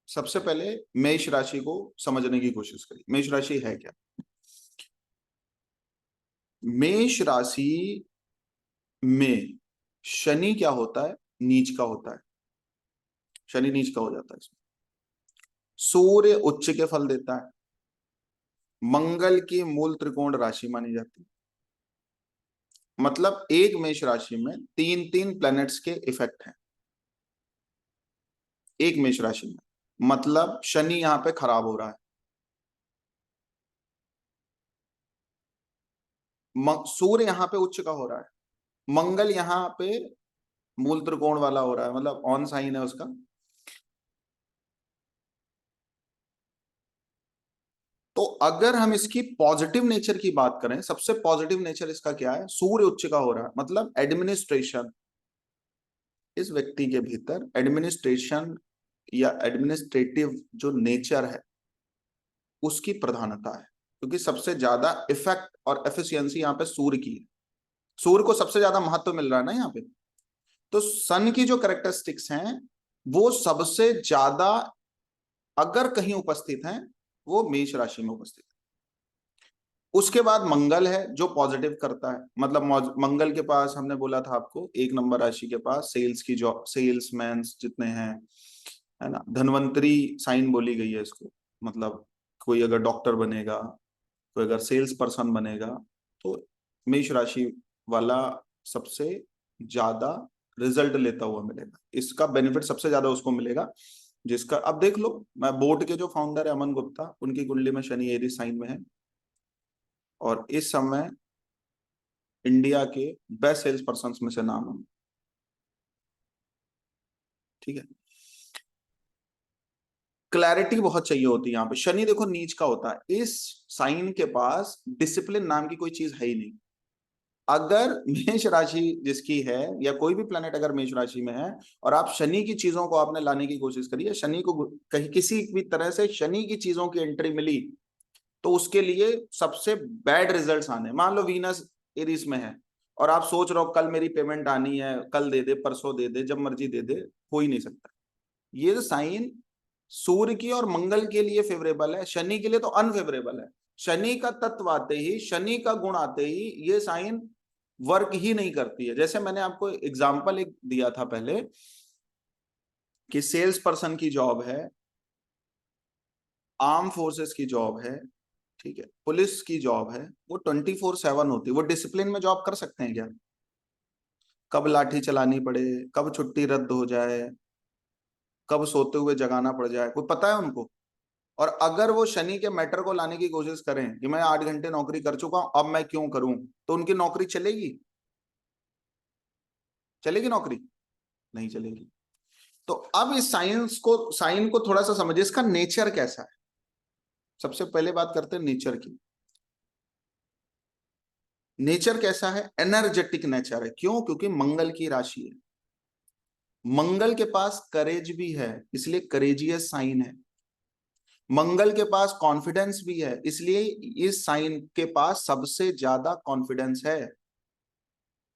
सबसे पहले मेष राशि को समझने की कोशिश करिए, मेष राशि है क्या। मेष राशि में शनि क्या होता है, नीच का होता है, शनि नीच का हो जाता है इसमें। सूर्य उच्च के फल देता है, मंगल की मूल त्रिकोण राशि मानी जाती है। मतलब एक मेष राशि में तीन तीन प्लैनेट्स के इफेक्ट हैं एक मेष राशि में। मतलब शनि यहां पे खराब हो रहा है, सूर्य यहां पे उच्च का हो रहा है, मंगल यहाँ पे मूल त्रिकोण वाला हो रहा है, मतलब ऑन साइन है उसका। तो अगर हम इसकी पॉजिटिव नेचर की बात करें, सबसे पॉजिटिव नेचर इसका क्या है, सूर्य उच्च का हो रहा है, मतलब एडमिनिस्ट्रेशन। इस व्यक्ति के भीतर एडमिनिस्ट्रेशन या एडमिनिस्ट्रेटिव जो नेचर है उसकी प्रधानता है, क्योंकि सबसे ज्यादा इफेक्ट और एफिशिएंसी यहाँ पे सूर्य की है। सूर्य को सबसे ज्यादा महत्व मिल रहा है ना यहाँ पे। तो सन की जो कैरेक्टरिस्टिक्स हैं वो सबसे ज्यादा अगर कहीं उपस्थित हैं वो मेष राशि में उपस्थित है। उसके बाद मंगल है जो पॉजिटिव करता है, मतलब मंगल के पास हमने बोला था आपको, एक नंबर राशि के पास सेल्स की जॉब, सेल्समैन जितने हैं, है ना, धनवंतरी साइन बोली गई है इसको। मतलब कोई अगर डॉक्टर बनेगा, कोई अगर सेल्स पर्सन बनेगा, तो मेष राशि वाला सबसे ज्यादा रिजल्ट लेता हुआ मिलेगा, इसका बेनिफिट सबसे ज्यादा उसको मिलेगा। जिसका अब देख लो, मैं बोर्ड के जो फाउंडर है अमन गुप्ता, उनकी कुंडली में शनि एरी साइन में है, और इस समय इंडिया के बेस्ट सेल्स पर्सन में से नाम है। ठीक है, क्लैरिटी बहुत चाहिए होती है यहाँ पे। शनि देखो नीच का होता है, इस साइन के पास डिसिप्लिन नाम की कोई चीज है ही नहीं। अगर मेष राशि जिसकी है, या कोई भी प्लेनेट अगर मेष राशि में है, और आप शनि की चीजों को आपने लाने की कोशिश करी है, शनि को कहीं किसी भी तरह से शनि की चीजों की एंट्री मिली, तो उसके लिए सबसे बैड रिजल्ट्स आने। मान लो वीनस एरीज में है और आप सोच रहे हो कल मेरी पेमेंट आनी है, कल दे दे, परसों दे दे, जब मर्जी दे दे, हो ही नहीं सकता। ये जो साइन सूर्य की और मंगल के लिए फेवरेबल है, शनि के लिए तो अनफेवरेबल है। शनि का तत्व आते ही, शनि का गुण आते ही ये साइन वर्क ही नहीं करती है। जैसे मैंने आपको एग्जांपल एक दिया था पहले कि सेल्स पर्सन की जॉब है, आर्म फोर्सेस की जॉब है, ठीक है, पुलिस की जॉब है, वो 24/7 होती है। वो डिसिप्लिन में जॉब कर सकते हैं क्या? कब लाठी चलानी पड़े, कब छुट्टी रद्द हो जाए, कब सोते हुए जगाना पड़ जाए, कोई पता है उनको? और अगर वो शनि के मैटर को लाने की कोशिश करें कि मैं 8 घंटे नौकरी कर चुका हूं, अब मैं क्यों करूं, तो उनकी नौकरी चलेगी? चलेगी नौकरी? नहीं चलेगी। तो अब इस साइन को थोड़ा सा समझिए, इसका नेचर कैसा है। सबसे पहले बात करते हैं नेचर की। नेचर कैसा है? एनर्जेटिक नेचर है। क्यों? क्योंकि मंगल की राशि है, मंगल के पास करेज भी है, इसलिए करेजियस साइन है। मंगल के पास कॉन्फिडेंस भी है, इसलिए इस साइन के पास सबसे ज्यादा कॉन्फिडेंस है।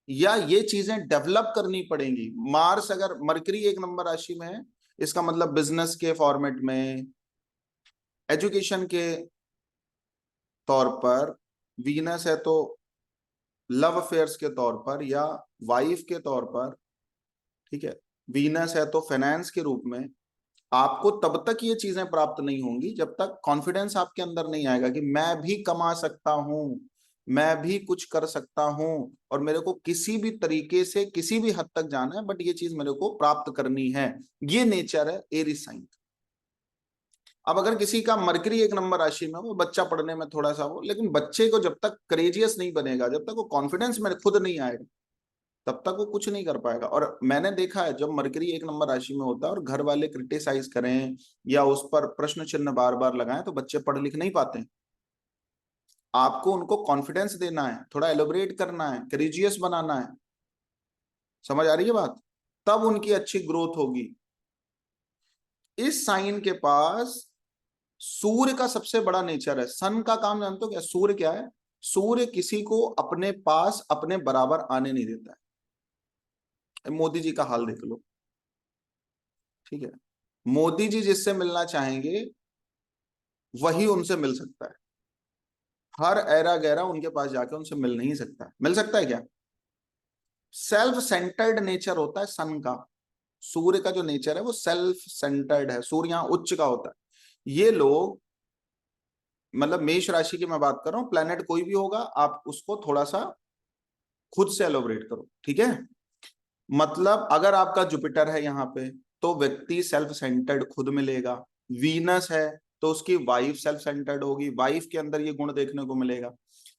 या ये चीजें डेवलप करनी पड़ेंगी। मार्स अगर, मरकरी एक नंबर राशि में है, इसका मतलब बिजनेस के फॉर्मेट में, एजुकेशन के तौर पर। वीनस है तो लव अफेयर्स के तौर पर या वाइफ के तौर पर, ठीक है। वीनस है तो फाइनेंस के रूप में। आपको तब तक ये चीजें प्राप्त नहीं होंगी जब तक कॉन्फिडेंस आपके अंदर नहीं आएगा कि मैं भी कमा सकता हूं, मैं भी कुछ कर सकता हूं, और मेरे को किसी भी तरीके से किसी भी हद तक जाना है, बट ये चीज मेरे को प्राप्त करनी है। ये नेचर है एरीज साइन। अब अगर किसी का मरकरी एक नंबर राशि में, वो बच्चा पढ़ने में थोड़ा सा वो, लेकिन बच्चे को जब तक करेजियस नहीं बनेगा, जब तक वो कॉन्फिडेंस में खुद नहीं आएगा, तब तक वो कुछ नहीं कर पाएगा। और मैंने देखा है, जब मरकरी एक नंबर राशि में होता है और घर वाले क्रिटिसाइज करें या उस पर प्रश्न चिन्ह बार बार लगाएं, तो बच्चे पढ़ लिख नहीं पाते। आपको उनको कॉन्फिडेंस देना है, थोड़ा एलोबरेट करना है, करेजियस बनाना है। समझ आ रही है बात? तब उनकी अच्छी ग्रोथ होगी। इस साइन के पास सूर्य का सबसे बड़ा नेचर है। सन का काम जानते हो क्या? सूर्य क्या है? सूर्य किसी को अपने पास अपने बराबर आने नहीं देता है। मोदी जी का हाल देख लो, ठीक है। मोदी जी जिससे मिलना चाहेंगे वही उनसे मिल सकता है। हर ऐरा गैरा उनके पास जाके उनसे मिल नहीं सकता। मिल सकता है क्या? सेल्फ सेंटर्ड नेचर होता है सन का। सूर्य का जो नेचर है वो सेल्फ सेंटर्ड है। सूर्य यहाँ उच्च का होता है। ये लोग, मतलब मेष राशि की मैं बात कर रहा हूं, प्लेनेट कोई भी होगा, आप उसको थोड़ा सा खुद से एलोबरेट करो, ठीक है। मतलब अगर आपका जुपिटर है यहाँ पे तो व्यक्ति सेल्फ सेंटर्ड खुद मिलेगा। वीनस है तो उसकी वाइफ सेल्फ सेंटर्ड होगी, वाइफ के अंदर ये गुण देखने को मिलेगा।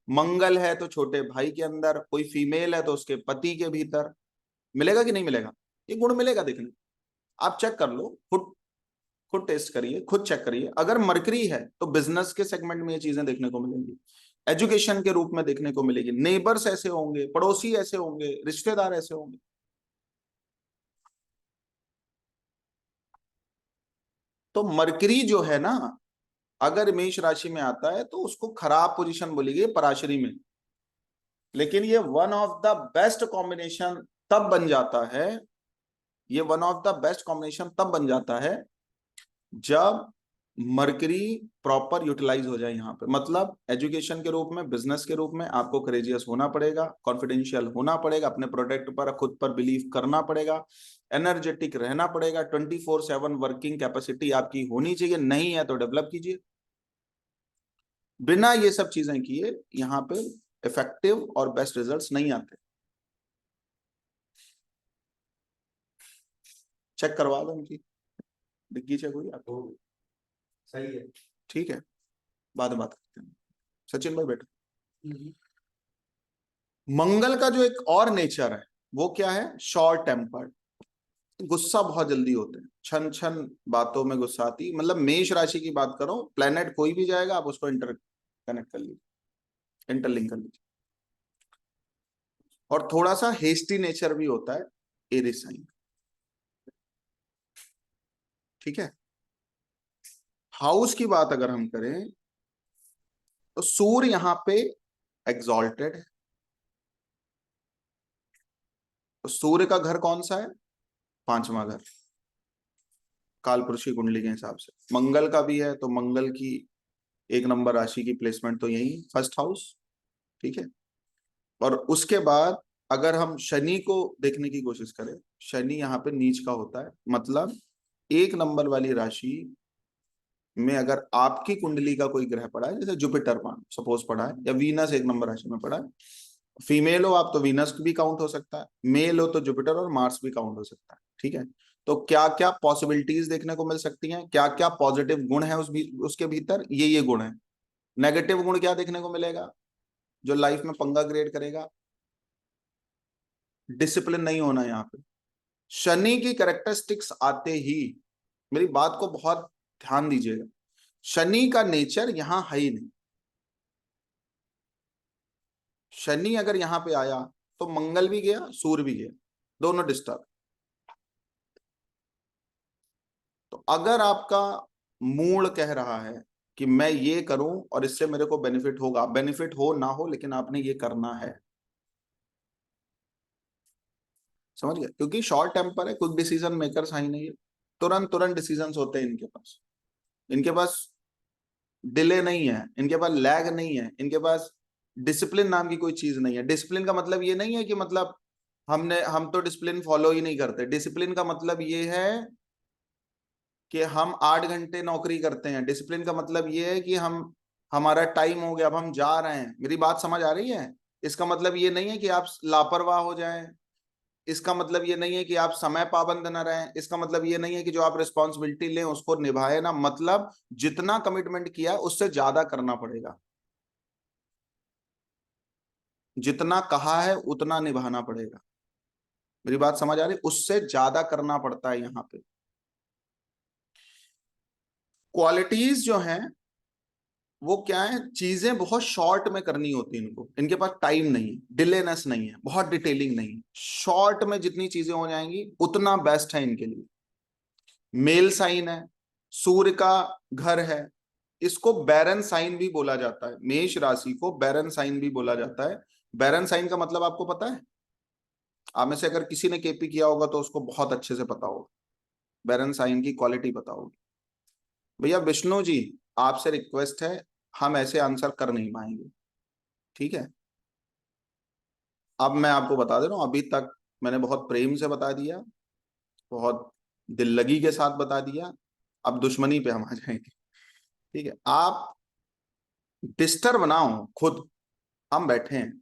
मंगल है तो छोटे भाई के अंदर, कोई फीमेल है तो उसके पति के भीतर। मिलेगा कि नहीं मिलेगा? ये गुण मिलेगा देखने। आप चेक कर लो, खुद खुद टेस्ट करिए, खुद चेक करिए। अगर मरकरी है तो बिजनेस के सेगमेंट में ये चीजें देखने को मिलेंगी, एजुकेशन के रूप में देखने को मिलेगी, नेबर्स ऐसे होंगे, पड़ोसी ऐसे होंगे, रिश्तेदार ऐसे होंगे। तो मरकरी जो है ना, अगर मेष राशि में आता है तो उसको खराब पोजीशन बोलेगी पराशरी में। लेकिन ये one of the best combination तब बन जाता है, ये one of the best combination तब बन जाता है जब मरकरी प्रॉपर यूटिलाइज हो जाए यहाँ पे। मतलब एजुकेशन के रूप में, बिजनेस के रूप में आपको करेजियस होना पड़ेगा, कॉन्फिडेंशियल होना पड़ेगा, अपने प्रोडक्ट पर खुद पर बिलीव करना पड़ेगा, एनर्जेटिक रहना पड़ेगा, 24/7 वर्किंग कैपेसिटी आपकी होनी चाहिए। नहीं है तो डेवलप कीजिए। बिना ये सब चीजें किए यहाँ पे इफेक्टिव और बेस्ट रिजल्ट्स नहीं आते। चेक करवा दो उनकी डिग्गी, चेक हुई आपको? सही है। ठीक है, बाद में बात करते हैं। सचिन भाई बैठो। मंगल का जो एक और नेचर है वो क्या है? Short tempered. गुस्सा बहुत जल्दी होते हैं, छन छन बातों में गुस्सा आती। मतलब मेष राशि की बात करो, प्लेनेट कोई भी जाएगा आप उसको इंटर कनेक्ट कर लीजिए, इंटरलिंक कर लीजिए। और थोड़ा सा हेस्टी नेचर भी होता है एरिस साइन, ठीक है। हाउस की बात अगर हम करें तो सूर्य यहां पे एग्जॉल्टेड है। तो सूर्य का घर कौन सा है? पांचवा घर, कालपुरुषी कुंडली के हिसाब से। मंगल का भी है तो मंगल की एक नंबर राशि की प्लेसमेंट तो यही फर्स्ट हाउस, ठीक है। और उसके बाद अगर हम शनि को देखने की कोशिश करें, शनि यहाँ पे नीच का होता है। मतलब एक नंबर वाली राशि में अगर आपकी कुंडली का कोई ग्रह पड़ा है, जैसे जुपिटर मान सपोज पड़ा है, या वीनस एक नंबर राशि में पड़ा है, फीमेल हो आप तो वीनस भी काउंट हो सकता है, मेल हो तो जुपिटर और मार्स भी काउंट हो सकता है, ठीक है। तो क्या क्या पॉसिबिलिटीज देखने को मिल सकती हैं, क्या क्या पॉजिटिव गुण है उसके भीतर, ये गुण है। नेगेटिव गुण क्या देखने को मिलेगा जो लाइफ में पंगा क्रिएट करेगा? डिसिप्लिन नहीं होना यहाँ पे। शनि की कैरेक्टरिस्टिक्स आते ही, मेरी बात को बहुत ध्यान दीजिएगा, शनि का नेचर यहां है ही नहीं। शनि अगर यहां पे आया तो मंगल भी गया, सूर्य भी गया, दोनों डिस्टर्ब। तो अगर आपका मूड कह रहा है कि मैं ये करूं और इससे मेरे को बेनिफिट होगा, बेनिफिट हो ना हो लेकिन आपने ये करना है, समझ गया? क्योंकि शॉर्ट टेम्पर है, कुछ डिसीजन मेकर्स ही नहीं है, तुरंत तुरंत डिसीजंस होते हैं इनके पास। इनके पास डिले नहीं है, इनके पास लैग नहीं है, इनके पास डिसिप्लिन नाम की कोई चीज नहीं है। डिसिप्लिन का मतलब ये नहीं है कि मतलब हम तो डिसिप्लिन फॉलो ही नहीं करते। डिसिप्लिन का मतलब ये है कि हम 8 घंटे नौकरी करते हैं। डिसिप्लिन का मतलब ये है कि हमारा टाइम हो गया, अब हम जा रहे हैं। मेरी बात समझ आ रही है? इसका मतलब ये नहीं है कि आप लापरवाह हो जाएं, इसका मतलब ये नहीं है कि आप समय पाबंद न रहें, इसका मतलब ये नहीं है कि जो आप रिस्पॉन्सिबिलिटी लें उसको निभाए ना। मतलब जितना कमिटमेंट किया उससे ज्यादा करना पड़ेगा, जितना कहा है उतना निभाना पड़ेगा। मेरी बात समझ आ रही? उससे ज्यादा करना पड़ता है यहाँ पे। क्वालिटीज जो हैं वो क्या है, चीजें बहुत शॉर्ट में करनी होती है इनको। इनके पास टाइम नहीं, डिलेनेस नहीं है, बहुत डिटेलिंग नहीं। शॉर्ट में जितनी चीजें हो जाएंगी उतना बेस्ट है इनके लिए। मेल साइन है, सूर्य का घर है, इसको बैरन साइन भी बोला जाता है। मेष राशि को बैरन साइन भी बोला जाता है। बैरन साइन का मतलब आपको पता है? आप में से अगर किसी ने केपी किया होगा तो उसको बहुत अच्छे से पता होगा। बैरन साइन की क्वालिटी बताओगे। भैया विष्णु जी, आपसे रिक्वेस्ट है, हम ऐसे आंसर कर नहीं पाएंगे, ठीक है। अब मैं आपको बता दे रहा हूं, अभी तक मैंने बहुत प्रेम से बता दिया, बहुत दिल लगी के साथ बता दिया, अब दुश्मनी पे हम आ जाएंगे, ठीक है। आप डिस्टर्ब ना हो खुद, हम बैठे हैं,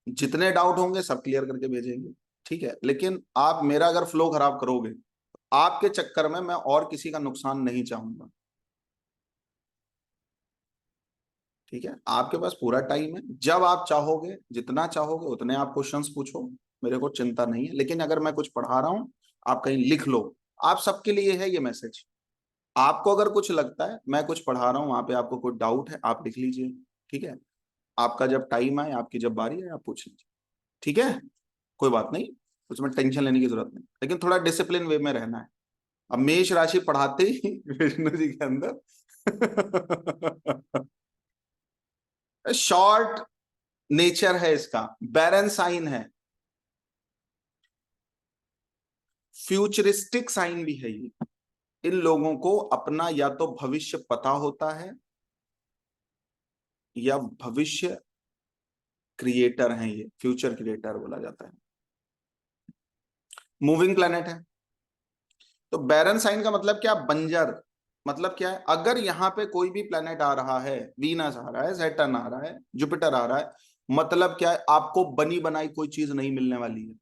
जितने डाउट होंगे सब क्लियर करके भेजेंगे, ठीक है। लेकिन आप मेरा अगर फ्लो खराब करोगे, आपके चक्कर में मैं और किसी का नुकसान नहीं चाहूंगा, ठीक है। आपके पास पूरा टाइम है, जब आप चाहोगे, जितना चाहोगे उतने आप क्वेश्चंस पूछो, मेरे को चिंता नहीं है। लेकिन अगर मैं कुछ पढ़ा रहा हूं, आप कहीं लिख लो, आप सबके लिए है ये मैसेज। आपको अगर कुछ लगता है मैं कुछ पढ़ा रहा हूं, वहां पे आपको कोई डाउट है, आप लिख लीजिए, ठीक है। आपका जब टाइम आए, आपकी जब बारी आए, आप पूछ लीजिए, ठीक है। कोई बात नहीं, उसमें टेंशन लेने की जरूरत नहीं, लेकिन थोड़ा डिसिप्लिन वे में रहना है। अब मेष राशि पढ़ाते ही विष्णु जी के अंदर शॉर्ट नेचर है इसका, बैरन साइन है, फ्यूचरिस्टिक साइन भी है ये। इन लोगों को अपना या तो भविष्य पता होता है, या भविष्य क्रिएटर हैं, ये फ्यूचर क्रिएटर बोला जाता है। मूविंग प्लैनेट है, तो बैरन साइन का मतलब क्या, बंजर। मतलब क्या है, अगर यहाँ पे कोई भी प्लैनेट आ रहा है, वीनस आ रहा है, सैटर्न आ रहा है, जुपिटर आ रहा है, मतलब क्या है, आपको बनी बनाई कोई चीज नहीं मिलने वाली है,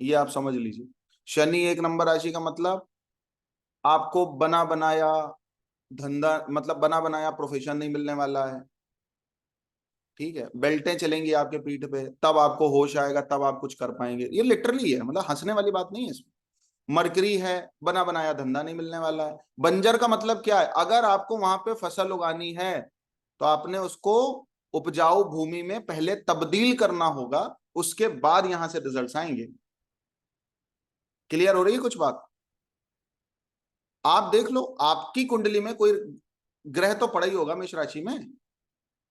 ये आप समझ लीजिए। शनि एक नंबर राशि का मतलब आपको बना बनाया धंधा, मतलब बना बनाया प्रोफेशन नहीं मिलने वाला है, ठीक है। बेल्टें चलेंगी आपके पीठ पे, तब आपको होश आएगा, तब आप कुछ कर पाएंगे, ये लिटरली है, मतलब हंसने वाली बात नहीं है इसमें। मरकरी है, बना बनाया धंधा नहीं मिलने वाला है। बंजर का मतलब क्या है, अगर आपको वहां पे फसल उगानी है, तो आपने उसको उपजाऊ भूमि में पहले तब्दील करना होगा, उसके बाद यहां से रिजल्ट्स आएंगे। क्लियर हो रही है कुछ बात। आप देख लो, आपकी कुंडली में कोई ग्रह तो पड़ा ही होगा मेष राशि में,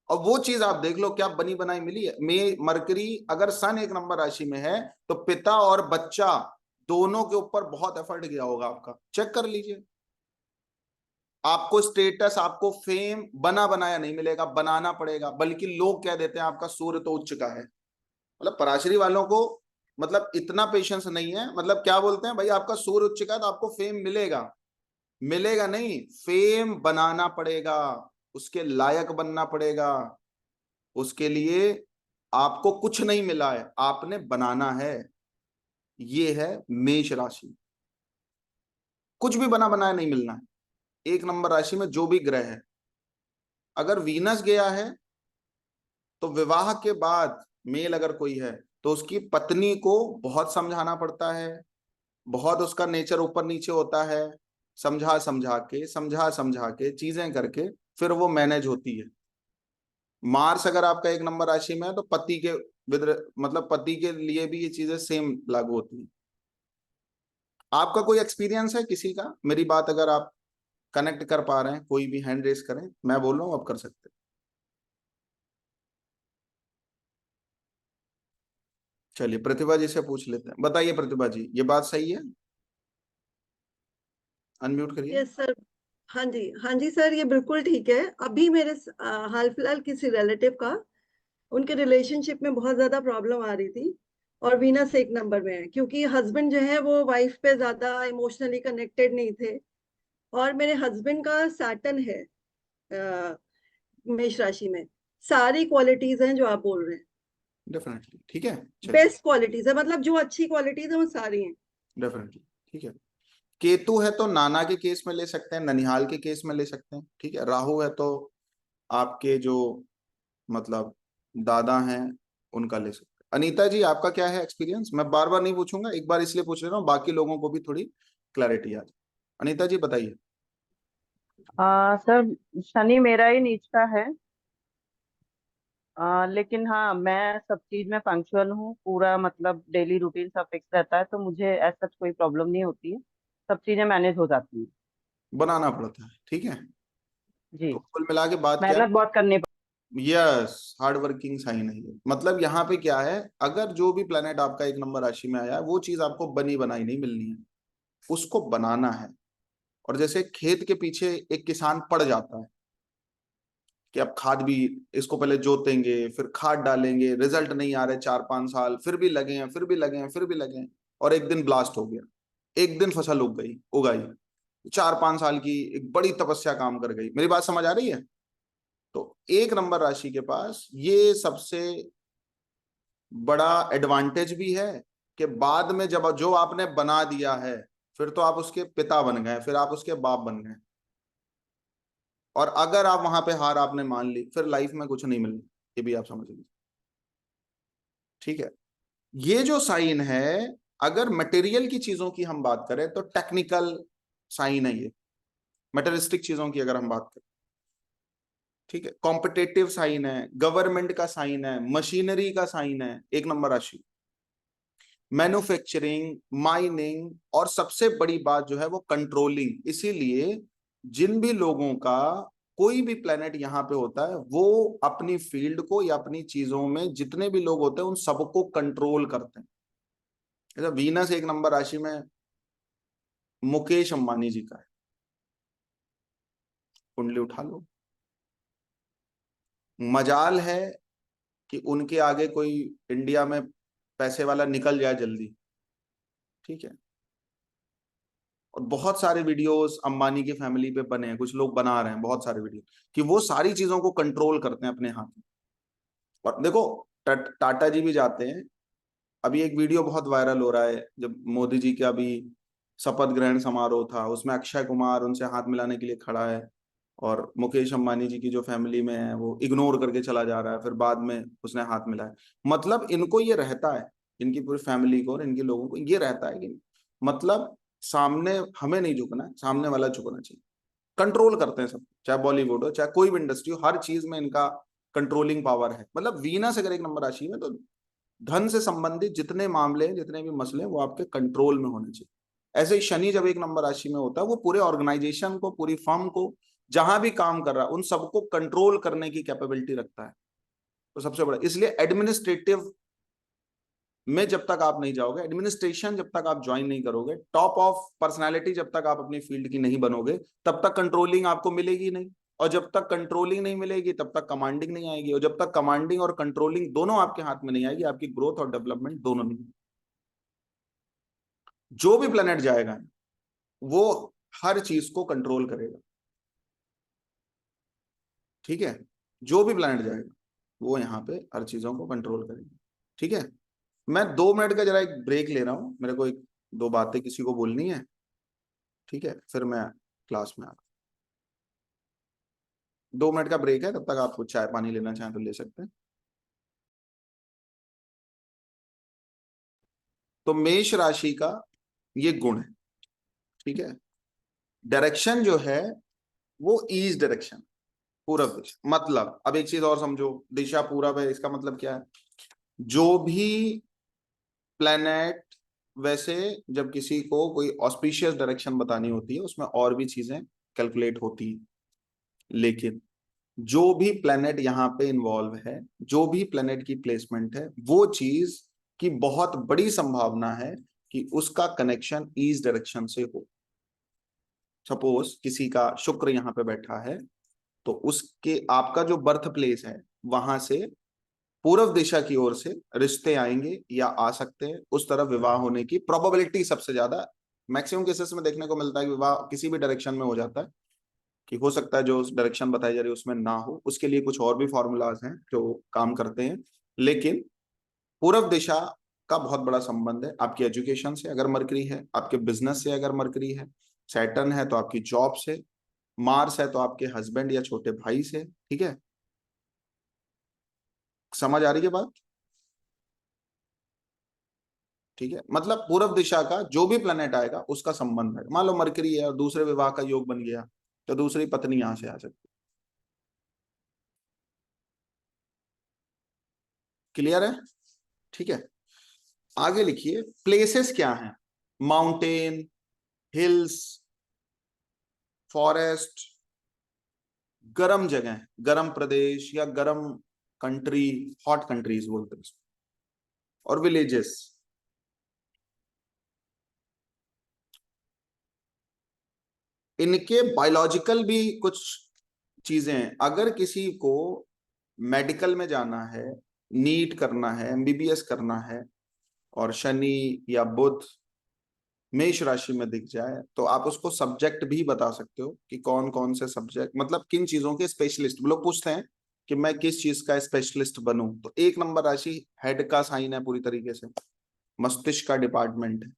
और वो चीज आप देख लो क्या बनी बनाई मिली है। मे मरकरी अगर सन एक नंबर राशि में है, तो पिता और बच्चा दोनों के ऊपर बहुत एफर्ट गया होगा आपका, चेक कर लीजिए। आपको स्टेटस, आपको फेम बना बनाया नहीं मिलेगा, बनाना पड़ेगा। बल्कि लोग कह देते हैं आपका सूर्य तो उच्च का है, मतलब पराशरी वालों को मतलब इतना पेशेंस नहीं है, मतलब क्या बोलते हैं भाई, आपका सूर्य उच्च का है तो आपको फेम मिलेगा, मिलेगा नहीं, फेम बनाना पड़ेगा, उसके लायक बनना पड़ेगा। उसके लिए आपको कुछ नहीं मिला है, आपने बनाना है। ये है मेष राशि, कुछ भी बना बनाया नहीं मिलना है। एक नंबर राशि में जो भी ग्रह है, अगर वीनस गया है, तो विवाह के बाद मेल अगर कोई है, तो उसकी पत्नी को बहुत समझाना पड़ता है, बहुत उसका नेचर ऊपर नीचे होता है, समझा समझा के चीजें करके फिर वो मैनेज होती है। मार्स अगर आपका एक नंबर राशि में है, तो पति के मतलब पति के लिए भी ये चीजें सेम लागू होती है। आपका कोई एक्सपीरियंस है किसी का, मेरी बात अगर आप कनेक्ट कर पा रहे हैं, कोई भी हैंड रेस करें, मैं बोल रहा हूं आप कर सकते हैं। चलिए प्रतिभा जी से पूछ लेते हैं, बताइए प्रतिभा जी, ये बात सही है, अनम्यूट करिए। Yes sir. हाँ जी, हाँ जी सर, ये बिल्कुल ठीक है। अभी मेरे हाल फिलहाल किसी रिलेटिव का, उनके रिलेशनशिप में बहुत ज्यादा प्रॉब्लम आ रही थी, और वीनस एक नंबर में है, क्योंकि हस्बैंड जो है वो वाइफ पे ज्यादा इमोशनली कनेक्टेड नहीं थे। और मेरे हस्बैंड का सैटर्न है अ, मेष राशि में। सारी क्वालिटीज हैं जो आप बोल रहे हैं, डेफिनेटली ठीक है, चलिए। बेस्ट क्वालिटीज है, मतलब जो अच्छी क्वालिटीज है वो सारी हैं। डेफिनेटली ठीक है। केतु है तो नाना के केस में ले सकते हैं, ननिहाल के केस में ले सकते हैं, ठीक है। राहु है तो आपके जो मतलब दादा हैं, उनका ले सकते हैं। अनीता जी आपका क्या है एक्सपीरियंस, मैं बार बार नहीं पूछूंगा, एक बार इसलिए पूछ रहा हूँ बाकी लोगों को भी थोड़ी क्लैरिटी आ जाए। अनीता जी बताइए। सर, शनि मेरा ही नीच का है। लेकिन हाँ, मैं सब चीज में पंक्चुअल हूँ पूरा, मतलब डेली रूटीन सब फिक्स रहता है, तो मुझे ऐसा कोई प्रॉब्लम नहीं होती है, सब चीजें मैनेज हो जाती हैं। बनाना पड़ता है, ठीक है। जी। तो कुल मिला के बात क्या है, मेहनत बहुत करनी यस, हार्ड वर्किंग साइन है ये। मतलब यहाँ पे क्या है, अगर जो भी प्लेनेट आपका एक नंबर राशि में आया है, वो चीज आपको बनी बनाई नहीं मिलनी है। उसको बनाना है। और जैसे खेत के पीछे एक किसान पड़ जाता है कि अब खाद भी, इसको पहले जोतेंगे फिर खाद डालेंगे, रिजल्ट नहीं आ रहे 4-5 साल, फिर भी लगे हैं, फिर भी लगे हैं, फिर भी लगे हैं, और एक दिन ब्लास्ट हो गया, एक दिन फसल उगाई 4-5 साल की एक बड़ी तपस्या काम कर गई। मेरी बात समझ आ रही है? तो 1 नंबर राशि के पास ये सबसे बड़ा एडवांटेज भी है कि बाद में जब जो आपने बना दिया है, फिर तो आप उसके पिता बन गए, फिर आप उसके बाप बन गए। और अगर आप वहां पे हार आपने मान ली, फिर लाइफ में कुछ नहीं मिलना, ये भी आप समझ लीजिए। ठीक है, ये जो साइन है, अगर मटेरियल की चीजों की हम बात करें तो टेक्निकल साइन है ये, मटेरियलिस्टिक चीजों की अगर हम बात करें। ठीक है, कॉम्पिटेटिव साइन है, गवर्नमेंट का साइन है, मशीनरी का साइन है 1 नंबर राशि, मैन्युफैक्चरिंग, माइनिंग, और सबसे बड़ी बात जो है वो कंट्रोलिंग। इसीलिए जिन भी लोगों का कोई भी प्लेनेट यहाँ पे होता है, वो अपनी फील्ड को या अपनी चीजों में जितने भी लोग होते हैं उन सबको कंट्रोल करते हैं। जैसे वीनस 1 नंबर राशि में मुकेश अंबानी जी का है, कुंडली उठा लो, मजाल है कि उनके आगे कोई इंडिया में पैसे वाला निकल जाए जल्दी। ठीक है, और बहुत सारे वीडियोस अंबानी की फैमिली पे बने हैं, कुछ लोग बना रहे हैं बहुत सारे वीडियो, कि वो सारी चीजों को कंट्रोल करते हैं अपने हाथ में। और देखो, टाटा जी भी जाते हैं। अभी एक वीडियो बहुत वायरल हो रहा है, जब मोदी जी का अभी शपथ ग्रहण समारोह था, उसमें अक्षय कुमार उनसे हाथ मिलाने के लिए खड़ा है, और मुकेश अंबानी जी की जो फैमिली में है वो इग्नोर करके चला जा रहा है, फिर बाद में उसने हाथ मिलाया। मतलब इनको ये रहता है, इनकी पूरी फैमिली को और इनके लोगों को ये रहता है कि मतलब सामने हमें नहीं झुकना है, सामने वाला झुकना चाहिए। कंट्रोल करते हैं सब, चाहे बॉलीवुड हो चाहे कोई भी इंडस्ट्री हो, हर चीज में इनका कंट्रोलिंग पावर है। मतलब वीनस अगर 1 नंबर राशि में, तो धन से संबंधित जितने मामले हैं, जितने भी मसले हैं, वो आपके कंट्रोल में होने चाहिए। ऐसे ही शनि जब 1 नंबर राशि में होता है, वो पूरे ऑर्गेनाइजेशन को, पूरी फर्म को, जहां भी काम कर रहा है उन सबको कंट्रोल करने की कैपेबिलिटी रखता है। तो सबसे बड़ा, इसलिए एडमिनिस्ट्रेटिव में जब तक आप नहीं जाओगे, एडमिनिस्ट्रेशन जब तक आप ज्वाइन नहीं करोगे, टॉप ऑफ पर्सनालिटी जब तक आप अपनी फील्ड की नहीं बनोगे, तब तक कंट्रोलिंग आपको मिलेगी नहीं। और जब तक कंट्रोलिंग नहीं मिलेगी, तब तक कमांडिंग नहीं आएगी। और जब तक कमांडिंग और कंट्रोलिंग दोनों आपके हाथ में नहीं आएगी, आपकी ग्रोथ और डेवलपमेंट दोनों नहीं। जो भी प्लेनेट जाएगा वो हर चीज को कंट्रोल करेगा। ठीक है, जो भी प्लेनेट जाएगा वो यहाँ पे हर चीजों को कंट्रोल करेगा। ठीक है, मैं 2 मिनट का जरा एक ब्रेक ले रहा हूं, मेरे को एक दो बातें किसी को बोलनी है। ठीक है, फिर मैं क्लास में आ रहा हूं। 2 मिनट का ब्रेक है, तब तक आप कुछ चाय पानी लेना चाहें तो ले सकते हैं। तो मेष राशि का ये गुण है। ठीक है, डायरेक्शन जो है वो ईस्ट डायरेक्शन, पूरब दिशा। मतलब अब एक चीज और समझो, दिशा पूरब है, इसका मतलब क्या है? जो भी प्लेनेट, वैसे जब किसी को कोई ऑस्पिशियस डायरेक्शन बतानी होती है, उसमें और भी चीजें कैलकुलेट होती है, लेकिन जो भी प्लेनेट यहाँ पे इन्वॉल्व है, जो भी प्लेनेट की प्लेसमेंट है, वो चीज की बहुत बड़ी संभावना है कि उसका कनेक्शन ईस्ट डायरेक्शन से हो। सपोज किसी का शुक्र यहाँ पे बैठा है, तो उसके आपका जो बर्थ प्लेस है, वहां से पूर्व दिशा की ओर से रिश्ते आएंगे या आ सकते हैं, उस तरफ विवाह होने की प्रोबेबिलिटी सबसे ज्यादा मैक्सिमम केसेस में देखने को मिलता है कि विवाह किसी भी डायरेक्शन में हो जाता है। कि हो सकता है जो डायरेक्शन बताई जा रही है उसमें ना हो, उसके लिए कुछ और भी फॉर्मूलाज हैं जो काम करते हैं। लेकिन पूर्व दिशा का बहुत बड़ा संबंध है आपकी एजुकेशन से, अगर मरकरी है, आपके बिजनेस से अगर मरकरी है, सैटर्न है तो आपकी जॉब से, मार्स है तो आपके हस्बैंड या छोटे भाई से। ठीक है, समझ आ रही है बात? ठीक है, मतलब पूर्व दिशा का जो भी प्लेनेट आएगा उसका संबंध है। मान लो मरकरी है और दूसरे विवाह का योग बन गया, तो दूसरी पत्नी यहां से आ सकती। क्लियर है? ठीक है, आगे लिखिए, प्लेसेस क्या हैं? माउंटेन, हिल्स, फॉरेस्ट, गर्म जगह, गर्म प्रदेश या गर्म कंट्री, हॉट कंट्रीज बोलते हैं उसको, और विलेजेस। इनके बायोलॉजिकल भी कुछ चीजें हैं। अगर किसी को मेडिकल में जाना है, नीट करना है, एमबीबीएस करना है, और शनि या बुध मेष राशि में दिख जाए, तो आप उसको सब्जेक्ट भी बता सकते हो कि कौन कौन से सब्जेक्ट, मतलब किन चीजों के स्पेशलिस्ट। लोग पूछते हैं कि मैं किस चीज का स्पेशलिस्ट बनूं, तो 1 नंबर राशि हेड का साइन है, पूरी तरीके से मस्तिष्क का डिपार्टमेंट है,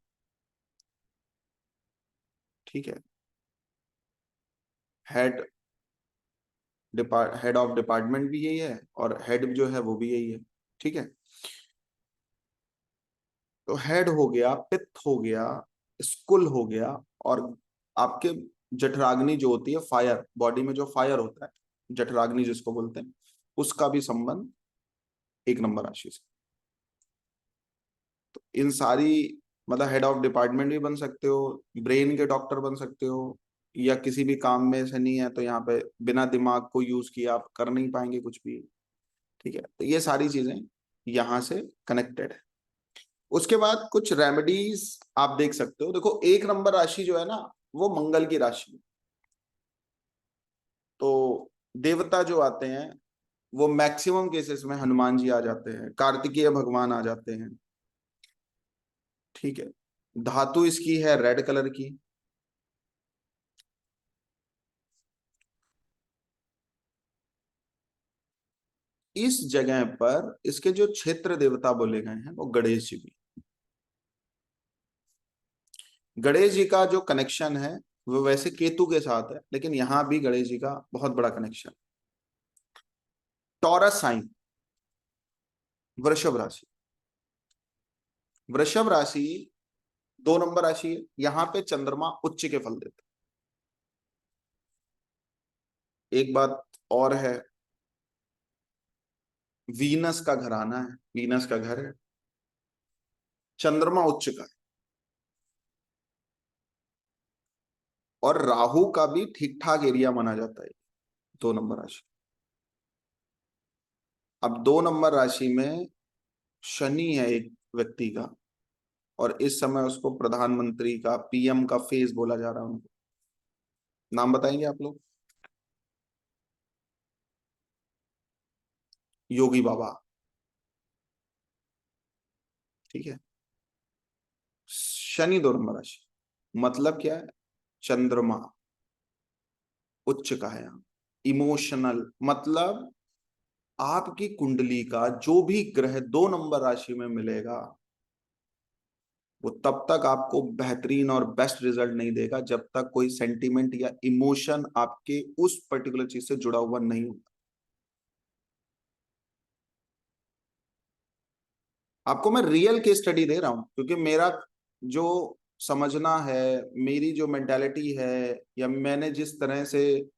ठीक है। हेड हेड ऑफ डिपार्टमेंट भी यही है, और हेड जो है वो भी यही है, ठीक है। तो हेड हो गया, पित्त हो गया, स्कुल हो गया, और आपके जठराग्नि जो होती है, फायर, बॉडी में जो फायर होता है, जठराग्नि जिसको बोलते हैं, उसका भी संबंध 1 नंबर राशि से। तो इन सारी, मतलब हेड ऑफ डिपार्टमेंट भी बन सकते हो, ब्रेन के डॉक्टर बन सकते हो, या किसी भी काम में शनि है तो यहाँ पे बिना दिमाग को यूज किए आप कर नहीं पाएंगे कुछ भी, ठीक है। तो ये सारी चीजें यहाँ से कनेक्टेड है। उसके बाद कुछ रेमेडीज आप देख सकते हो। देखो 1 नंबर राशि जो है ना, वो मंगल की राशि है। तो देवता जो आते हैं वो मैक्सिमम केसेस में हनुमान जी आ जाते हैं, कार्तिकेय भगवान आ जाते हैं, ठीक है। धातु इसकी है रेड कलर की। इस जगह पर इसके जो क्षेत्र देवता बोले गए हैं वो गणेश जी भी। गणेश जी का जो कनेक्शन है वो वैसे केतु के साथ है, लेकिन यहां भी गणेश जी का बहुत बड़ा कनेक्शन। टॉरस साइन, वृषभ राशि। वृषभ राशि 2 नंबर राशि है, यहां पे चंद्रमा उच्च के फल देते। एक बात और है, वीनस का घराना है, वीनस का घर है, चंद्रमा उच्च का है, और राहु का भी ठीक ठाक एरिया माना जाता है 2 नंबर राशि। अब 2 नंबर राशि में शनि है एक व्यक्ति का, और इस समय उसको प्रधानमंत्री का, पीएम का फेस बोला जा रहा है। उनको नाम बताएंगे आप लोग? योगी बाबा, ठीक है। शनि 2 नंबर राशि, मतलब क्या है, चंद्रमा उच्च का है यहाँ। इमोशनल, मतलब आपकी कुंडली का जो भी ग्रह 2 नंबर राशि में मिलेगा, वो तब तक आपको बेहतरीन और बेस्ट रिजल्ट नहीं देगा जब तक कोई सेंटिमेंट या इमोशन आपके उस पर्टिकुलर चीज से जुड़ा हुआ नहीं होगा। आपको मैं रियल केस स्टडी दे रहा हूं, क्योंकि मेरा जो समझना है, मेरी जो मेंटालिटी है, या मैंने जिस तरह से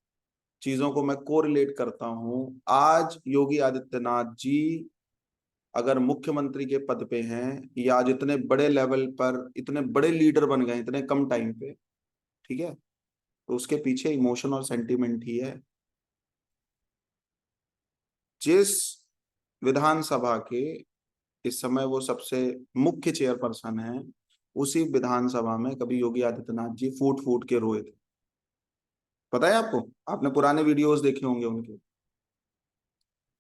चीजों को मैं कोरिलेट करता हूं, आज योगी आदित्यनाथ जी अगर मुख्यमंत्री के पद पे हैं, या आज इतने बड़े लेवल पर इतने बड़े लीडर बन गए इतने कम टाइम पे, ठीक है, तो उसके पीछे इमोशन और सेंटिमेंट ही है। जिस विधानसभा के इस समय वो सबसे मुख्य चेयरपर्सन है, उसी विधानसभा में कभी योगी आदित्यनाथ जी फूट फूट के रोए थे। पता है आपको? आपने पुराने वीडियोस देखे होंगे उनके।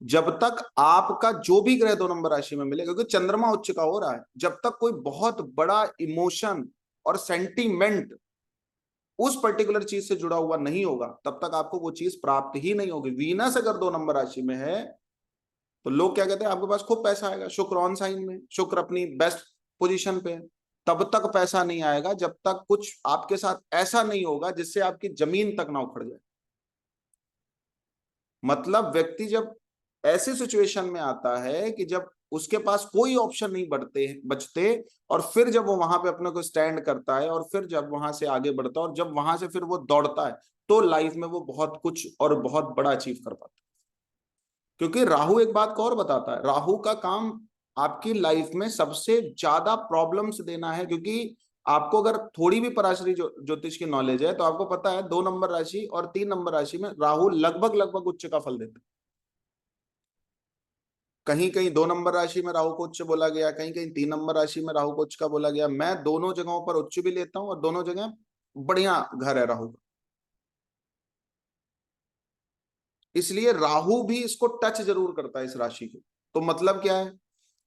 जब तक आपका जो भी ग्रह 2 नंबर राशि में मिले, क्योंकि चंद्रमा उच्च का हो रहा है, जब तक कोई बहुत बड़ा इमोशन और सेंटीमेंट उस पर्टिकुलर चीज से जुड़ा हुआ नहीं होगा, तब तक आपको वो चीज प्राप्त ही नहीं होगी। वीनस अगर 2 नंबर राशि में है, तो लोग क्या कहते हैं, आपके पास खूब पैसा आएगा। शुक्र ऑन साइन में, शुक्र अपनी बेस्ट पोजीशन पे है, तब तक पैसा नहीं आएगा जब तक कुछ आपके साथ ऐसा नहीं होगा जिससे आपकी जमीन तक ना उखड़ जाए। मतलब व्यक्ति जब ऐसे सिचुएशन में आता है कि जब उसके पास कोई ऑप्शन नहीं बचते, और फिर जब वो वहां पे अपने को स्टैंड करता है, और फिर जब वहां से आगे बढ़ता है, और जब वहां से फिर वो दौड़ता है, तो लाइफ में वो बहुत कुछ और बहुत बड़ा अचीव कर पाता है। क्योंकि राहु एक बात को और बताता है, राहु का काम आपकी लाइफ में सबसे ज्यादा प्रॉब्लम्स देना है। क्योंकि आपको अगर थोड़ी भी पराशरी ज्योतिष की नॉलेज है, तो आपको पता है 2 नंबर राशि और 3 नंबर राशि में राहु लगभग लगभग उच्च का फल देता है। कहीं कहीं 2 नंबर राशि में राहु को उच्च बोला गया, कहीं कहीं 3 नंबर राशि में राहु को उच्च का बोला गया। मैं दोनों जगहों पर उच्च भी लेता हूं, और दोनों जगह बढ़िया घर है राहु का। इसलिए राहु भी इसको टच जरूर करता है, इस राशि को। तो मतलब क्या है,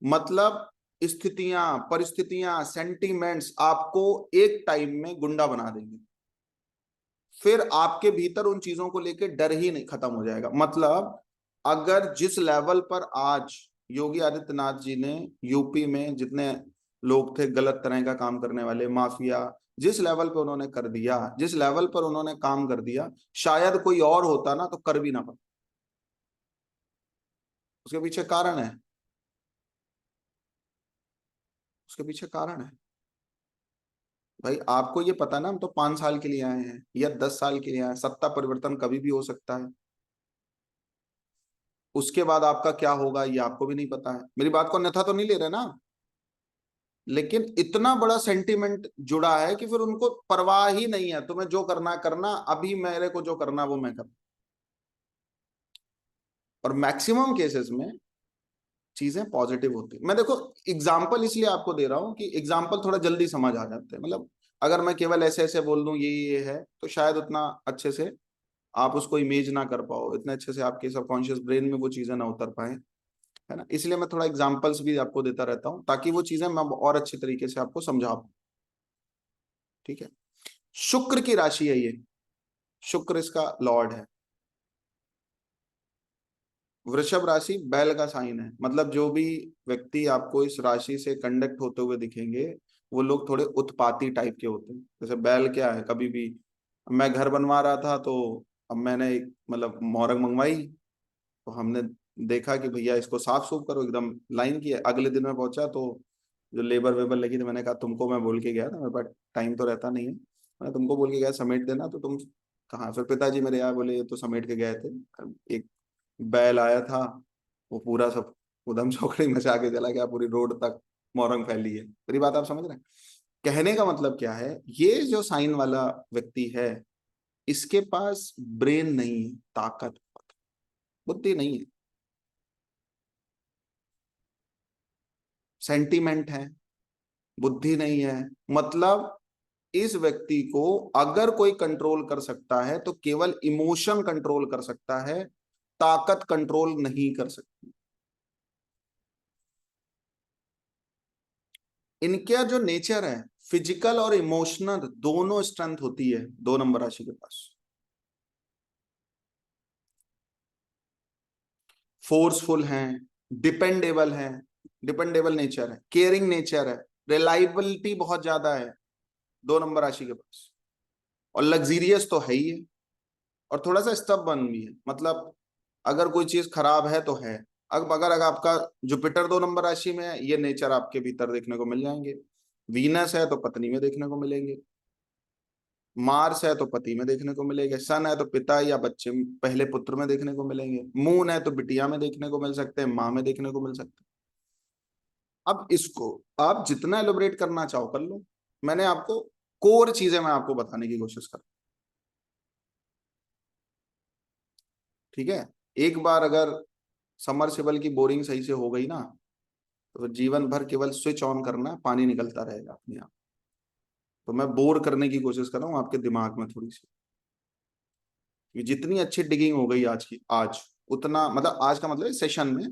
मतलब स्थितियां, परिस्थितियां, सेंटीमेंट्स आपको एक टाइम में गुंडा बना देंगे। फिर आपके भीतर उन चीजों को लेकर डर ही नहीं खत्म हो जाएगा। मतलब अगर जिस लेवल पर आज योगी आदित्यनाथ जी ने यूपी में जितने लोग थे गलत तरह का काम करने वाले, माफिया, जिस लेवल पे उन्होंने कर दिया, जिस लेवल पर उन्होंने काम कर दिया, शायद कोई और होता ना तो कर भी ना पाता। उसके पीछे कारण है, उसके पीछे कारण है। भाई आपको ये पता ना, हम तो 5 साल के लिए आए हैं या 10 साल के लिए आए हैं, सत्ता परिवर्तन कभी भी हो सकता है। उसके बाद आपका क्या होगा ये आपको भी नहीं पता है। मेरी बात को अन्यथा तो नहीं ले रहे ना, लेकिन इतना बड़ा सेंटिमेंट जुड़ा है कि फिर उनको परवाह ही नहीं है, तुम्हें जो करना करना, अभी मेरे को जो करना वो मैं कर। और मैक्सिमम केसेस में चीजें पॉजिटिव होती है। मैं देखो एग्जाम्पल इसलिए आपको दे रहा हूं कि एग्जाम्पल थोड़ा जल्दी समझ आ जाते हैं। मतलब अगर मैं केवल ऐसे ऐसे बोल दूं ये है, तो शायद उतना अच्छे से आप उसको इमेज ना कर पाओ, इतने अच्छे से आपके सबकॉन्शियस ब्रेन में वो चीजें ना उतर पाए, है ना। इसलिए मैं थोड़ा एग्जांपल्स भी आपको देता रहता हूँ ताकि वो चीजें मैं और अच्छे तरीके से आपको समझा पाऊँ। ठीक है, शुक्र की राशि है ये, शुक्र इसका लॉर्ड है। वृषभ राशि बैल का साइन है। मतलब जो भी व्यक्ति आपको इस राशि से कंडक्ट होते हुए दिखेंगे, वो लोग थोड़े उत्पाती टाइप के होते हैं। जैसे बैल क्या है, कभी भी, मैं घर बनवा रहा था तो अब मैंने एक मतलब मोहरंग मंगवाई, तो हमने देखा कि भैया इसको साफ सूफ करो, एकदम लाइन की है। अगले दिन मैं पहुंचा तो जो लेबर वेबर लगी थी, मैंने कहा तुमको मैं बोल के गया था, मेरे पास टाइम तो रहता नहीं है, मैंने तुमको बोल के गया समेट देना, तो तुम कहाँ। फिर पिताजी मेरे यार बोले ये तो समेट के गए थे। एक बैल आया था, वो पूरा सब उधम चौकड़ी मचा के चला गया, पूरी रोड तक मोरंग फैली है। मेरी बात आप समझ रहे हैं। कहने का मतलब क्या है, ये जो साइन वाला व्यक्ति है, इसके पास ब्रेन नहीं है, ताकत, बुद्धि नहीं है, सेंटीमेंट है, बुद्धि नहीं है। मतलब इस व्यक्ति को अगर कोई कंट्रोल कर सकता है तो केवल इमोशन कंट्रोल कर सकता है, ताकत कंट्रोल नहीं कर सकती। इनका जो नेचर है, फिजिकल और इमोशनल दोनों स्ट्रेंथ होती है 2 नंबर राशि के पास। फोर्सफुल हैं, डिपेंडेबल हैं, डिपेंडेबल नेचर है, केयरिंग नेचर है, रिलायबिलिटी बहुत ज्यादा है 2 नंबर राशि के पास, और लग्जीरियस तो है ही है, और थोड़ा सा stubborn भी है। मतलब अगर कोई चीज खराब है तो है। अब अगर आपका जुपिटर 2 नंबर राशि में है, ये नेचर आपके भीतर देखने को मिल जाएंगे। वीनस है तो पत्नी में देखने को मिलेंगे, मार्स है तो पति में देखने को मिलेंगे, सन है तो पिता या बच्चे पहले पुत्र में देखने को मिलेंगे, मून है तो बिटिया में देखने को मिल सकते हैं, माँ में देखने को मिल सकते हैं। अब इसको आप जितना एलोबरेट करना चाहो कर लो, मैंने आपको कोर चीजें मैं आपको बताने की कोशिश कर। ठीक है, एक बार अगर समरसेबल की बोरिंग सही से हो गई ना, तो फिर जीवन भर केवल स्विच ऑन करना, पानी निकलता रहेगा अपने आप। तो मैं बोर करने की कोशिश कर रहा हूँ आपके दिमाग में थोड़ी सी, कि जितनी अच्छी डिगिंग हो गई आज की, आज उतना, मतलब आज का मतलब सेशन में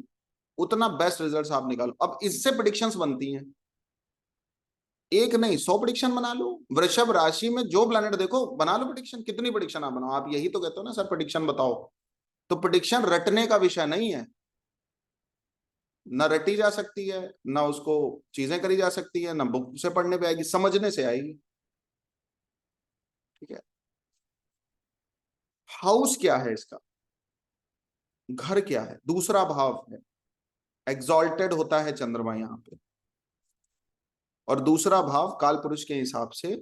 उतना बेस्ट रिजल्ट्स आप निकालो। अब इससे प्रिडिक्शंस बनती हैं, एक नहीं 100 प्रिडिक्शन बना लो। वृषभ राशि में जो प्लैनेट देखो बना लो प्रिडिक्शन, कितनी प्रिडिक्शन आप बनाओ। आप यही तो कहते हो ना सर प्रिडिक्शन बताओ, तो प्रिडिक्शन रटने का विषय नहीं है, ना रटी जा सकती है, ना उसको चीजें करी जा सकती है, ना बुक से पढ़ने पे आएगी, समझने से आएगी। ठीक है, हाउस क्या है इसका, घर क्या है, दूसरा भाव है, एग्जॉल्टेड होता है चंद्रमा यहाँ पे, और दूसरा भाव काल पुरुष के हिसाब से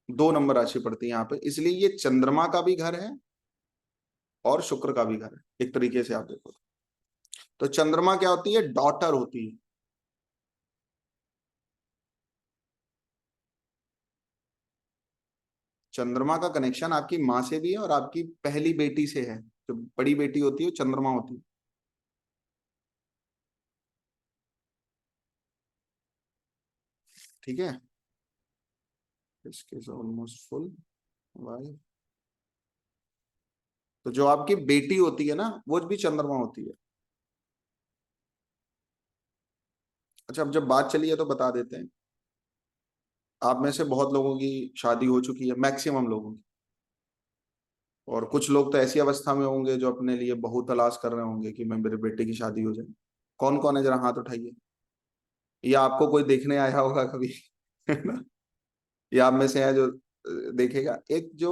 2 नंबर राशि पड़ती है यहाँ पे, इसलिए ये चंद्रमा का भी घर है और शुक्र का भी घर है एक तरीके से आप देखो तो। चंद्रमा क्या होती है, डॉटर होती है। चंद्रमा का कनेक्शन आपकी माँ से भी है और आपकी पहली बेटी से है, जो बड़ी बेटी होती है वो चंद्रमा होती है। ठीक है, इसके ऑलमोस्ट फुल वाई। तो जो आपकी बेटी होती है ना, वो भी चंद्रमा होती है। अच्छा, अब जब बात चली है तो बता देते हैं, आप में से बहुत लोगों की शादी हो चुकी है, मैक्सिमम लोगों की, और कुछ लोग तो ऐसी अवस्था में होंगे जो अपने लिए बहू तलाश कर रहे होंगे कि मैं, मेरे बेटे की शादी हो जाए। कौन कौन है, जरा हाथ उठाइए। या आपको कोई देखने आया होगा कभी है ना? या आप में से है जो देखेगा। एक जो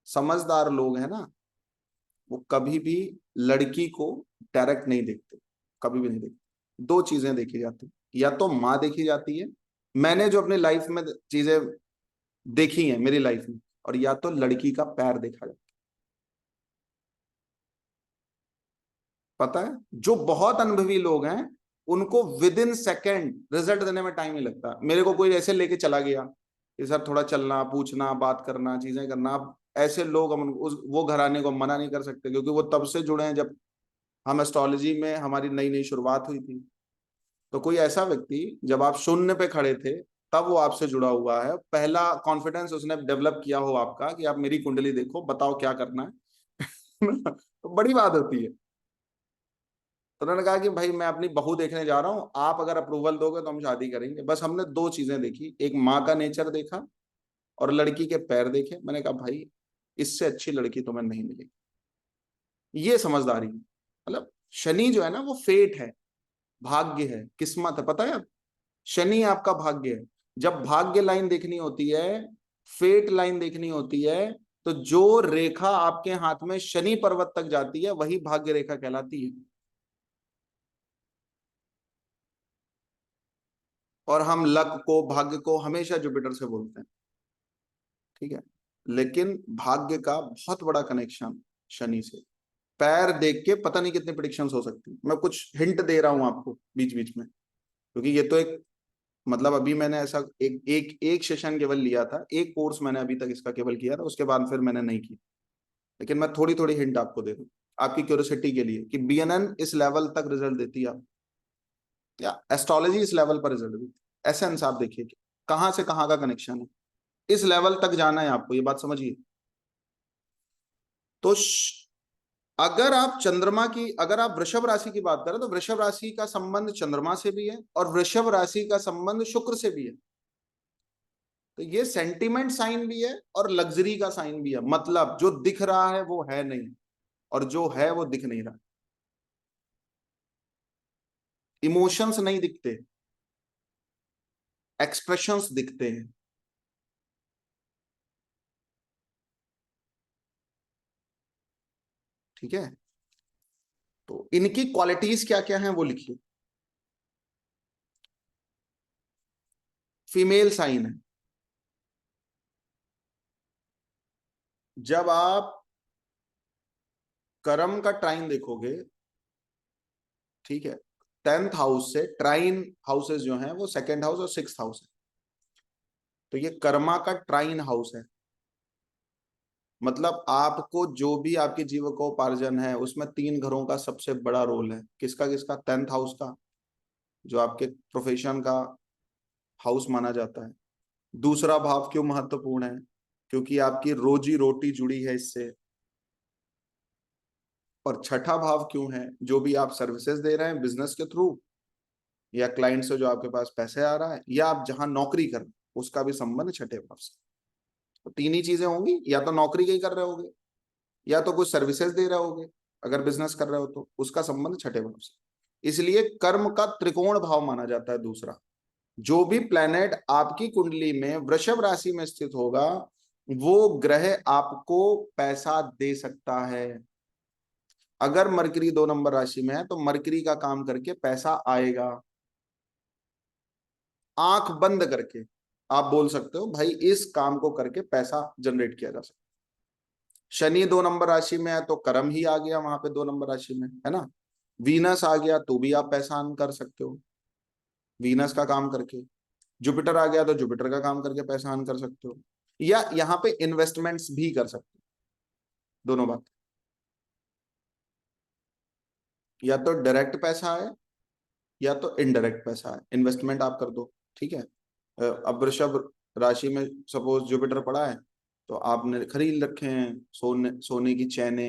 समझदार लोग हैं ना, वो कभी भी लड़की को डायरेक्ट नहीं देखते, कभी भी नहीं देखते। दो चीजें देखी जाती हैं, या तो माँ देखी जाती है, मैंने जो अपनी लाइफ में चीजें देखी हैं मेरी लाइफ में, और या तो लड़की का पैर देखा जाता है। पता है, जो बहुत अनुभवी लोग हैं उनको विद इन सेकेंड रिजल्ट देने में टाइम नहीं लगता। मेरे को कोई ऐसे लेके चला गया कि सर थोड़ा चलना, पूछना, बात करना, चीजें करना। अब ऐसे लोग हम वो घराने को मना नहीं कर सकते, क्योंकि वो तब से जुड़े हैं जब हम एस्ट्रोलॉजी में हमारी नई नई शुरुआत हुई थी। तो कोई ऐसा व्यक्ति जब आप शून्य पे खड़े थे तब वो आपसे जुड़ा हुआ है, पहला कॉन्फिडेंस उसने डेवलप किया हो आपका कि आप मेरी कुंडली देखो, बताओ क्या करना है तो बड़ी बात होती है। तो उन्होंने कहा कि भाई मैं अपनी बहू देखने जा रहा हूँ, आप अगर अप्रूवल दोगे तो हम शादी करेंगे। बस हमने दो चीजें देखी, एक माँ का नेचर देखा और लड़की के पैर देखे। मैंने कहा भाई इससे अच्छी लड़की तुम्हें नहीं मिलेगी। ये समझदारी है। मतलब शनि जो है ना, वो फेट है, भाग्य है, किस्मत है। पता है आप, शनि आपका भाग्य है। जब भाग्य लाइन देखनी होती है, फेट लाइन देखनी होती है, तो जो रेखा आपके हाथ में शनि पर्वत तक जाती है वही भाग्य रेखा कहलाती है। और हम लक को, भाग्य को हमेशा जुपिटर से बोलते हैं, ठीक है। लेकिन भाग्य का बहुत बड़ा कनेक्शन शनि से। पैर देख के पता नहीं कितने प्रिडिक्शंस हो सकती हैं। मैं कुछ हिंट दे रहा हूं आपको बीच बीच में, क्योंकि ये तो एक, मतलब अभी मैंने ऐसा एक सेशन केवल लिया था, एक कोर्स मैंने अभी तक इसका केवल किया था, उसके बाद फिर मैंने नहीं किया। लेकिन मैं थोड़ी थोड़ी हिंट आपको दे दूं आपकी क्यूरियोसिटी के लिए, कि बीएनएन इस लेवल तक रिजल्ट देती है, या एस्ट्रोलॉजी इस लेवल पर रिजल्ट देती है। एसेंस आप देखिए कि कहां से कहां का कनेक्शन है, इस लेवल तक जाना है आपको, ये बात समझिए। तो अगर आप चंद्रमा की, अगर आप वृषभ राशि की बात करें तो वृषभ राशि का संबंध चंद्रमा से भी है और वृषभ राशि का संबंध शुक्र से भी है। तो ये सेंटिमेंट साइन भी है और लग्जरी का साइन भी है। मतलब जो दिख रहा है वो है नहीं, और जो है वो दिख नहीं रहा। इमोशंस नहीं दिखते, एक्सप्रेशंस दिखते हैं। ठीक है, तो इनकी क्वालिटीज क्या क्या हैं वो लिखिए। फीमेल साइन है। जब आप कर्म का ट्राइन देखोगे, ठीक है, 10th हाउस से ट्राइन हाउसेस जो हैं वो सेकंड हाउस और 6th हाउस है। तो ये कर्मा का ट्राइन हाउस है। मतलब आपको जो भी आपके जीविकोपार्जन है उसमें 3 घरों का सबसे बड़ा रोल है। किसका किसका? 10th हाउस का, जो आपके प्रोफेशन का हाउस माना जाता है। दूसरा भाव क्यों महत्वपूर्ण है? क्योंकि आपकी रोजी रोटी जुड़ी है इससे। और छठा भाव क्यों है? जो भी आप सर्विसेज दे रहे हैं बिजनेस के थ्रू, या क्लाइंट से जो आपके पास पैसे आ रहा है, या आप जहां नौकरी कर रहे हैं उसका भी संबंध छठे भाव से। तो तीन ही चीजें होंगी, या तो नौकरी ही कर रहे होगे, या तो कुछ सर्विसेज दे रहे होगे, अगर बिजनेस कर रहे हो तो उसका संबंध छठे भाव से। इसलिए कर्म का त्रिकोण भाव माना जाता है दूसरा। जो भी प्लेनेट आपकी कुंडली में वृषभ राशि में स्थित होगा, वो ग्रह आपको पैसा दे सकता है। अगर मरकरी 2 नंबर राशि में है तो मरकरी का काम करके पैसा आएगा। आंख बंद करके आप बोल सकते हो भाई इस काम को करके पैसा जनरेट किया जा सकता है। शनि 2 नंबर राशि में है तो कर्म ही आ गया वहां पे 2 नंबर राशि में, है ना। वीनस आ गया तो भी आप पैसा अर्न कर सकते हो वीनस का काम करके। जुपिटर आ गया तो जुपिटर का काम करके पैसा अर्न कर सकते हो, या यहाँ पे इन्वेस्टमेंट्स भी कर सकते हो। दोनों बात, या तो डायरेक्ट पैसा आए या तो इनडायरेक्ट पैसा आए, इन्वेस्टमेंट आप कर दो। ठीक है, अब वृषभ राशि में सपोज जुपिटर पड़ा है तो आपने खरीद रखे हैं सोने की चैने,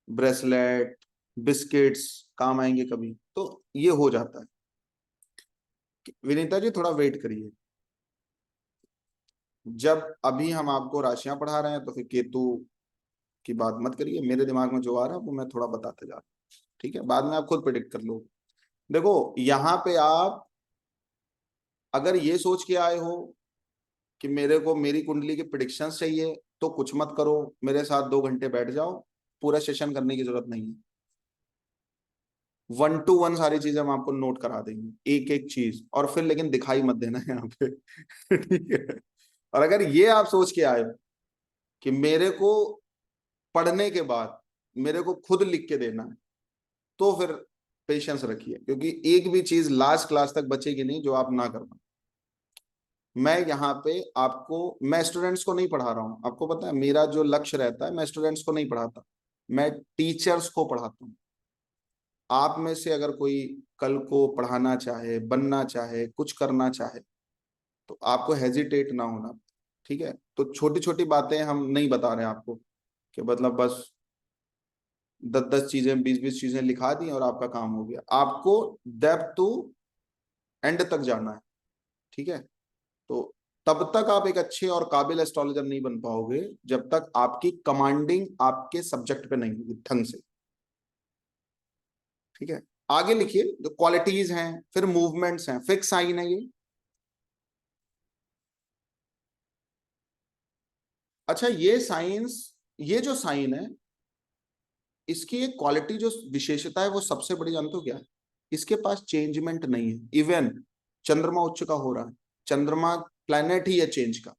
ब्रेसलेट, बिस्किट्स काम आएंगे कभी, तो ये हो जाता है। विनीता जी थोड़ा वेट करिए, जब अभी हम आपको राशियां पढ़ा रहे हैं तो फिर केतु की बात मत करिए, मेरे दिमाग में जो आ रहा है वो मैं थोड़ा बताते जा रहा हूँ, ठीक है, बाद में आप खुद प्रिडिक्ट कर लो। देखो यहाँ पे आप अगर ये सोच के आए हो कि मेरे को मेरी कुंडली की प्रिडिक्शंस चाहिए, तो कुछ मत करो, मेरे साथ 2 घंटे बैठ जाओ, पूरा सेशन करने की जरूरत नहीं है। 1 to 1 सारी चीजें हम आपको नोट करा देंगे, एक एक चीज, और फिर लेकिन दिखाई मत देना यहाँ पे ठीक है। और अगर ये आप सोच के आए हो कि मेरे को पढ़ने के बाद मेरे को खुद लिख के देना है, तो फिर पेशेंस रखिए, क्योंकि एक भी चीज लास्ट क्लास तक बचेगी नहीं जो आप ना कर पाए। मैं यहाँ पे आपको, मैं स्टूडेंट्स को नहीं पढ़ा रहा हूँ, आपको पता है मेरा जो लक्ष्य रहता है, मैं स्टूडेंट्स को नहीं पढ़ाता, मैं टीचर्स को पढ़ाता हूँ। आप में से अगर कोई कल को पढ़ाना चाहे, बनना चाहे, कुछ करना चाहे, तो आपको हेजिटेट ना होना, ठीक है। तो छोटी छोटी बातें हम नहीं बता रहे हैं आपको कि मतलब बस 10-10 चीजें, 20-20 चीजें लिखा दी और आपका काम हो गया। आपको डेप्थ टू एंड तक जाना है, ठीक है। तो तब तक आप एक अच्छे और काबिल एस्ट्रोलॉजर नहीं बन पाओगे जब तक आपकी कमांडिंग आपके सब्जेक्ट पे नहीं होगी ढंग से, ठीक है। आगे लिखिए, जो क्वालिटीज हैं, फिर मूवमेंट्स हैं, फिक्स साइन है ये। अच्छा, ये साइंस, ये जो साइन है, इसकी एक क्वालिटी जो विशेषता है वो सबसे बड़ी जानते हो क्या है? इसके पास चेंजमेंट नहीं है। इवन चंद्रमा उच्च का हो रहा है, चंद्रमा प्लैनेट ही है चेंज का,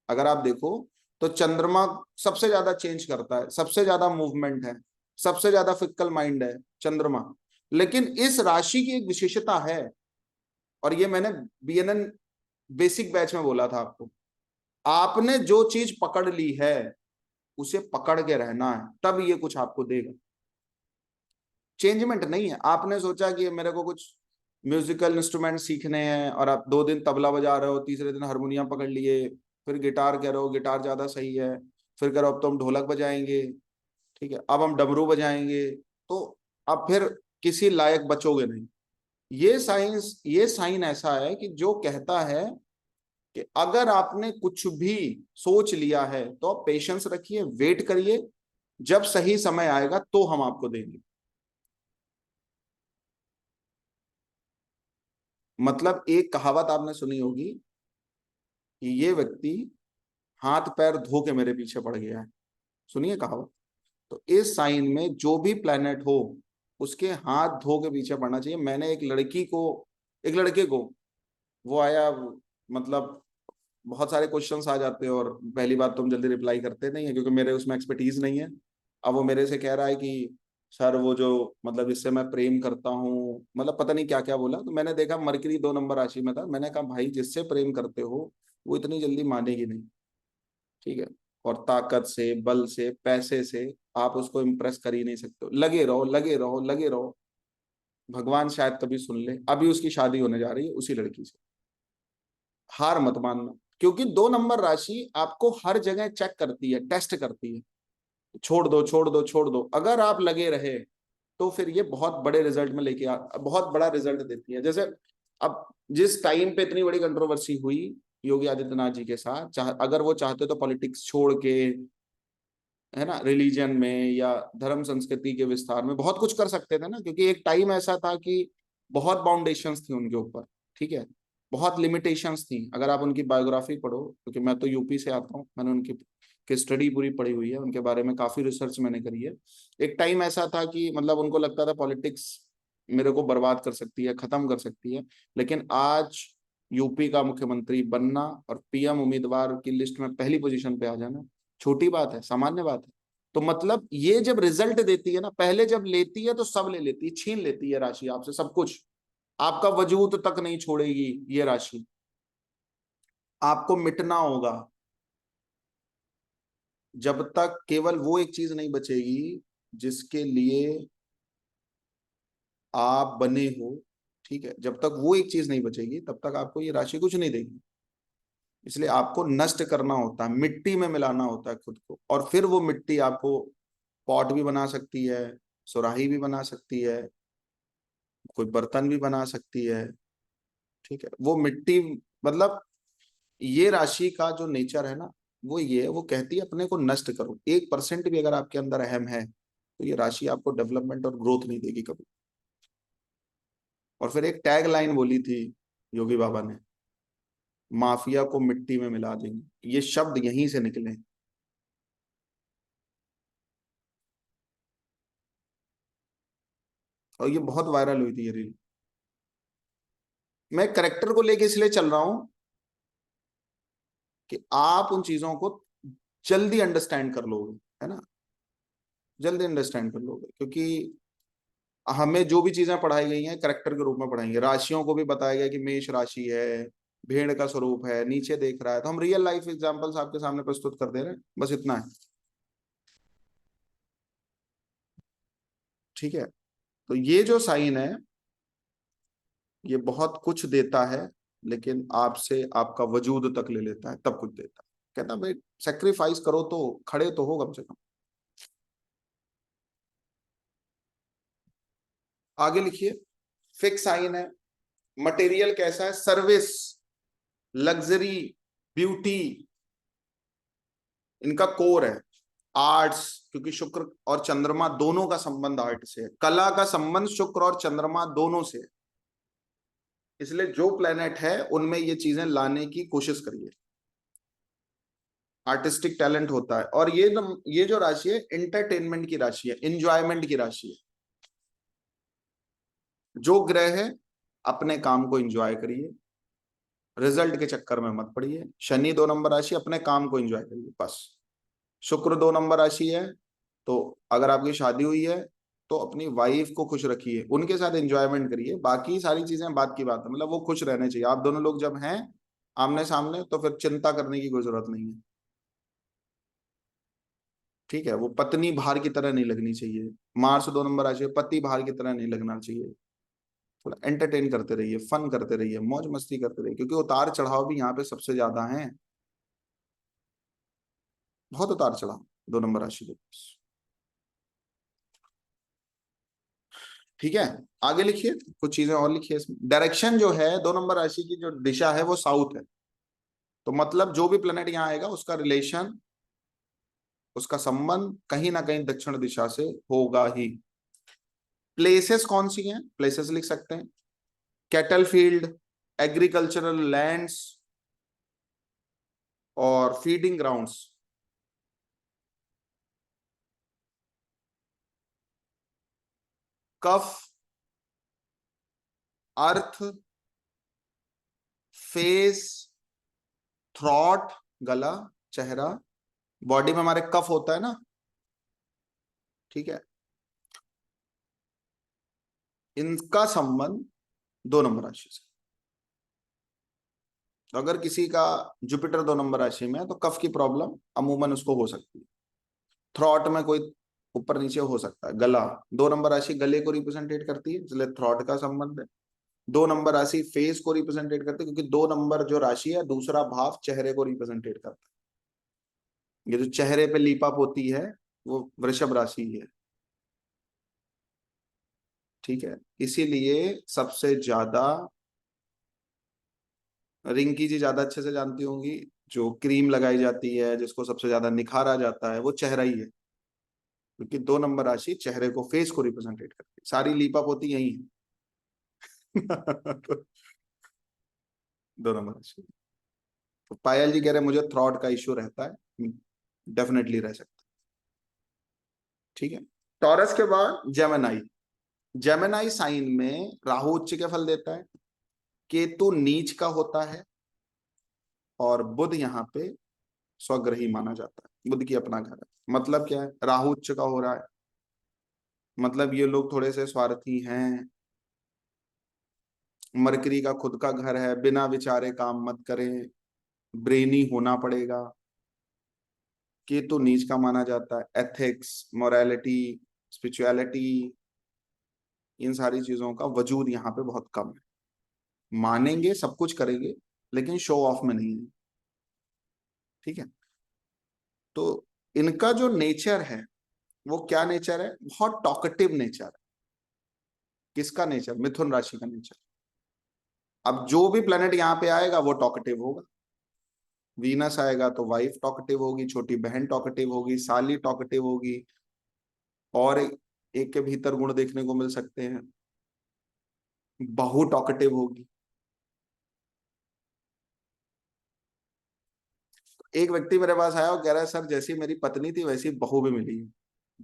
अगर आप देखो तो चंद्रमा सबसे ज्यादा चेंज करता है, सबसे ज्यादा मूवमेंट है, सबसे ज्यादा फिक्कल माइंड है चंद्रमा। लेकिन इस राशि की एक विशेषता है, और ये मैंने बीएनएन बेसिक बैच में बोला था आपको, आपने जो चीज पकड़ ली है उसे पकड़ के रहना है, तब ये कुछ आपको देगा। चेंजमेंट नहीं है। आपने सोचा कि मेरे को कुछ म्यूजिकल इंस्ट्रूमेंट सीखने हैं, और आप 2 दिन तबला बजा रहे हो, तीसरे दिन हारमोनियम पकड़ लिए, फिर गिटार कह रहे हो गिटार ज्यादा सही है, फिर कह रहे हो अब तो हम ढोलक बजाएंगे, ठीक है, अब हम डमरू बजाएंगे, तो अब फिर किसी लायक बचोगे नहीं। ये साइन ऐसा है कि जो कहता है कि अगर आपने कुछ भी सोच लिया है तो आप पेशेंस रखिए, वेट करिए, जब सही समय आएगा तो हम आपको देंगे। मतलब एक कहावत आपने सुनी होगी कि ये व्यक्ति हाथ पैर धो के मेरे पीछे पड़ गया है, सुनिए कहावत। तो इस साइन में जो भी प्लेनेट हो उसके हाथ धो के पीछे पड़ना चाहिए। मैंने एक लड़के को, वो आया, मतलब बहुत सारे क्वेश्चंस आ जाते हैं, और पहली बात तो हम जल्दी रिप्लाई करते नहीं है क्योंकि मेरे उसमें एक्सपर्टीज नहीं है। अब वो मेरे से कह रहा है कि सर वो जो मतलब जिससे मैं प्रेम करता हूँ, मतलब पता नहीं क्या क्या बोला। तो मैंने देखा मरकरी 2 नंबर राशि में था, मैंने कहा भाई जिससे प्रेम करते हो वो इतनी जल्दी मानेगी नहीं, ठीक है, और ताकत से, बल से, पैसे से आप उसको इम्प्रेस कर ही नहीं सकते हो। लगे रहो, लगे रहो, लगे रहो, भगवान शायद कभी सुन ले। अभी उसकी शादी होने जा रही है उसी लड़की से। हार मत मानना, क्योंकि 2 नंबर राशि आपको हर जगह चेक करती है, टेस्ट करती है। छोड़ दो, छोड़ दो, छोड़ दो, अगर आप लगे रहे तो फिर ये बहुत बड़े रिजल्ट में बहुत बड़ा रिजल्ट देती है। जैसे अब जिस टाइम पे इतनी बड़ी कंट्रोवर्सी हुई योगी आदित्यनाथ जी के साथ, अगर वो चाहते तो पॉलिटिक्स छोड़ के, है ना, रिलीजन में या धर्म संस्कृति के विस्तार में बहुत कुछ कर सकते थे ना, क्योंकि एक टाइम ऐसा था कि बहुत बाउंडेशंस थी उनके ऊपर, ठीक है, बहुत लिमिटेशंस थी। अगर आप उनकी बायोग्राफी पढ़ो, क्योंकि मैं तो यूपी से आता हूँ, मैंने उनकी की स्टडी पूरी पढ़ी हुई है, उनके बारे में काफी रिसर्च मैंने करी है। एक टाइम ऐसा था कि मतलब उनको लगता था पॉलिटिक्स मेरे को बर्बाद कर सकती है, खत्म कर सकती है। लेकिन आज यूपी का मुख्यमंत्री बनना और पीएम उम्मीदवार की लिस्ट में पहली पोजीशन पे आ जाना छोटी बात है, सामान्य बात है। तो मतलब ये जब रिजल्ट देती है ना, पहले जब लेती है तो सब ले लेती है, छीन लेती है राशि आपसे सब कुछ, आपका वजूद तक नहीं छोड़ेगी ये राशि, आपको मिटना होगा। जब तक केवल वो एक चीज नहीं बचेगी जिसके लिए आप बने हो, ठीक है, जब तक वो एक चीज नहीं बचेगी तब तक आपको ये राशि कुछ नहीं देगी। इसलिए आपको नष्ट करना होता है, मिट्टी में मिलाना होता है खुद को, और फिर वो मिट्टी आपको पॉट भी बना सकती है, सुराही भी बना सकती है, कोई बर्तन भी बना सकती है। ठीक है, वो मिट्टी, मतलब ये राशि का जो नेचर है ना, वो ये है, वो कहती है अपने को नष्ट करो। 1% भी अगर आपके अंदर अहम है तो ये राशि आपको डेवलपमेंट और ग्रोथ नहीं देगी कभी। और फिर एक टैग लाइन बोली थी योगी बाबा ने, माफिया को मिट्टी में मिला देंगे। ये शब्द यहीं से निकले। और ये बहुत वायरल हुई थी ये रील। मैं करेक्टर को लेके इसलिए चल रहा हूं कि आप उन चीजों को जल्दी अंडरस्टैंड कर लोगे, है ना, जल्दी अंडरस्टैंड कर लोगे। क्योंकि हमें जो भी चीजें पढ़ाई गई हैं करेक्टर के रूप में पढ़ाएंगे। राशियों को भी बताया गया कि मेष राशि है, भेड़ का स्वरूप है, नीचे देख रहा है, तो हम रियल लाइफ एग्जांपल्स आपके सामने प्रस्तुत कर दे रहे हैं, बस इतना है। ठीक है, तो ये जो साइन है ये बहुत कुछ देता है, लेकिन आपसे आपका वजूद तक ले लेता है, तब कुछ देता है। कहता भाई सेक्रीफाइस करो तो खड़े तो हो कम से कम। आगे लिखिए, फिक्स साइन है। मटेरियल कैसा है? सर्विस, लग्जरी, ब्यूटी, इनका कोर है। आर्ट्स, क्योंकि शुक्र और चंद्रमा दोनों का संबंध आर्ट से है, कला का संबंध शुक्र और चंद्रमा दोनों से है। इसलिए जो प्लेनेट है उनमें ये चीजें लाने की कोशिश करिए। आर्टिस्टिक टैलेंट होता है। और ये जो राशि है इंटरटेनमेंट की राशि है, इंजॉयमेंट की राशि है। जो ग्रह है अपने काम को एंजॉय करिए, रिजल्ट के चक्कर में मत पड़िए। शनि 2 नंबर राशि, अपने काम को एंजॉय करिए बस। शुक्र 2 नंबर राशि है, तो अगर आपकी शादी हुई है तो अपनी वाइफ को खुश रखिए, उनके साथ एंजॉयमेंट करिए। बाकी सारी चीजें बात की बात है, मतलब वो खुश रहने चाहिए। आप दोनों लोग जब हैं आमने सामने तो फिर चिंता करने की कोई जरूरत नहीं है। ठीक है, वो पत्नी भार की तरह नहीं लगनी चाहिए। मार्स 2 नंबर राशि है, पति भार की तरह नहीं लगना चाहिए। थोड़ा एंटरटेन करते रहिए, फन करते रहिए, मौज मस्ती करते रहिए, क्योंकि उतार चढ़ाव भी यहाँ पे सबसे ज्यादा है। बहुत उतार चढ़ाव 2 नंबर राशि के पास। ठीक है, आगे लिखिए, कुछ चीजें और लिखिए इसमें। डायरेक्शन जो है 2 नंबर राशि की, जो दिशा है वो साउथ है। तो मतलब जो भी प्लेनेट यहाँ आएगा उसका रिलेशन, उसका संबंध कहीं ना कहीं दक्षिण दिशा से होगा ही। प्लेसेस कौन सी हैं? प्लेसेस लिख सकते हैं, कैटल फील्ड, एग्रीकल्चरल लैंड्स और फीडिंग ग्राउंड्स। कफ, अर्थ, फेस, थ्रॉट, गला, चेहरा, बॉडी में हमारे कफ होता है ना, ठीक है, इनका संबंध 2 नंबर राशि से। तो अगर किसी का जुपिटर 2 नंबर राशि में है तो कफ की प्रॉब्लम अमूमन उसको हो सकती है। थ्रॉट में कोई ऊपर नीचे हो सकता है। गला, 2 नंबर राशि गले को रिप्रेजेंटेट करती है, इसलिए थ्रॉट का संबंध है। 2 नंबर राशि फेस को रिप्रेजेंटेट करती है, क्योंकि 2 नंबर जो राशि है दूसरा भाव चेहरे को रिप्रेजेंटेट करता है। ये जो चेहरे पे लीपअप होती है वो वृषभ राशि है। ठीक है, इसीलिए सबसे ज्यादा, रिंकी जी ज्यादा अच्छे से जानती होंगी, जो क्रीम लगाई जाती है जिसको सबसे ज्यादा निखारा जाता है वो चेहरा ही है, क्योंकि 2 नंबर राशि चेहरे को, फेस को रिप्रेजेंटेट करती है। सारी लीपअप होती यही है। तो 2 नंबर राशि। तो पायल जी कह रहे हैं मुझे थ्रॉट का इश्यू रहता है, डेफिनेटली रह सकता है। ठीक है, टॉरस के बाद जेमिनाई। जेमिनाई साइन में राहु उच्च के फल देता है, केतु नीच का होता है, और बुध यहाँ पे स्वग्रही माना जाता है। बुध की अपना घर है। मतलब क्या है? राहु उच्च का हो रहा है, मतलब ये लोग थोड़े से स्वार्थी हैं। मरकरी का खुद का घर है, बिना विचारे काम मत करें, ब्रेनी होना पड़ेगा। केतु नीच का माना जाता है। एथिक्स, मोरालिटी, स्पिरिचुअलिटी, इन सारी चीजों का वजूद यहाँ पे बहुत कम है। मानेंगे, सब कुछ करेंगे, लेकिन शो ऑफ में नहीं है। ठीक है, तो इनका जो नेचर है वो क्या नेचर है? बहुत टॉकेटिव नेचर है। किसका नेचर? मिथुन राशि का नेचर। अब जो भी प्लेनेट यहाँ पे आएगा वो टॉकेटिव होगा। वीनस आएगा तो वाइफ टॉकेटिव होगी, छोटी बहन टॉकेटिव होगी, साली टॉकेटिव होगी, और एक के भीतर गुण देखने को मिल सकते हैं, बहू टॉकेटिव होगी। एक व्यक्ति मेरे पास आया और कह रहा है सर जैसी मेरी पत्नी थी वैसी बहू भी मिली है,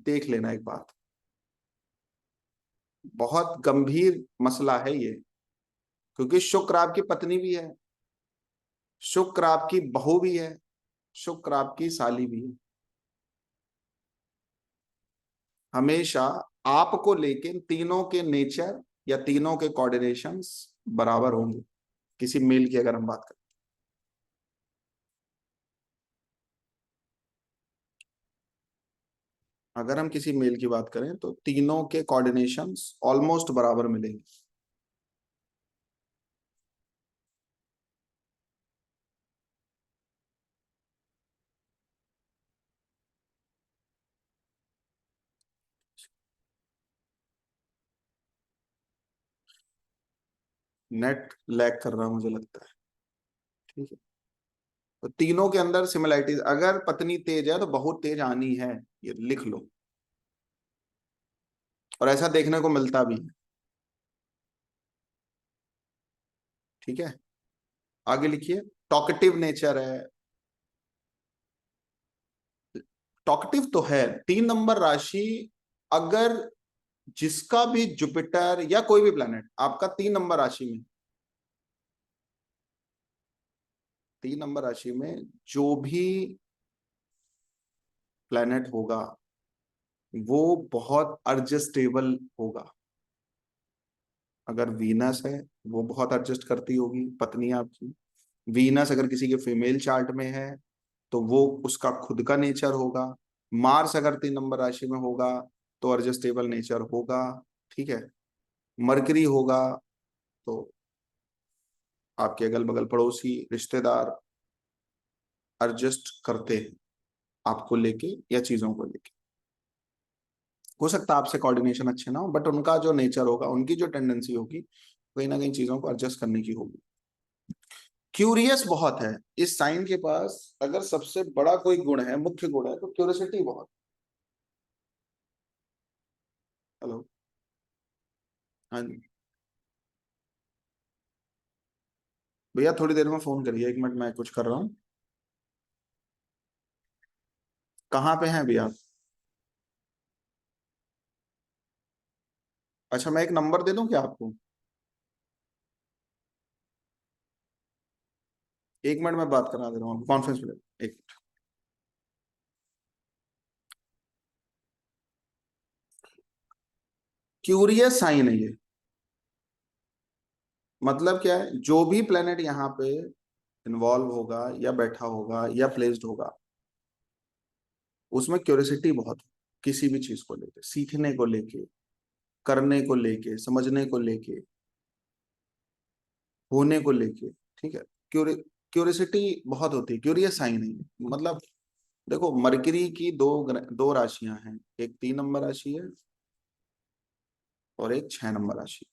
देख लेना एक बात। बहुत गंभीर मसला है ये, क्योंकि शुक्र आपकी पत्नी भी है, शुक्र आपकी बहू भी है, शुक्र आपकी साली भी है। हमेशा आपको लेके तीनों के नेचर या तीनों के कोऑर्डिनेशंस बराबर होंगे, किसी मेल की अगर हम बात करें। अगर हम किसी मेल की बात करें तो तीनों के कोऑर्डिनेशंस ऑलमोस्ट बराबर मिलेंगे। नेट लैग कर रहा मुझे लगता है, ठीक है। तो तीनों के अंदर सिमिलैरिटीज, अगर पत्नी तेज है तो बहुत तेज आनी है, ये लिख लो। और ऐसा देखने को मिलता भी है, ठीक है। आगे लिखिए, टॉकेटिव नेचर है। टॉकेटिव तो है, 3 नंबर राशि, अगर जिसका भी जुपिटर या कोई भी प्लैनेट आपका 3 नंबर राशि में, 3 नंबर राशि में जो भी प्लैनेट होगा वो बहुत एडजस्टेबल होगा। अगर वीनस है वो बहुत एडजस्ट करती होगी, पत्नी आपकी। वीनस अगर किसी के फीमेल चार्ट में है तो वो उसका खुद का नेचर होगा। मार्स अगर 3 नंबर राशि में होगा तो एडजस्टेबल नेचर होगा, ठीक है। मरकरी होगा तो आपके अगल बगल पड़ोसी रिश्तेदार एडजस्ट करते हैं आपको लेके या चीजों को लेके। हो सकता है आपसे कोऑर्डिनेशन अच्छे ना हो, बट उनका जो नेचर होगा, उनकी जो टेंडेंसी होगी, कहीं ना कहीं चीजों को एडजस्ट करने की होगी। क्यूरियस बहुत है इस साइन के पास। अगर सबसे बड़ा कोई गुण है, मुख्य गुण है, तो क्यूरियोसिटी बहुत। हेलो, हाँ जी भैया, थोड़ी देर में फोन करिए, 1 मिनट मैं कुछ कर रहा हूँ। कहाँ पे हैं अभी आप? अच्छा, मैं एक नंबर दे दूं क्या आपको? 1 मिनट में बात करा दे रहा हूँ, कॉन्फ्रेंस में। एक क्यूरियस साइन है ये। मतलब क्या है, जो भी प्लेनेट यहाँ पे इन्वॉल्व होगा या बैठा होगा या प्लेस्ड होगा, उसमें क्यूरियोसिटी बहुत है, किसी भी चीज को लेके, सीखने को लेके, करने को लेके, समझने को लेके, होने को लेके, ठीक है। क्यूरियोसिटी बहुत होती है, क्यूरियस साइन है ये। मतलब देखो, मरकरी की दो राशियां हैं, एक 3 नंबर राशि है और एक 6 नंबर राशि।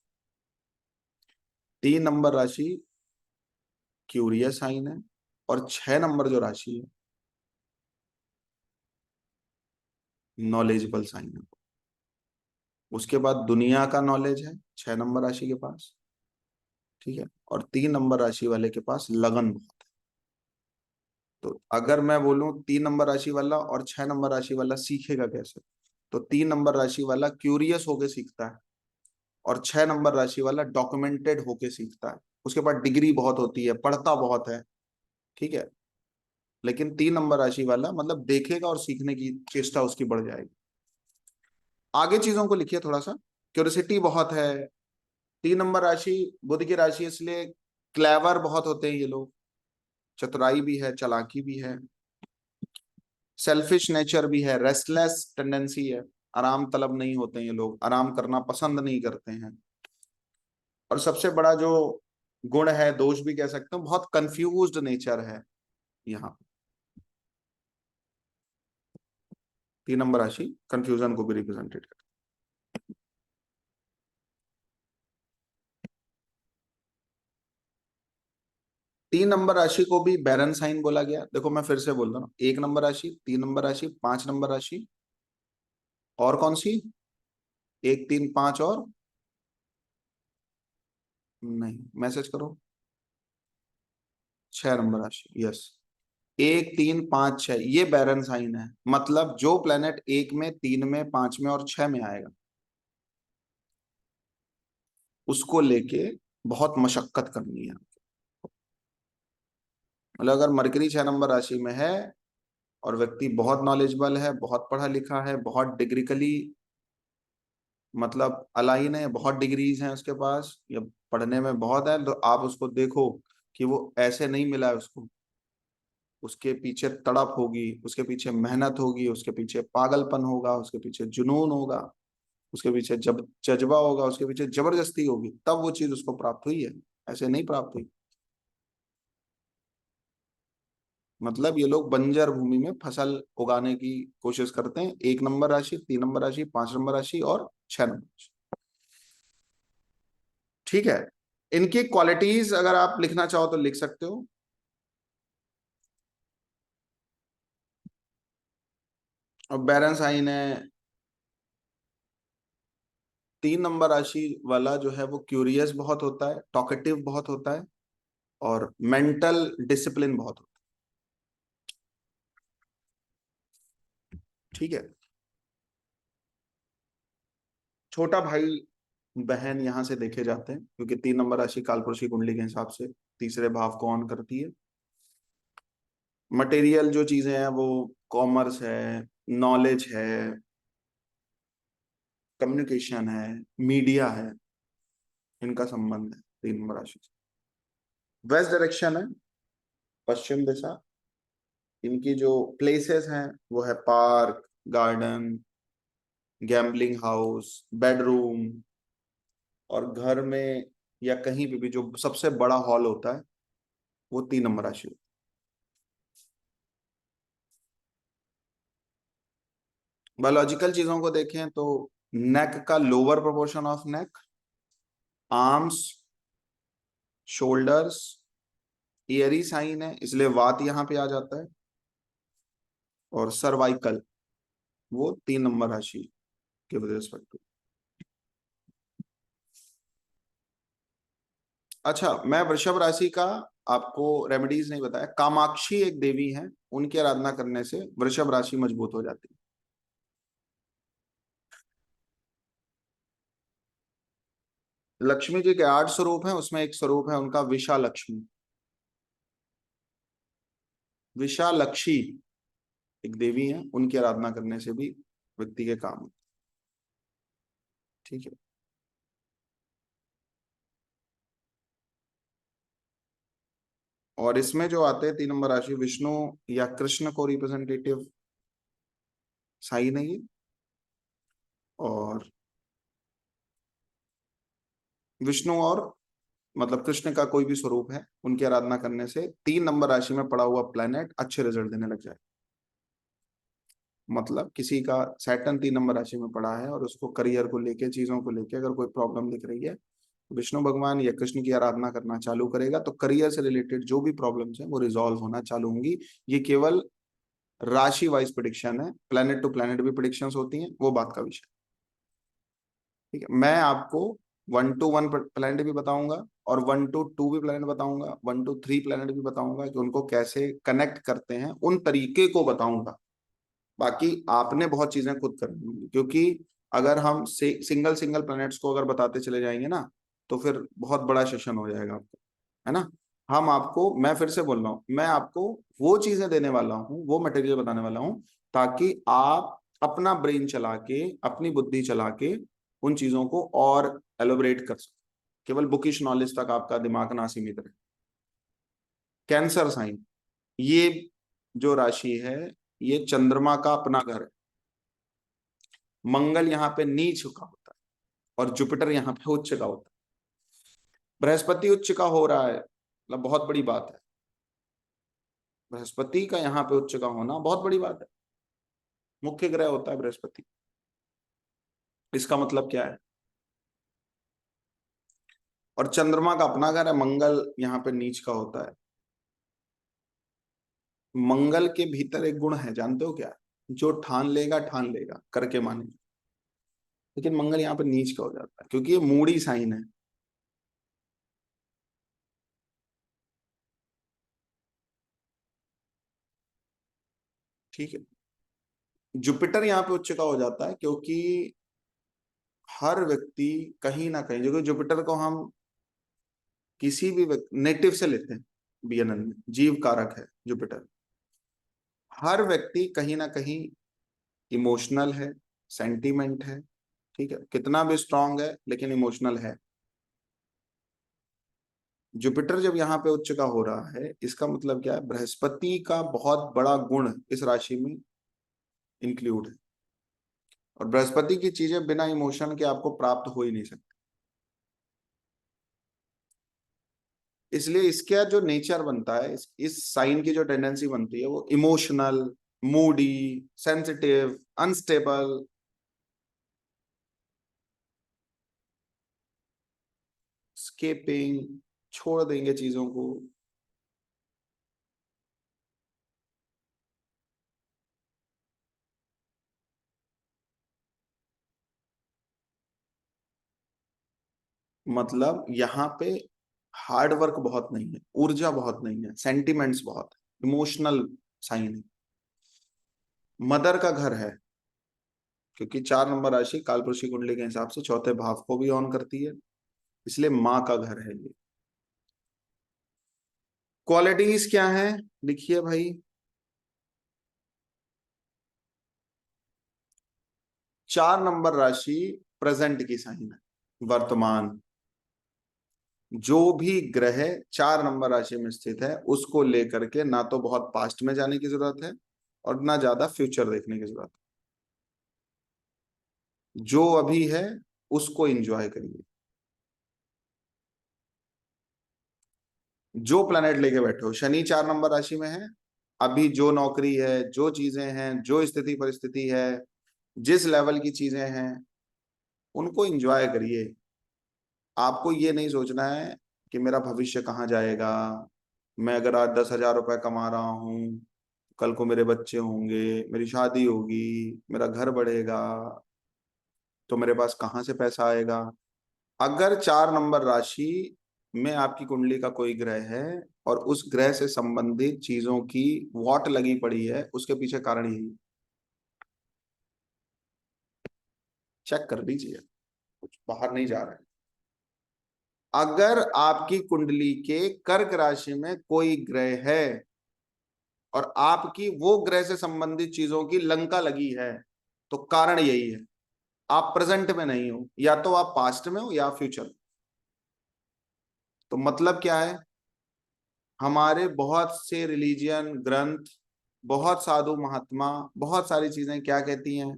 3 नंबर राशि क्यूरियस साइन है, और 6 नंबर जो राशि है नॉलेजेबल साइन है। उसके बाद दुनिया का नॉलेज है 6 नंबर राशि के पास, ठीक है। और 3 नंबर राशि वाले के पास लगन बहुत है। तो अगर मैं बोलूं 3 नंबर राशि वाला और 6 नंबर राशि वाला सीखेगा कैसे, तो 3 नंबर राशि वाला क्यूरियस होके सीखता है, और 6 नंबर राशि वाला डॉक्यूमेंटेड होके सीखता है। उसके पास डिग्री बहुत होती है, पढ़ता बहुत है, ठीक है। लेकिन 3 नंबर राशि वाला मतलब देखेगा और सीखने की चेष्टा उसकी बढ़ जाएगी। आगे चीजों को लिखिए थोड़ा सा। क्यूरियोसिटी बहुत है। 3 नंबर राशि बुध की राशि, इसलिए क्लेवर बहुत होते हैं ये लोग, चतुराई भी है, चालाकी भी है, सेल्फिश नेचर भी है, रेस्टलेस टेंडेंसी है, आराम तलब नहीं होते हैं ये लोग, आराम करना पसंद नहीं करते हैं। और सबसे बड़ा जो गुण है, दोष भी कह सकते हैं, बहुत कंफ्यूज्ड नेचर है यहाँ। 3 नंबर राशि कंफ्यूजन को भी रिप्रेजेंटेड करती है। 3 नंबर राशि को भी बैरन साइन बोला गया। देखो मैं फिर से बोल रहा हूँ, 1 नंबर राशि, 3 नंबर राशि, 5 नंबर राशि, और कौन सी? 1 3 5 और नहीं, मैसेज करो। 6 नंबर राशि, यस। 1 3 5 6 ये बैरन साइन है, मतलब जो प्लेनेट 1 में, 3 में, 5 में और 6 में आएगा उसको लेके बहुत मशक्कत करनी है। मतलब अगर मरकरी 6 नंबर राशि में है और व्यक्ति बहुत नॉलेजेबल है, बहुत पढ़ा लिखा है, बहुत डिग्रिकली मतलब अलाइन है, बहुत डिग्रीज हैं उसके पास या पढ़ने में बहुत है, तो आप उसको देखो कि वो ऐसे नहीं मिला है उसको, उसके पीछे तड़प होगी, उसके पीछे मेहनत होगी, उसके पीछे पागलपन होगा, उसके पीछे जुनून होगा, उसके पीछे जब जज्बा होगा, उसके पीछे जबरदस्ती होगी, तब वो चीज उसको प्राप्त हुई है, ऐसे नहीं प्राप्त हुई। मतलब ये लोग बंजर भूमि में फसल उगाने की कोशिश करते हैं। 1 नंबर राशि, 3 नंबर राशि, 5 नंबर राशि और 6 नंबर राशि। ठीक है, इनकी क्वालिटीज अगर आप लिखना चाहो तो लिख सकते हो। और बैरन साइन है। 3 नंबर राशि वाला जो है वो क्यूरियस बहुत होता है, टॉकेटिव बहुत होता है और मेंटल डिसिप्लिन बहुत होता है। ठीक है, छोटा भाई बहन यहां से देखे जाते हैं क्योंकि 3 नंबर राशि कालपुरुषी कुंडली के हिसाब से तीसरे भाव को ऑन करती है। मटेरियल जो चीजें हैं वो कॉमर्स है, नॉलेज है, कम्युनिकेशन है, मीडिया है, इनका संबंध है 3 नंबर राशि से। वेस्ट डायरेक्शन है, पश्चिम दिशा। इनकी जो प्लेसेस हैं वो है park, garden, gambling house, bedroom, और घर में या कहीं भी जो सबसे बड़ा हॉल होता है वो 3 नंबर राशि होता है। बायोलॉजिकल चीजों को देखें तो नेक का lower proportion of neck, arms, shoulders, airy sign है इसलिए वात यहां पे आ जाता है, और सर्वाइकल वो 3 नंबर राशि के रिस्पेक्ट। अच्छा, मैं वृषभ राशि का आपको रेमेडीज नहीं बताया। कामाक्षी एक देवी है, उनकी आराधना करने से वृषभ राशि मजबूत हो जाती है। लक्ष्मी जी के 8 स्वरूप हैं, उसमें एक स्वरूप है उनका विशालक्ष्मी। विशालक्षी एक देवी है, उनकी आराधना करने से भी व्यक्ति के काम होते हैं। ठीक है, और इसमें जो आते हैं 3 नंबर राशि, विष्णु या कृष्ण को रिप्रेजेंटेटिव साइन है ये, और विष्णु और मतलब कृष्ण का कोई भी स्वरूप है, उनकी आराधना करने से 3 नंबर राशि में पड़ा हुआ प्लेनेट अच्छे रिजल्ट देने लग जाए। मतलब किसी का सैटर्न 3 नंबर राशि में पड़ा है और उसको करियर को लेके, चीजों को लेके अगर कोई प्रॉब्लम दिख रही है, विष्णु भगवान या कृष्ण की आराधना करना चालू करेगा तो करियर से रिलेटेड जो भी प्रॉब्लम्स हैं वो रिजॉल्व होना चालू होंगी। ये केवल राशि वाइज प्रिडिक्शन है, प्लेनेट टू प्लेनेट भी प्रिडिक्शंस होती हैं, वो बात का विषय। ठीक है, मैं आपको 1 to 1 प्लेनेट भी बताऊंगा और 1 to 2 भी प्लेनेट बताऊंगा, 1 to 3 प्लेनेट भी बताऊंगा कि उनको कैसे कनेक्ट करते हैं, उन तरीके को बताऊंगा। बाकी आपने बहुत चीजें खुद करनी होंगी, क्योंकि अगर हम सिंगल सिंगल प्लैनेट्स को अगर बताते चले जाएंगे ना तो फिर बहुत बड़ा सेशन हो जाएगा आपको, है ना। हम आपको, मैं फिर से बोल रहा हूँ, मैं आपको वो चीजें देने वाला हूँ, वो मटेरियल बताने वाला हूँ ताकि आप अपना ब्रेन चला के, अपनी बुद्धि चला के उन चीजों को और एलोबरेट कर सको। केवल बुकिश नॉलेज तक आपका दिमाग ना सीमित रहे। कैंसर साइन, ये जो राशि है ये चंद्रमा का अपना घर है। मंगल यहाँ पे नीच का होता है और जुपिटर यहाँ पे उच्च का होता है। बृहस्पति उच्च का हो रहा है, मतलब बहुत बड़ी बात है। बृहस्पति का यहाँ पे उच्च का होना बहुत बड़ी बात है। मुख्य ग्रह होता है बृहस्पति। इसका मतलब क्या है? और चंद्रमा का अपना घर है, मंगल यहाँ पे नीच का होता है। मंगल के भीतर एक गुण है, जानते हो क्या? जो ठान लेगा करके मानेगा। लेकिन मंगल यहाँ पे नीच का हो जाता है क्योंकि ये मूडी साइन है। ठीक है। जुपिटर यहाँ पे उच्च का हो जाता है क्योंकि हर व्यक्ति कहीं ना कहीं, जो जुपिटर को हम किसी भी नेटिव से लेते हैं, बीएनएन में जीव कारक है जुपिटर। हर व्यक्ति कहीं ना कहीं इमोशनल है, सेंटीमेंट है। ठीक है, कितना भी स्ट्रांग है लेकिन इमोशनल है। जुपिटर जब यहाँ पे उच्च का हो रहा है, इसका मतलब क्या है? बृहस्पति का बहुत बड़ा गुण इस राशि में इंक्लूड है। और बृहस्पति की चीजें बिना इमोशन के आपको प्राप्त हो ही नहीं सकती। इसलिए इसका जो नेचर बनता है, इस साइन की जो टेंडेंसी बनती है, वो emotional, Moody, sensitive, unstable, escaping, छोड़ देंगे चीजों को। मतलब यहाँ पे हार्ड वर्क बहुत नहीं है, ऊर्जा बहुत नहीं है, सेंटिमेंट्स बहुत है, इमोशनल साइन है। मदर का घर है क्योंकि 4 नंबर राशि कालपुरुषी कुंडली के हिसाब से चौथे भाव को भी ऑन करती है, इसलिए माँ का घर है ये। क्वालिटीज क्या है लिखिए भाई। 4 नंबर राशि प्रेजेंट की साइन है, वर्तमान। जो भी ग्रह 4 नंबर राशि में स्थित है उसको लेकर के ना तो बहुत पास्ट में जाने की जरूरत है और ना ज्यादा फ्यूचर देखने की जरूरत है। जो अभी है उसको एंजॉय करिए। जो प्लैनेट लेके बैठे हो, शनि 4 नंबर राशि में है, अभी जो नौकरी है, जो चीजें हैं, जो स्थिति परिस्थिति है, जिस लेवल की चीजें हैं, उनको एंजॉय करिए। आपको ये नहीं सोचना है कि मेरा भविष्य कहाँ जाएगा। मैं अगर आज 10,000 रुपए कमा रहा हूँ, कल को मेरे बच्चे होंगे, मेरी शादी होगी, मेरा घर बढ़ेगा, तो मेरे पास कहाँ से पैसा आएगा। अगर 4 नंबर राशि में आपकी कुंडली का कोई ग्रह है और उस ग्रह से संबंधित चीजों की वॉट लगी पड़ी है, उसके पीछे कारण यही है। चेक कर लीजिए, कुछ बाहर नहीं जा रहा है। अगर आपकी कुंडली के कर्क राशि में कोई ग्रह है और आपकी वो ग्रह से संबंधित चीजों की लंका लगी है, तो कारण यही है, आप प्रेजेंट में नहीं हो, या तो आप पास्ट में हो या फ्यूचर। तो मतलब क्या है? हमारे बहुत से रिलीजियन ग्रंथ, बहुत साधु महात्मा, बहुत सारी चीजें क्या कहती हैं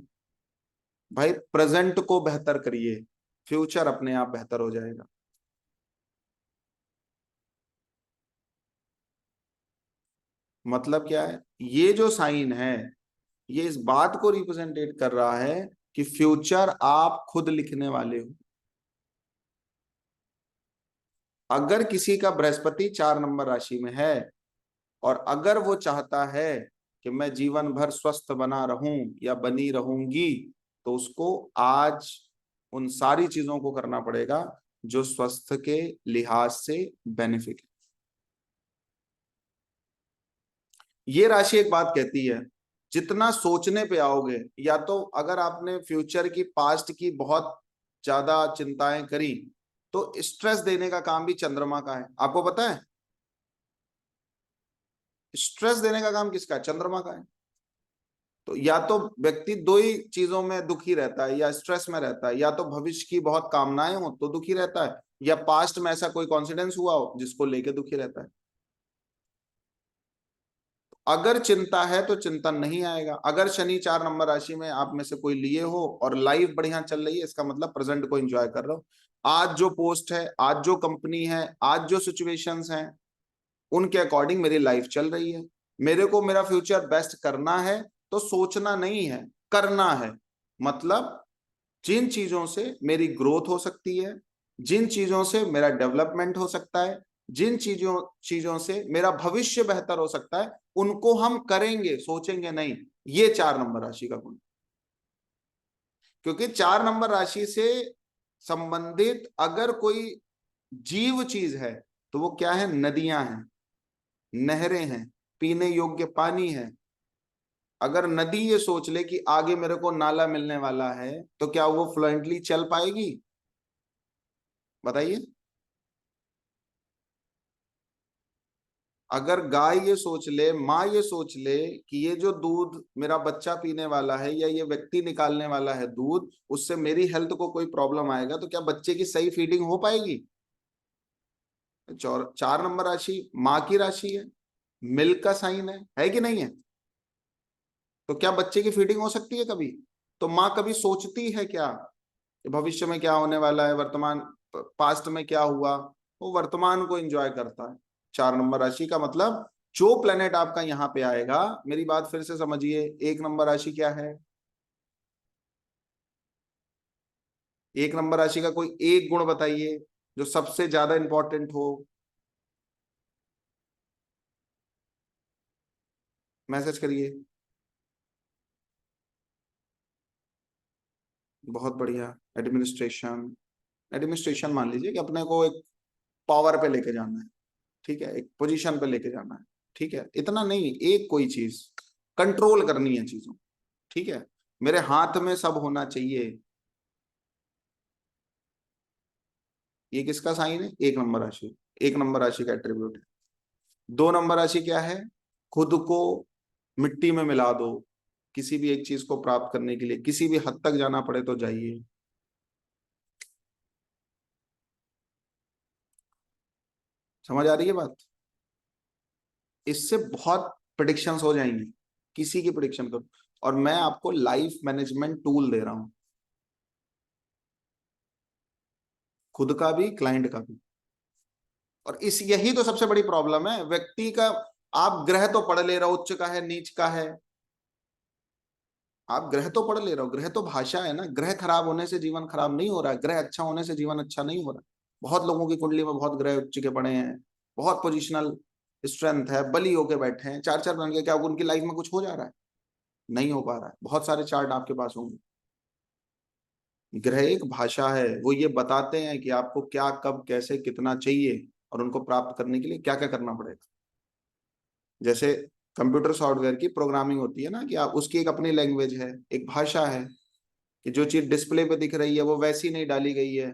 भाई? प्रेजेंट को बेहतर करिए, फ्यूचर अपने आप बेहतर हो जाएगा। मतलब क्या है? ये जो साइन है ये इस बात को रिप्रेजेंटेट कर रहा है कि फ्यूचर आप खुद लिखने वाले हो। अगर किसी का बृहस्पति 4 नंबर राशि में है और अगर वो चाहता है कि मैं जीवन भर स्वस्थ बना रहूं या बनी रहूंगी, तो उसको आज उन सारी चीजों को करना पड़ेगा जो स्वास्थ्य के लिहाज से बेनिफिट है। ये राशि एक बात कहती है, जितना सोचने पे आओगे, या तो अगर आपने फ्यूचर की, पास्ट की बहुत ज्यादा चिंताएं करी, तो स्ट्रेस देने का काम भी चंद्रमा का है। आपको पता है स्ट्रेस देने का काम किसका है? चंद्रमा का है। तो या तो व्यक्ति दो ही चीजों में दुखी रहता है, या स्ट्रेस में रहता है, या तो भविष्य की बहुत कामनाएं हो तो दुखी रहता है, या पास्ट में ऐसा कोई कॉन्सिडेंस हुआ हो जिसको लेके दुखी रहता है। अगर चिंता है तो चिंतन नहीं आएगा। अगर शनि 4 नंबर राशि में आप में से कोई लिए हो और लाइफ बढ़िया चल रही है, इसका मतलब प्रेजेंट को एंजॉय कर रहे हो। आज जो पोस्ट है, आज जो कंपनी है, आज जो सिचुएशंस हैं, उनके अकॉर्डिंग मेरी लाइफ चल रही है। मेरे को मेरा फ्यूचर बेस्ट करना है, तो सोचना नहीं है, करना है, मतलब जिन चीजों से मेरी ग्रोथ हो सकती है, जिन चीजों से मेरा डेवलपमेंट हो सकता है, जिन चीजों से मेरा भविष्य बेहतर हो सकता है, उनको हम करेंगे, सोचेंगे नहीं। ये 4 नंबर राशि का गुण। क्योंकि 4 नंबर राशि से संबंधित अगर कोई जीव चीज है तो वो क्या है? नदियां हैं, नहरें हैं, पीने योग्य पानी है। अगर नदी ये सोच ले कि आगे मेरे को नाला मिलने वाला है, तो क्या वो फ्लुएंटली चल पाएगी? बताइए। अगर गाय ये सोच ले, माँ ये सोच ले कि ये जो दूध मेरा बच्चा पीने वाला है या ये व्यक्ति निकालने वाला है दूध, उससे मेरी हेल्थ को कोई प्रॉब्लम आएगा, तो क्या बच्चे की सही फीडिंग हो पाएगी? 4 नंबर राशि माँ की राशि है, मिल्क का साइन है कि नहीं है? तो क्या बच्चे की फीडिंग हो सकती है कभी? तो माँ कभी सोचती है क्या कि भविष्य में क्या होने वाला है, वर्तमान पास्ट में क्या हुआ? वो वर्तमान को एंजॉय करता है। 4 नंबर राशि का मतलब जो प्लेनेट आपका यहाँ पे आएगा, मेरी बात फिर से समझिए, 1 नंबर राशि क्या है? 1 नंबर राशि का कोई एक गुण बताइए जो सबसे ज्यादा इंपॉर्टेंट हो। मैसेज करिए। बहुत बढ़िया। एडमिनिस्ट्रेशन। एडमिनिस्ट्रेशन मान लीजिए कि अपने को एक पावर पे लेके जाना है, ठीक है, एक पोजीशन पे लेके जाना है, ठीक है, इतना नहीं, एक कोई चीज कंट्रोल करनी है चीजों, ठीक है, मेरे हाथ में सब होना चाहिए। ये किसका साइन है? 1 नंबर राशि। 1 नंबर राशि का एट्रीब्यूट है। 2 नंबर राशि क्या है? खुद को मिट्टी में मिला दो, किसी भी एक चीज को प्राप्त करने के लिए किसी भी हद तक जाना पड़े तो जाइए। समझ आ रही है बात? इससे बहुत प्रिडिक्शंस हो जाएंगी, किसी की प्रिडिक्शन करो। और मैं आपको लाइफ मैनेजमेंट टूल दे रहा हूं, खुद का भी, क्लाइंट का भी। और इस यही तो सबसे बड़ी प्रॉब्लम है व्यक्ति का। आप ग्रह तो पढ़ ले रहे हो, उच्च का है, नीच का है, आप ग्रह तो पढ़ ले रहे हो, ग्रह तो भाषा है ना। ग्रह खराब होने से जीवन खराब नहीं हो रहा है, ग्रह अच्छा होने से जीवन अच्छा नहीं हो रहा। बहुत लोगों की कुंडली में बहुत ग्रह उच्च के पड़े हैं, बहुत पोजिशनल स्ट्रेंथ है, बली होके बैठे हैं, 4 4 बन के, क्या उनकी लाइफ में कुछ हो जा रहा है? नहीं हो पा रहा है। बहुत सारे चार्ट आपके पास होंगे। ग्रह एक भाषा है, वो ये बताते हैं कि आपको क्या, कब, कैसे, कितना चाहिए, और उनको प्राप्त करने के लिए क्या क्या करना पड़ेगा। जैसे कंप्यूटर सॉफ्टवेयर की प्रोग्रामिंग होती है ना, कि आप उसकी एक अपनी लैंग्वेज है, एक भाषा है, कि जो चीज डिस्प्ले पे दिख रही है वो वैसी नहीं डाली गई है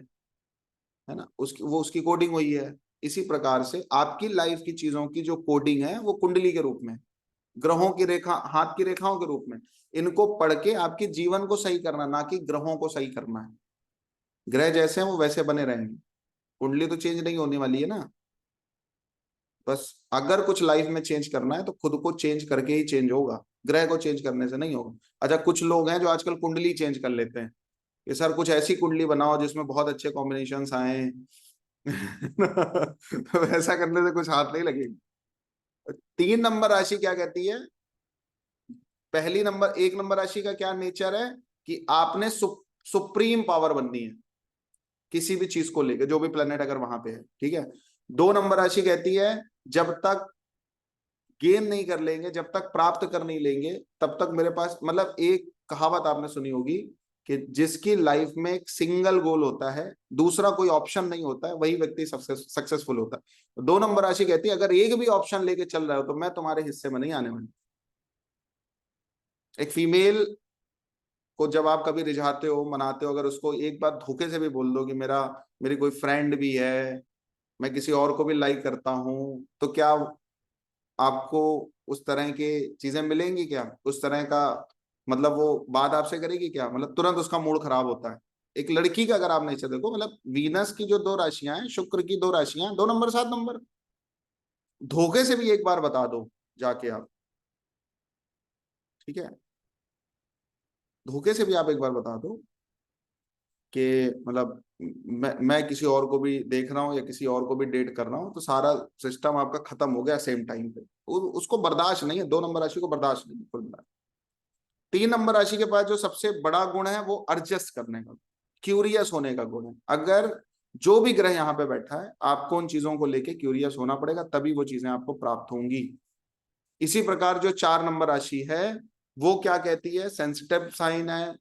ना, उसकी वो उसकी कोडिंग हुई है। इसी प्रकार से आपकी लाइफ की चीजों की जो कोडिंग है वो कुंडली के रूप में, ग्रहों की रेखा, हाथ की रेखाओं के रूप में, इनको पढ़ के आपके जीवन को सही करना, ना कि ग्रहों को सही करना है। ग्रह जैसे हैं वो वैसे बने रहेंगे, कुंडली तो चेंज नहीं होने वाली है ना। बस अगर कुछ लाइफ में चेंज करना है तो खुद को चेंज करके ही चेंज होगा, ग्रह को चेंज करने से नहीं होगा। अच्छा, कुछ लोग हैं जो आजकल कुंडली चेंज कर लेते हैं कि सर कुछ ऐसी कुंडली बनाओ जिसमें बहुत अच्छे कॉम्बिनेशंस आए। तो वैसा करने से कुछ हाथ नहीं लगेगा। 3 नंबर राशि क्या कहती है? पहली नंबर 1 नंबर राशि का क्या नेचर है? कि आपने सुप्रीम पावर बननी है किसी भी चीज को लेकर, जो भी प्लेनेट अगर वहां पे है, ठीक है। 2 नंबर राशि कहती है जब तक गेन नहीं कर लेंगे, जब तक प्राप्त कर नहीं लेंगे, तब तक मेरे पास, मतलब एक कहावत आपने सुनी होगी कि जिसकी लाइफ में एक सिंगल गोल होता है, दूसरा कोई ऑप्शन नहीं होता है, वही व्यक्ति सक्सेसफुल होता है। 2 नंबर राशि कहती है अगर एक भी ऑप्शन लेके चल रहे हो तो मैं तुम्हारे हिस्से में नहीं आने वाली। एक फीमेल को जब आप कभी रिझाते हो, मनाते हो, अगर उसको एक बार धोखे से भी बोल दो कि मेरी कोई फ्रेंड भी है, मैं किसी और को भी लाइक करता हूं, तो क्या आपको उस तरह के चीजें मिलेंगी? क्या उस तरह का, मतलब वो बात आपसे करेगी क्या? मतलब तुरंत उसका मूड खराब होता है। एक लड़की का अगर आप नेचर देखो, मतलब वीनस की जो 2 राशियां हैं, शुक्र की 2 राशियां, 2 नंबर 7 नंबर, धोखे से भी एक बार बता दो जाके आप, ठीक है, धोखे से भी आप एक बार बता दो कि मतलब मैं किसी और को भी देख रहा हूँ या किसी और को भी डेट कर रहा हूँ, तो सारा सिस्टम आपका खत्म हो गया सेम टाइम पे। उसको बर्दाश्त नहीं है, 2 नंबर राशि को बर्दाश्त नहीं है, कुल मिला 3 नंबर राशि के पास जो सबसे बड़ा गुण है वो एडजस्ट करने का, क्यूरियस होने का गुण है। अगर जो भी ग्रह यहाँ पे बैठा है, आपको उन चीजों को लेके क्यूरियस होना पड़ेगा, तभी वो चीजें आपको प्राप्त होंगी। इसी प्रकार जो 4 नंबर राशि है वो क्या कहती है, सेंसिटिव साइन है,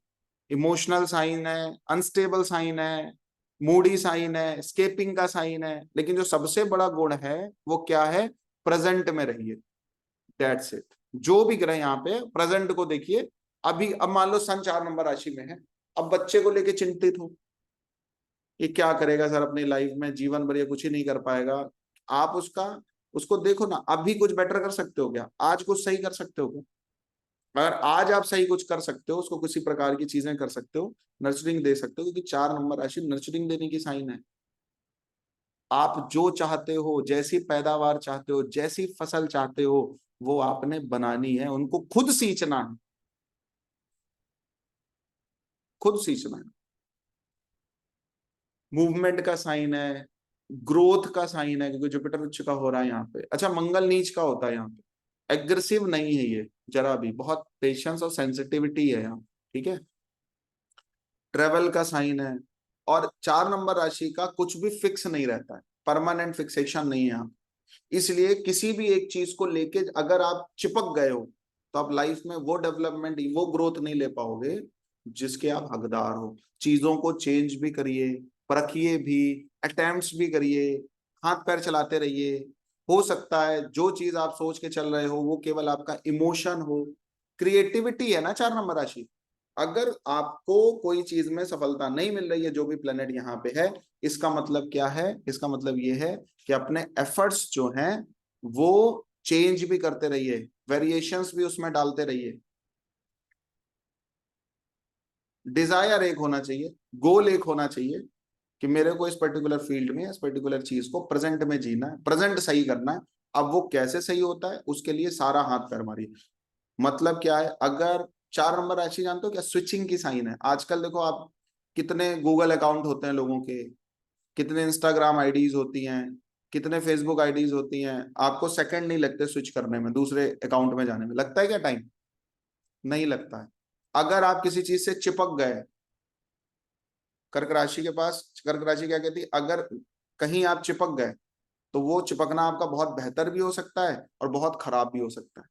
इमोशनल साइन है, अनस्टेबल साइन है, मूडी साइन है, स्केपिंग का साइन है, लेकिन जो सबसे बड़ा गुण है वो क्या है, प्रेजेंट में रहिए, दैट्स इट। जो भी ग्रह यहाँ पे प्रेजेंट को देखिए। अभी अब मान लो सन 4 नंबर राशि में है, अब बच्चे को लेके चिंतित हो, ये क्या करेगा सर अपनी लाइफ में, जीवन भर ये कुछ ही नहीं कर पाएगा। आप उसको देखो ना, अभी कुछ बेटर कर सकते हो क्या, आज कुछ सही कर सकते हो क्या? अगर आज आप सही कुछ कर सकते हो, उसको किसी प्रकार की चीजें कर सकते हो, नर्चरिंग दे सकते हो, क्योंकि 4 नंबर राशि नर्चरिंग देने की साइन है। आप जो चाहते हो, जैसी पैदावार चाहते हो, जैसी फसल चाहते हो, वो आपने बनानी है, उनको खुद सींचना है, खुद सींचना है। मूवमेंट का साइन है, ग्रोथ का साइन है, क्योंकि जुपिटर उच्च का हो रहा है यहाँ पे। अच्छा, मंगल नीच का होता है यहाँ पे, एग्रेसिव नहीं है ये जरा भी, बहुत पेशेंस और सेंसिटिविटी है यहाँ, ठीक है। ट्रेवल का साइन है। और 4 नंबर राशि का कुछ भी फिक्स नहीं रहता है, परमानेंट फिक्सेशन नहीं है यहाँ। इसलिए किसी भी एक चीज को लेके अगर आप चिपक गए हो, तो आप लाइफ में वो डेवलपमेंट, वो ग्रोथ नहीं ले पाओगे जिसके आप हकदार हो। चीजों को चेंज भी करिए, परखिए भी, अटेम्प्ट्स भी करिए, हाथ पैर चलाते रहिए। हो सकता है जो चीज आप सोच के चल रहे हो वो केवल आपका इमोशन हो। क्रिएटिविटी है ना 4 नंबर राशि। अगर आपको कोई चीज में सफलता नहीं मिल रही है, जो भी प्लेनेट यहाँ पे है, इसका मतलब क्या है, इसका मतलब ये है कि अपने एफर्ट्स जो हैं वो चेंज भी करते रहिए, वेरिएशंस भी उसमें डालते रहिए। डिजायर एक होना चाहिए, गोल एक होना चाहिए कि मेरे को इस पर्टिकुलर फील्ड में, इस पर्टिकुलर चीज को प्रेजेंट में जीना है, प्रेजेंट सही करना है। अब वो कैसे सही होता है, उसके लिए सारा हाथ पैर मारिए। मतलब क्या है, अगर 4 नंबर राशि जानते हो क्या, स्विचिंग की साइन है। आजकल देखो आप, कितने गूगल अकाउंट होते हैं लोगों के, कितने इंस्टाग्राम आईडीज होती हैं, कितने फेसबुक आईडीज होती हैं, आपको सेकंड नहीं लगते स्विच करने में, दूसरे अकाउंट में जाने में लगता है क्या टाइम? नहीं लगता है। अगर आप किसी चीज से चिपक गए, कर्क राशि के पास, कर्क राशि क्या कहती है, अगर कहीं आप चिपक गए तो वो चिपकना आपका बहुत बेहतर भी हो सकता है और बहुत खराब भी हो सकता है।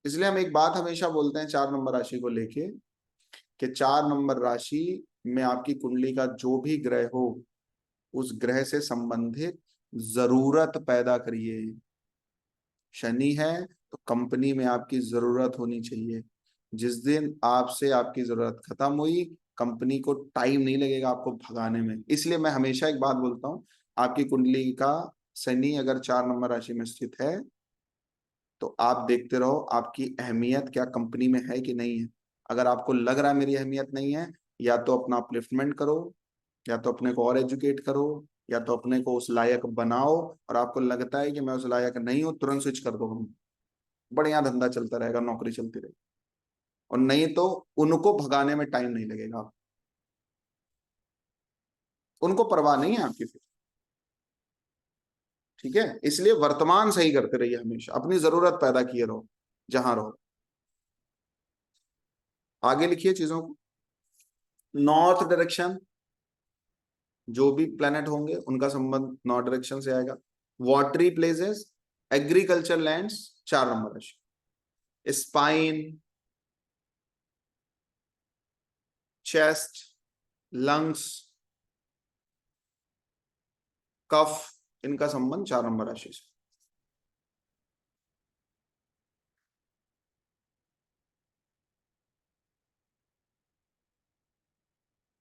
इसलिए हम एक बात हमेशा बोलते हैं 4 नंबर राशि को लेके, कि 4 नंबर राशि में आपकी कुंडली का जो भी ग्रह हो, उस ग्रह से संबंधित जरूरत पैदा करिए। शनि है तो कंपनी में आपकी जरूरत होनी चाहिए। जिस दिन आपसे आपकी जरूरत खत्म हुई, कंपनी को टाइम नहीं लगेगा आपको भगाने में। इसलिए मैं हमेशा एक बात बोलता हूँ, आपकी कुंडली का शनि अगर 4 नंबर राशि में स्थित है, तो आप देखते रहो आपकी अहमियत क्या कंपनी में है कि नहीं है। अगर आपको लग रहा है मेरी अहमियत नहीं है, या तो अपना अपलिफ्टमेंट करो, या तो अपने को और एजुकेट करो, या तो अपने को उस लायक बनाओ। और आपको लगता है कि मैं उस लायक नहीं हूं, तुरंत स्विच कर दो, हम बढ़िया धंधा चलता रहेगा, नौकरी चलती रहेगी। और नहीं तो उनको भगाने में टाइम नहीं लगेगा, उनको परवाह नहीं है आपकी फिर, ठीक है। इसलिए वर्तमान सही करते रहिए, हमेशा अपनी जरूरत पैदा किए रहो जहां रहो। आगे लिखिए चीजों को। नॉर्थ डायरेक्शन, जो भी प्लेनेट होंगे उनका संबंध नॉर्थ डायरेक्शन से आएगा। Watery places, agriculture lands, 4 number राशि। स्पाइन, चेस्ट, लंग्स, कफ, इनका संबंध 4 नंबर राशि से।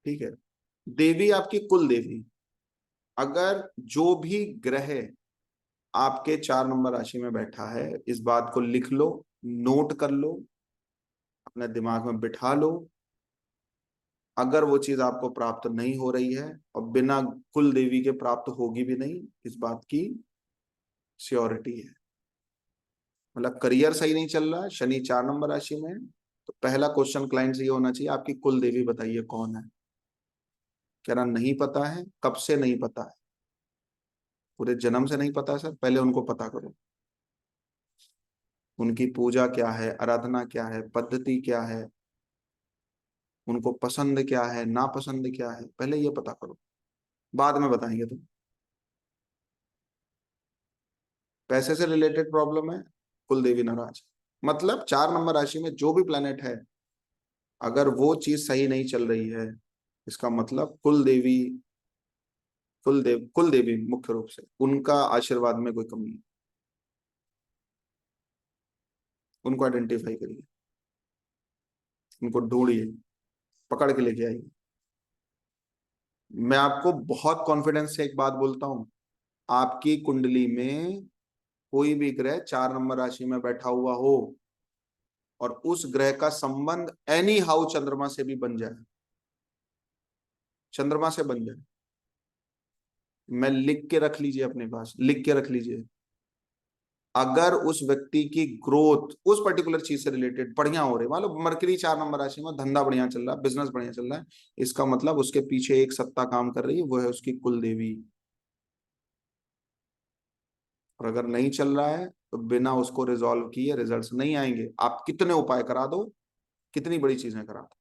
ठीक है। देवी आपकी कुल देवी, अगर जो भी ग्रह आपके 4 नंबर राशि में बैठा है, इस बात को लिख लो, नोट कर लो, अपने दिमाग में बिठा लो। अगर वो चीज आपको प्राप्त नहीं हो रही है, और बिना कुल देवी के प्राप्त होगी भी नहीं, इस बात की श्योरिटी है। मतलब करियर सही नहीं चल रहा है, शनि 4 नंबर राशि में है, तो पहला क्वेश्चन क्लाइंट से ये होना चाहिए, आपकी कुल देवी बताइए कौन है। कह रहा नहीं पता है, कब से नहीं पता है? पूरे जन्म से नहीं पता है सर, पहले उनको पता करो। उनकी पूजा क्या है, आराधना क्या है, पद्धति क्या है, उनको पसंद क्या है, नापसंद क्या है, पहले ये पता करो, बाद में बताएंगे तुम। पैसे से रिलेटेड प्रॉब्लम है, कुल देवी नाराज। मतलब 4 नंबर राशि में जो भी प्लेनेट है, अगर वो चीज सही नहीं चल रही है, इसका मतलब कुल देवी मुख्य रूप से उनका आशीर्वाद में कोई कमी है। उनको आइडेंटिफाई करिए, उनको ढूंढिए, पकड़ के लेके आइए। मैं आपको बहुत कॉन्फिडेंस से एक बात बोलता हूं, आपकी कुंडली में कोई भी ग्रह 4 नंबर राशि में बैठा हुआ हो और उस ग्रह का संबंध एनी हाउ चंद्रमा से भी बन जाए, चंद्रमा से बन जाए, मैं लिख के रख लीजिए, अपने पास लिख के रख लीजिए, अगर उस व्यक्ति की ग्रोथ उस पर्टिकुलर चीज से रिलेटेड बढ़िया हो रही, मान लो मरकरी 4 नंबर राशि में, धंधा बढ़िया चल रहा है, बिजनेस बढ़िया चल रहा है, इसका मतलब उसके पीछे एक सत्ता काम कर रही है, वो है उसकी कुल देवी। और अगर नहीं चल रहा है तो बिना उसको रिजॉल्व किए रिजल्ट्स नहीं आएंगे, आप कितने उपाय करा दो, कितनी बड़ी चीजें करा दो।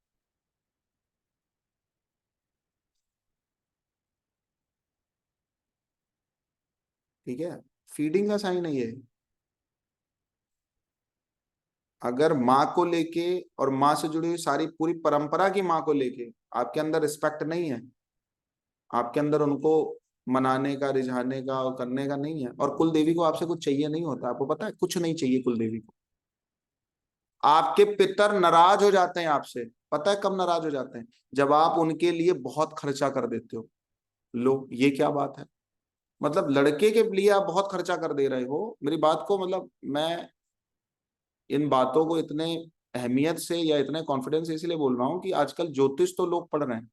ठीक है, फीडिंग का साइन है ये। अगर माँ को लेके और माँ से जुड़ी हुई सारी पूरी परंपरा की माँ को लेके आपके अंदर रिस्पेक्ट नहीं है, आपके अंदर उनको मनाने का, रिझाने का और करने का नहीं है, और कुल देवी को आपसे कुछ चाहिए नहीं होता, आपको पता है कुछ नहीं चाहिए कुल देवी को। आपके पितर नाराज हो जाते हैं आपसे, पता है कब नाराज हो जाते हैं? जब आप उनके लिए बहुत खर्चा कर देते हो। लो, ये क्या बात है? मतलब लड़के के लिए आप बहुत खर्चा कर दे रहे हो, मेरी बात को मतलब मैं इन बातों को इतने अहमियत से या इतने कॉन्फिडेंस से इसलिए बोल रहा हूँ कि आजकल ज्योतिष तो लोग पढ़ रहे हैं,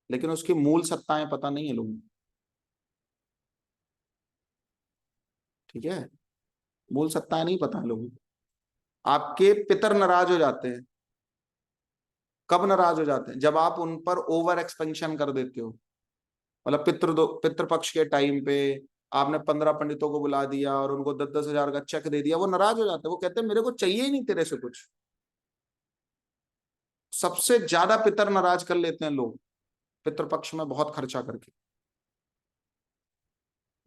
लेकिन उसकी मूल सत्ताएं पता नहीं है लोगों को। ठीक है, मूल सत्ताएं नहीं पता है लोगों को। आपके पितर नाराज हो जाते हैं, कब नाराज हो जाते हैं? जब आप उन पर ओवर एक्सपेंशन कर देते हो। मतलब पितृपक्ष के टाइम पे आपने 15 पंडितों को बुला दिया और उनको 10-10 हजार का चेक दे दिया, वो नाराज हो जाते हैं, वो कहते हैं मेरे को चाहिए ही नहीं तेरे से कुछ। सबसे ज्यादा पितर नाराज कर लेते हैं लोग पितृपक्ष में बहुत खर्चा करके।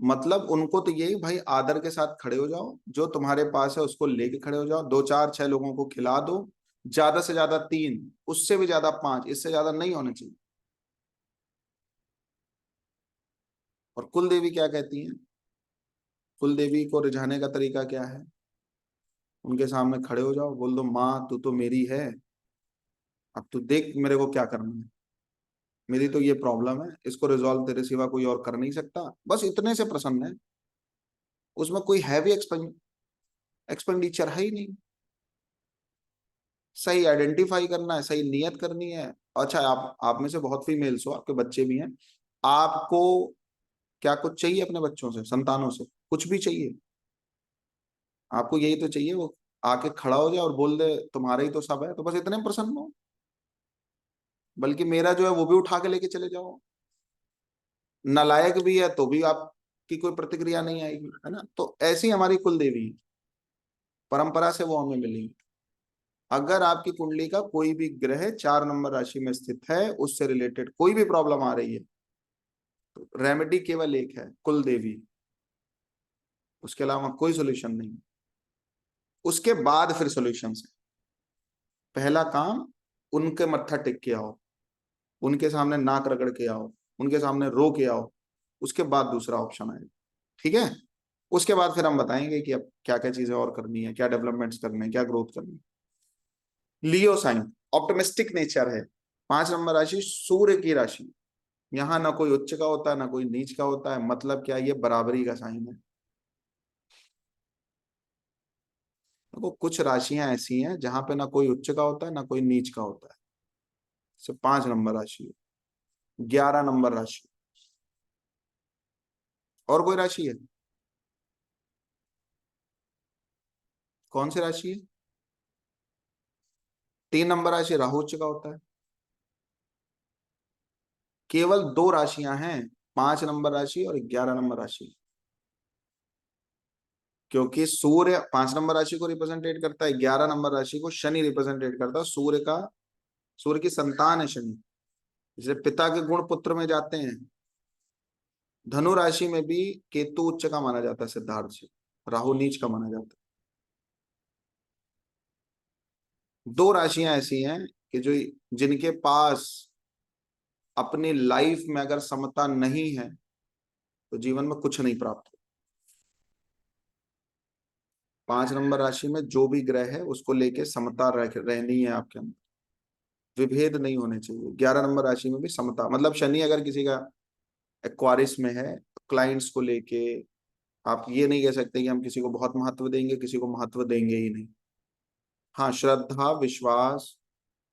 मतलब उनको तो यही, भाई आदर के साथ खड़े हो जाओ, जो तुम्हारे पास है उसको लेके खड़े हो जाओ, 2 4 6 लोगों को खिला दो, ज्यादा से ज्यादा 3, उससे भी ज्यादा 5, इससे ज्यादा नहीं होने चाहिए। और कुल देवी क्या कहती है? कुल देवी को रिझाने का तरीका क्या है? उनके सामने खड़े हो जाओ, बोल दो माँ तू तो मेरी है, अब तू देख मेरे को क्या करना है, मेरी तो ये प्रॉब्लम है, इसको रिजॉल्व तेरे सिवा कोई और कर नहीं सकता, बस इतने से प्रसन्न है। उसमें कोई हैवी एक्सपेंडिचर है ही नहीं। सही आइडेंटिफाई करना है, सही नियत करनी है। अच्छा, आप में से बहुत फीमेल्स हो, आपके बच्चे भी हैं, आपको क्या कुछ चाहिए अपने बच्चों से, संतानों से? कुछ भी चाहिए? आपको यही तो चाहिए, वो आके खड़ा हो जाए और बोल दे तुम्हारा ही तो सब है, तो बस इतने में प्रसन्न हो। बल्कि मेरा जो है वो भी उठा के लेके चले जाओ। नालायक भी है तो भी आपकी कोई प्रतिक्रिया नहीं आएगी, है ना? तो ऐसी हमारी कुल देवी है, परंपरा से वो हमें मिली। अगर आपकी कुंडली का कोई भी ग्रह 4 नंबर राशि में स्थित है, उससे रिलेटेड कोई भी प्रॉब्लम आ रही है, तो रेमेडी केवल एक है, कुल देवी, उसके अलावा कोई सोल्यूशन नहीं। उसके बाद फिर सोल्यूशन है। पहला काम, उनके मत्था टेक के आओ, उनके सामने नाक रगड़ के आओ, उनके सामने रो के आओ, उसके बाद दूसरा ऑप्शन आएगा। ठीक है, उसके बाद फिर हम बताएंगे कि अब क्या क्या चीजें और करनी है, क्या डेवलपमेंट्स करने हैं, क्या ग्रोथ करनी है। लियो साइन ऑप्टिमिस्टिक नेचर है, 5 नंबर राशि सूर्य की राशि। यहाँ ना कोई उच्च का होता है ना कोई नीच का होता है, मतलब क्या, ये बराबरी का साइन है। देखो कुछ राशियां ऐसी हैं जहां पे ना कोई उच्च का होता है ना कोई नीच का होता है। सिर्फ 5 नंबर राशि है। 11 नंबर राशि, और कोई राशि है? कौन सी राशि है? 3 नंबर राशि राहु उच्च का होता है। केवल 2 राशियां हैं, 5 नंबर राशि और 11 नंबर राशि। क्योंकि सूर्य 5 नंबर राशि को रिप्रेजेंटेट करता है, 11 नंबर राशि को शनि रिप्रेजेंटेट करता है। सूर्य की संतान है शनि, इसलिए पिता के गुण पुत्र में जाते हैं। धनु राशि में भी केतु उच्च का माना जाता है सिद्धार्थ से, राहु नीच का माना जाता है। दो राशियां ऐसी हैं कि जो जिनके पास अपनी लाइफ में अगर समता नहीं है तो जीवन में कुछ नहीं प्राप्त। 5 नंबर राशि में जो भी ग्रह है उसको लेके समता रहनी है आपके अंदर, विभेद नहीं होने चाहिए। 11 नंबर राशि में भी समता, मतलब शनि अगर किसी का एक्वारिस में है, क्लाइंट्स को लेके आप ये नहीं कह सकते कि हम किसी को बहुत महत्व देंगे, किसी को महत्व देंगे ही नहीं। हाँ, श्रद्धा विश्वास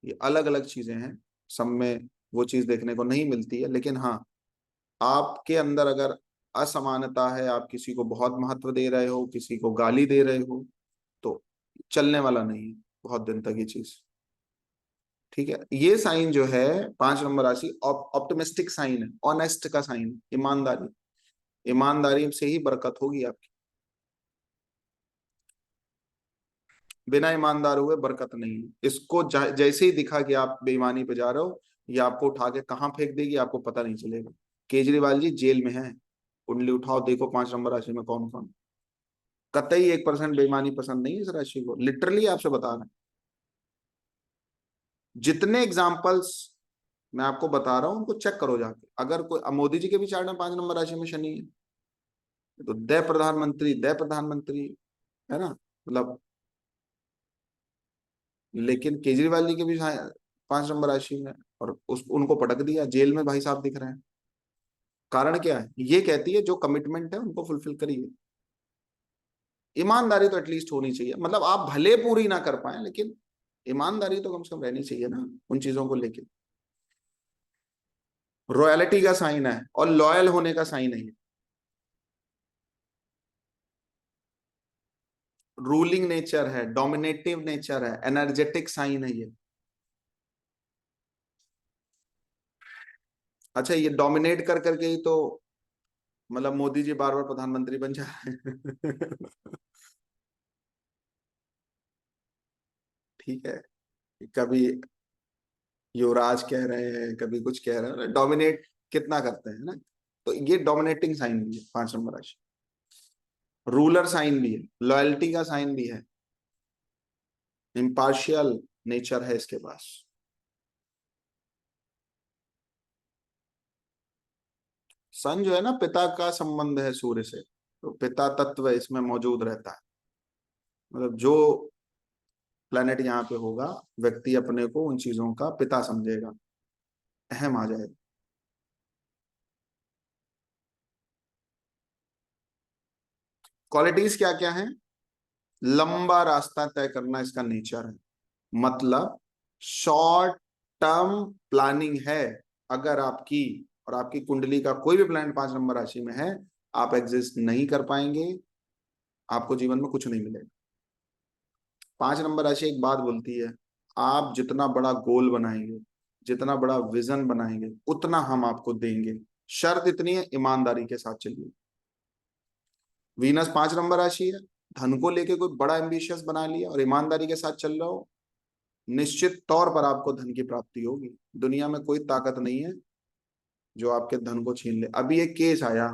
ये अलग अलग चीजें हैं, सब में वो चीज देखने को नहीं मिलती है। लेकिन हाँ, आपके अंदर अगर असमानता है, आप किसी को बहुत महत्व दे रहे हो, किसी को गाली दे रहे हो, तो चलने वाला नहीं है बहुत दिन तक ये चीज। ठीक है, ये साइन जो है 5 नंबर राशि ऑप्टिमिस्टिक साइन है, ऑनेस्ट का साइन है, ईमानदारी। ईमानदारी से ही बरकत होगी आपकी, बिना ईमानदार हुए बरकत नहीं है। इसको जैसे ही दिखा कि आप बेईमानी पे जा रहे हो, ये आपको उठा के कहाँ फेंक देगी आपको पता नहीं चलेगा। केजरीवाल जी जेल में हैं, कुंडली उठाओ देखो 5 नंबर राशि में कौन कौन। कतई 1% बेईमानी पसंद नहीं है इस राशि को, लिटरली आपसे बता रहे हैं। जितने एग्जाम्पल्स मैं आपको बता रहा हूं उनको चेक करो जाके। अगर कोई, मोदी जी के भी चार्ट में 5 नंबर राशि में शनि है, तो दय प्रधानमंत्री है ना, मतलब। लेकिन केजरीवाल जी के भी 5 नंबर राशि में, और उनको पटक दिया, जेल में भाई साहब दिख रहे हैं। कारण क्या है? ये कहती है जो कमिटमेंट है उनको फुलफिल करिए। ईमानदारी तो एटलीस्ट होनी चाहिए, मतलब आप भले पूरी ना कर पाए लेकिन ईमानदारी तो कम से कम रहनी चाहिए ना उन चीजों को लेके। रॉयलिटी का साइन है और लॉयल होने का साइन है, रूलिंग नेचर है, डोमिनेटिव नेचर है, एनर्जेटिक साइन है ये। अच्छा, ये डोमिनेट कर करके ही तो मतलब मोदी जी बार बार प्रधानमंत्री बन जा रहे हैं। ठीक है, कभी युवराज कह रहे हैं, कभी कुछ कह रहे हैं, डोमिनेट कितना करते हैं ना। तो ये डोमिनेटिंग साइन भी है 5 नंबर राशि, रूलर साइन भी है, लॉयल्टी का साइन भी है, इम्पार्शियल नेचर है इसके पास। सन जो है ना, पिता का संबंध है सूर्य से, तो पिता तत्व इसमें मौजूद रहता है। मतलब जो प्लेनेट यहाँ पे होगा, व्यक्ति अपने को उन चीजों का पिता समझेगा, अहम आ जाएगा। क्वालिटीज क्या क्या है? लंबा रास्ता तय करना इसका नेचर है, मतलब शॉर्ट टर्म प्लानिंग है। अगर आपकी और आपकी कुंडली का कोई भी प्लैनेट 5 नंबर राशि में है, आप एग्जिस्ट नहीं कर पाएंगे, आपको जीवन में कुछ नहीं मिलेगा। 5 नंबर राशि एक बात बोलती है, आप जितना बड़ा गोल बनाएंगे, जितना बड़ा विजन बनाएंगे, उतना हम आपको देंगे। शर्त इतनी है, ईमानदारी के साथ चलिए। वीनस 5 नंबर राशि है, धन को लेके कोई बड़ा एम्बिशियस बना लिया और ईमानदारी के साथ चल रहा हो, निश्चित तौर पर आपको धन की प्राप्ति होगी। दुनिया में कोई ताकत नहीं है जो आपके धन को छीन ले। अभी एक केस आया,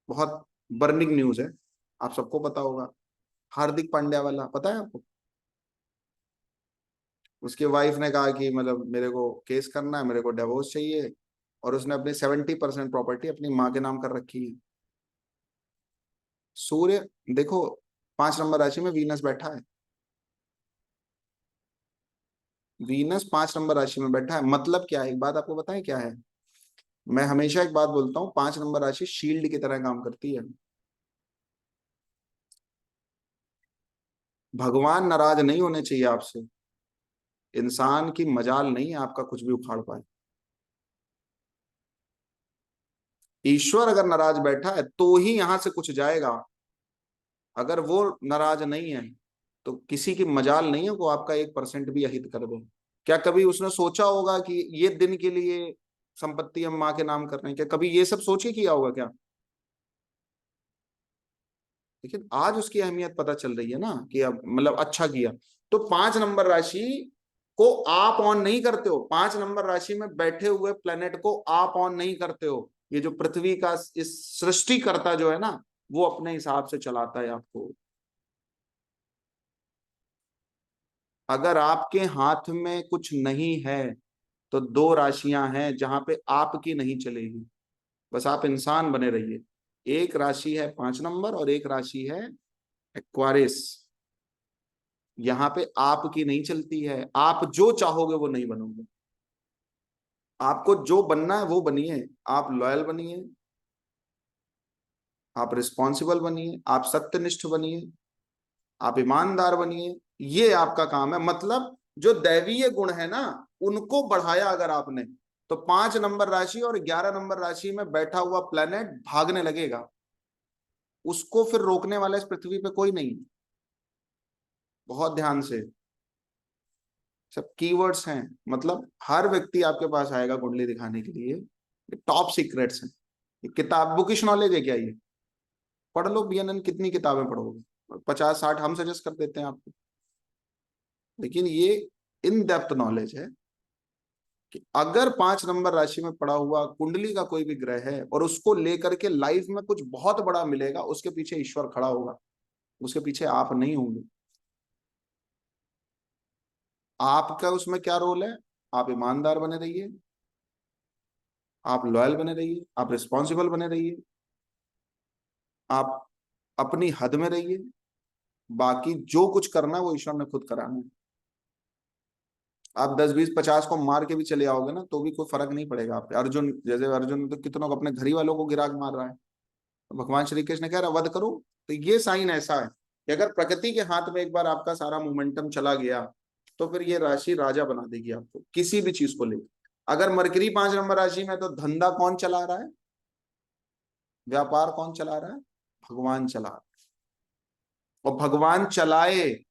बहुत बर्निंग न्यूज है, आप सबको पता होगा, हार्दिक पांड्या वाला, पता है आपको? उसकी वाइफ ने कहा कि मतलब मेरे को केस करना है, मेरे को डिवोर्स चाहिए, और उसने अपनी 70% प्रॉपर्टी अपनी माँ के नाम कर रखी है। सूर्य देखो 5 नंबर राशि में वीनस बैठा है, वीनस 5 नंबर राशि में बैठा है, मतलब क्या है? एक बात आपको बताएं क्या है? मैं हमेशा एक बात बोलता हूँ, 5 नंबर राशि शील्ड की तरह काम करती है। भगवान नाराज नहीं होने चाहिए आपसे, इंसान की मजाल नहीं है आपका कुछ भी उखाड़ पाए। ईश्वर अगर नाराज बैठा है तो ही यहां से कुछ जाएगा, अगर वो नाराज नहीं है तो किसी की मजाल नहीं है वो आपका 1% भी अहित कर दे। क्या कभी उसने सोचा होगा कि ये दिन के लिए संपत्ति हम माँ के नाम कर रहे हैं? क्या कभी ये सब सोच के किया होगा क्या? लेकिन आज उसकी अहमियत पता चल रही है ना कि अब मतलब अच्छा किया। तो 5 नंबर राशि को आप ऑन नहीं करते हो, 5 नंबर राशि में बैठे हुए प्लेनेट को आप ऑन नहीं करते हो। ये जो पृथ्वी का इस सृष्टिकर्ता जो है ना, वो अपने हिसाब से चलाता है आपको। अगर आपके हाथ में कुछ नहीं है तो 2 राशियां हैं जहां पे आपकी नहीं चलेगी। बस आप इंसान बने रहिए। एक राशि है 5 नंबर और एक राशि है एक्वारिस। यहां पे आपकी नहीं चलती है, आप जो चाहोगे वो नहीं बनोगे। आपको जो बनना है वो बनिए। आप लॉयल बनिए, आप रिस्पॉन्सिबल बनिए, आप सत्यनिष्ठ बनिए, आप ईमानदार बनिए। ये आपका काम है। मतलब जो दैवीय गुण है ना, उनको बढ़ाया अगर आपने, तो 5 नंबर राशि और 11 नंबर राशि में बैठा हुआ प्लेनेट भागने लगेगा। उसको फिर रोकने वाला इस पृथ्वी पे कोई नहीं। बहुत ध्यान से, सब कीवर्ड्स हैं। मतलब हर व्यक्ति आपके पास आएगा कुंडली दिखाने के लिए। ये टॉप सीक्रेट्स हैं। ये किताब बुकिश नॉलेज है क्या? ये पढ़ लो बीएनएन, कितनी किताबें पढ़ोगे? 50-60 हम सजेस्ट कर देते हैं आपको। लेकिन ये इन डेप्थ नॉलेज है कि अगर 5 नंबर राशि में पड़ा हुआ कुंडली का कोई भी ग्रह है और उसको लेकर के लाइफ में कुछ बहुत बड़ा मिलेगा, उसके पीछे ईश्वर खड़ा होगा, उसके पीछे आप नहीं होंगे। आपका उसमें क्या रोल है? आप ईमानदार बने रहिए, आप लॉयल बने रहिए, आप रिस्पॉन्सिबल बने रहिए, आप अपनी हद में रहिए। बाकी जो कुछ करना है वो ईश्वर ने खुद कराना है। आप 10-20-50 को मार के भी चले आओगे ना, तो भी कोई फर्क नहीं पड़ेगा आप पे। अर्जुन, जैसे अर्जुन तो कितनों को अपने घर ही वालों को गिरा के मार रहा है, तो भगवान श्री कृष्ण कह रहा वध करो। तो ये साइन ऐसा है कि अगर प्रकृति के हाथ में एक बार आपका सारा मोमेंटम चला गया, तो फिर ये राशि राजा बना देगी आपको किसी भी चीज को लेकर। अगर मरकरी 5 नंबर राशि में, तो धंधा कौन चला रहा है? व्यापार कौन चला रहा है? भगवान चला रहा है। और भगवान चलाए,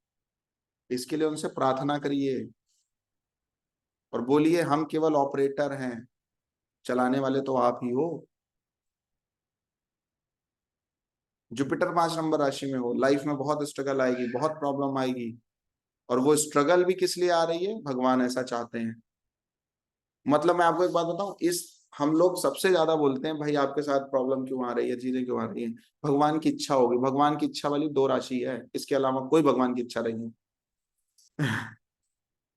इसके लिए उनसे प्रार्थना करिए और बोलिए हम केवल ऑपरेटर हैं, चलाने वाले तो आप ही हो। जुपिटर 5 नंबर राशि में हो, लाइफ में बहुत स्ट्रगल आएगी, बहुत प्रॉब्लम आएगी। और वो स्ट्रगल भी किस लिए आ रही है? भगवान ऐसा चाहते हैं। मतलब मैं आपको एक बात बताऊं, इस हम लोग सबसे ज्यादा बोलते हैं भाई आपके साथ प्रॉब्लम क्यों आ रही है, चीजें क्यों आ रही हैं। भगवान की इच्छा होगी। भगवान की इच्छा वाली 2 राशि है, इसके अलावा कोई भगवान की इच्छा नहीं है।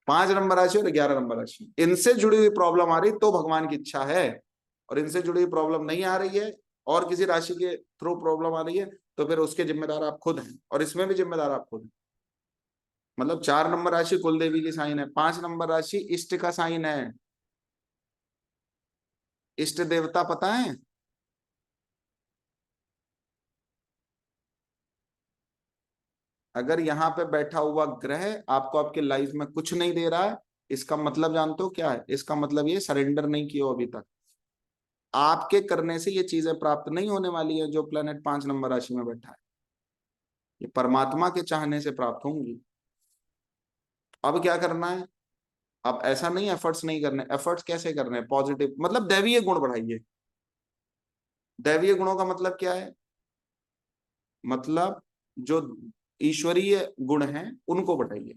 5 नंबर राशि और 11 नंबर राशि, इनसे जुड़ी हुई प्रॉब्लम आ रही तो भगवान की इच्छा है। और इनसे जुड़ी हुई प्रॉब्लम नहीं आ रही है और किसी राशि के थ्रू प्रॉब्लम आ रही है, तो फिर उसके जिम्मेदार आप खुद हैं, और इसमें भी जिम्मेदार आप खुद हैं। मतलब 4 नंबर राशि कुल देवी की साइन है, 5 नंबर राशि इष्ट का साइन है। इष्ट देवता पता है? अगर यहाँ पे बैठा हुआ ग्रह आपको आपके लाइफ में कुछ नहीं दे रहा है, इसका मतलब जानते हो क्या है? इसका मतलब ये सरेंडर नहीं किया अभी तक। आपके करने से ये चीजें प्राप्त नहीं होने वाली है जो प्लेनेट 5 नंबर राशि में बैठा है। ये परमात्मा के चाहने से प्राप्त होंगी। अब क्या करना है? अब ऐसा नहीं एफर्ट्स नहीं करने। एफर्ट्स कैसे करने हैं? पॉजिटिव, मतलब दैवीय गुण बढ़ाइए। दैवीय गुणों का मतलब क्या है? मतलब जो ईश्वरीय गुण हैं उनको बढ़ाइए,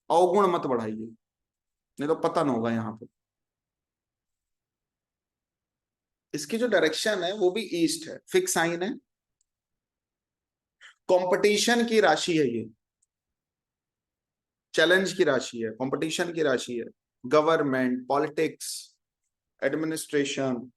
अवगुण मत बढ़ाइए, नहीं तो पतन होगा यहाँ पे। इसकी जो डायरेक्शन है वो भी ईस्ट है, फिक्स साइन है। कंपटीशन की राशि है ये, चैलेंज की राशि है, कंपटीशन की राशि है। Government, politics, administration.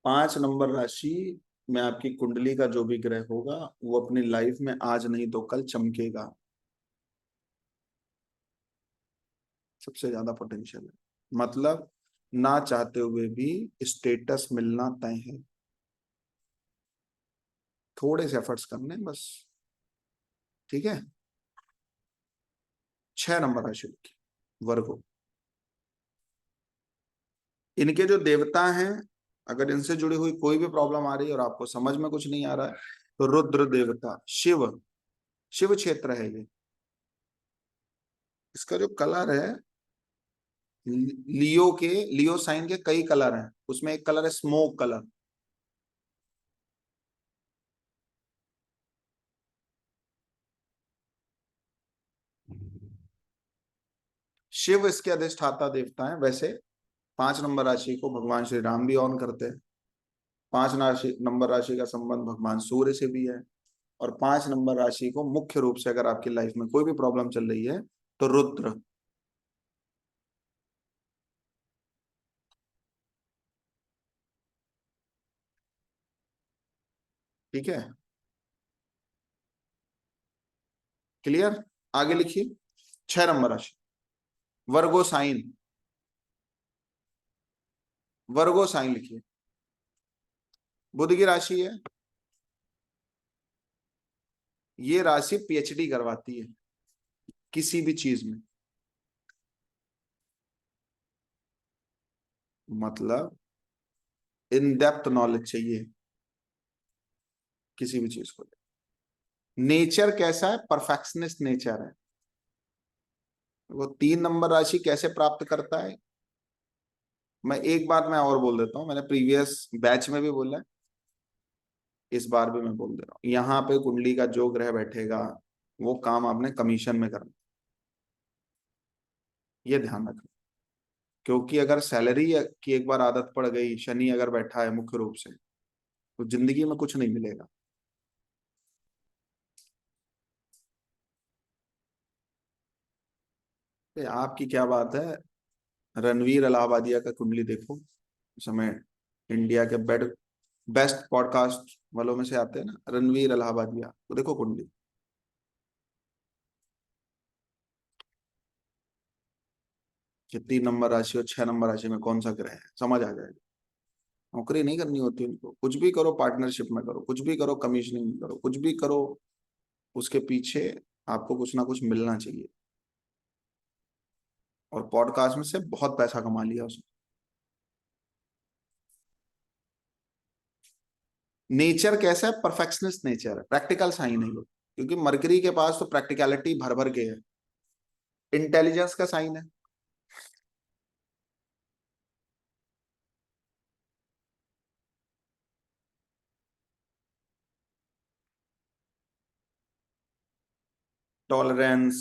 5 नंबर राशि में आपकी कुंडली का जो भी ग्रह होगा, वो अपनी लाइफ में आज नहीं तो कल चमकेगा। सबसे ज्यादा पोटेंशियल है। मतलब ना चाहते हुए भी स्टेटस मिलना तय है। थोड़े से एफर्ट्स करने बस। ठीक है। 6 नंबर राशि की वर्गो, इनके जो देवता हैं, अगर इनसे जुड़ी हुई कोई भी प्रॉब्लम आ रही है और आपको समझ में कुछ नहीं आ रहा है, तो रुद्र देवता, शिव, शिव क्षेत्र है ये। इसका जो कलर है लियो साइन के कई कलर हैं, उसमें एक कलर है स्मोक कलर। शिव इसके अधिष्ठाता देवता है। वैसे 5 नंबर राशि को भगवान श्री राम भी ऑन करते हैं। 5 नंबर राशि का संबंध भगवान सूर्य से भी है। और 5 नंबर राशि को मुख्य रूप से अगर आपकी लाइफ में कोई भी प्रॉब्लम चल रही है तो रुद्र। ठीक है, क्लियर। आगे लिखिए 6 नंबर राशि वर्गो साइन। वर्गो साइन लिखिए, बुध की राशि है। ये राशि पीएचडी करवाती है किसी भी चीज में। मतलब इन डेप्थ नॉलेज चाहिए किसी भी चीज को। नेचर कैसा है? परफेक्शनिस्ट नेचर है। वो 3 नंबर राशि कैसे प्राप्त करता है? मैं एक बात मैं और बोल देता हूं, मैंने प्रीवियस बैच में भी बोला है, इस बार भी मैं बोल दे रहा हूं। यहाँ पे कुंडली का जो ग्रह बैठेगा वो काम आपने कमीशन में करना, ये ध्यान रखना। क्योंकि अगर सैलरी की एक बार आदत पड़ गई, शनि अगर बैठा है मुख्य रूप से, तो जिंदगी में कुछ नहीं मिलेगा। आपकी क्या बात है, रणवीर इलाहाबादिया का कुंडली देखो। इस समय इंडिया के बेस्ट पॉडकास्ट वालों में से आते हैं ना, रणवीर इलाहाबादिया, तो देखो कुंडली। कि 3 नंबर राशि और 6 नंबर राशि में कौन सा ग्रह है, समझ आ जाएगा। नौकरी नहीं करनी होती उनको, कुछ भी करो पार्टनरशिप में करो, कुछ भी करो कमीशनिंग में करो, कुछ भी करो, उसके पीछे आपको कुछ ना कुछ मिलना चाहिए। और पॉडकास्ट में से बहुत पैसा कमा लिया उसने। नेचर कैसा है? परफेक्शनिस्ट नेचर है, प्रैक्टिकल साइन है ये। क्योंकि मरकरी के पास तो प्रैक्टिकलिटी भर भर के है। इंटेलिजेंस का साइन है। टॉलरेंस,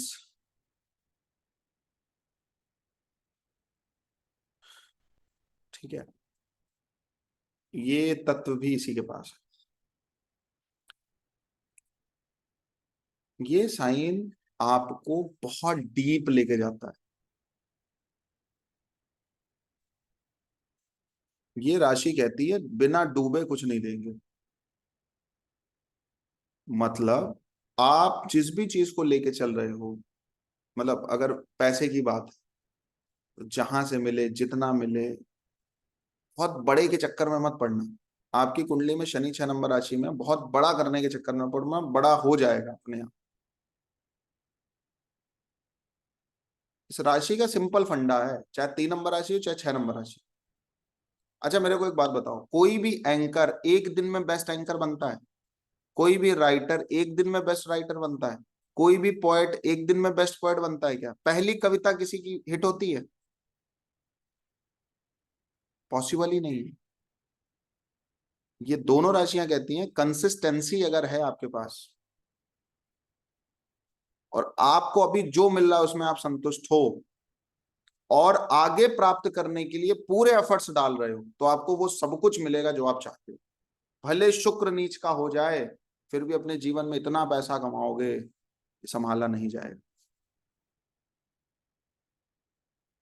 ठीक है, ये तत्व भी इसी के पास है। ये साइन आपको बहुत डीप लेके जाता है। ये राशि कहती है बिना डूबे कुछ नहीं देंगे। मतलब आप जिस भी चीज को लेके चल रहे हो, मतलब अगर पैसे की बात है तो जहां से मिले जितना मिले, बहुत बड़े के चक्कर में मत पड़ना। आपकी कुंडली में शनि 6 नंबर राशि में, बहुत बड़ा करने के चक्कर में पड़ना, बड़ा हो जाएगा अपने आप। इस राशि का सिंपल फंडा है, चाहे 3 नंबर राशि हो चाहे 6 नंबर राशि। अच्छा मेरे को एक बात बताओ, कोई भी एंकर एक दिन में बेस्ट एंकर बनता है? कोई भी राइटर एक दिन में बेस्ट राइटर बनता है? कोई भी पोएट एक दिन में बेस्ट पोएट बनता है क्या? पहली कविता किसी की हिट होती है? पॉसिबल ही नहीं है। ये दोनों राशियां कहती हैं कंसिस्टेंसी अगर है आपके पास, और आपको अभी जो मिल रहा है उसमें आप संतुष्ट हो, और आगे प्राप्त करने के लिए पूरे एफर्ट्स डाल रहे हो, तो आपको वो सब कुछ मिलेगा जो आप चाहते हो। भले शुक्र नीच का हो जाए, फिर भी अपने जीवन में इतना पैसा कमाओगे संभाला नहीं जाएगा।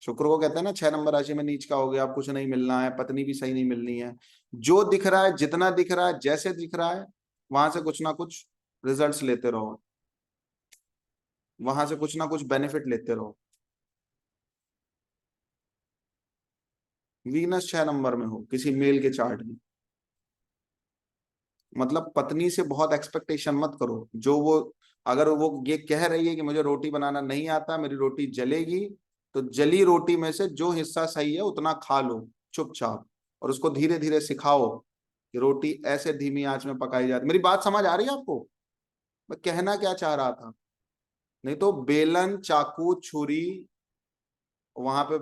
शुक्र को कहते हैं ना 6 नंबर राशि में नीच का हो गया, अब कुछ नहीं मिलना है, पत्नी भी सही नहीं मिलनी है। जो दिख रहा है, जितना दिख रहा है, जैसे दिख रहा है, वहां से कुछ ना कुछ रिजल्ट्स लेते रहो, वहां से कुछ ना कुछ बेनिफिट लेते रहो। वीनस 6 नंबर में हो किसी मेल के चार्ट में, मतलब पत्नी से बहुत एक्सपेक्टेशन मत करो। जो वो, अगर वो ये कह रही है कि मुझे रोटी बनाना नहीं आता, मेरी रोटी जलेगी, तो जली रोटी में से जो हिस्सा सही है उतना खा लो चुपचाप, और उसको धीरे धीरे सिखाओ कि रोटी ऐसे धीमी आंच में पकाई जाती। मेरी बात समझ आ रही है आपको? मैं कहना क्या चाह रहा था? नहीं तो बेलन चाकू छुरी वहां पे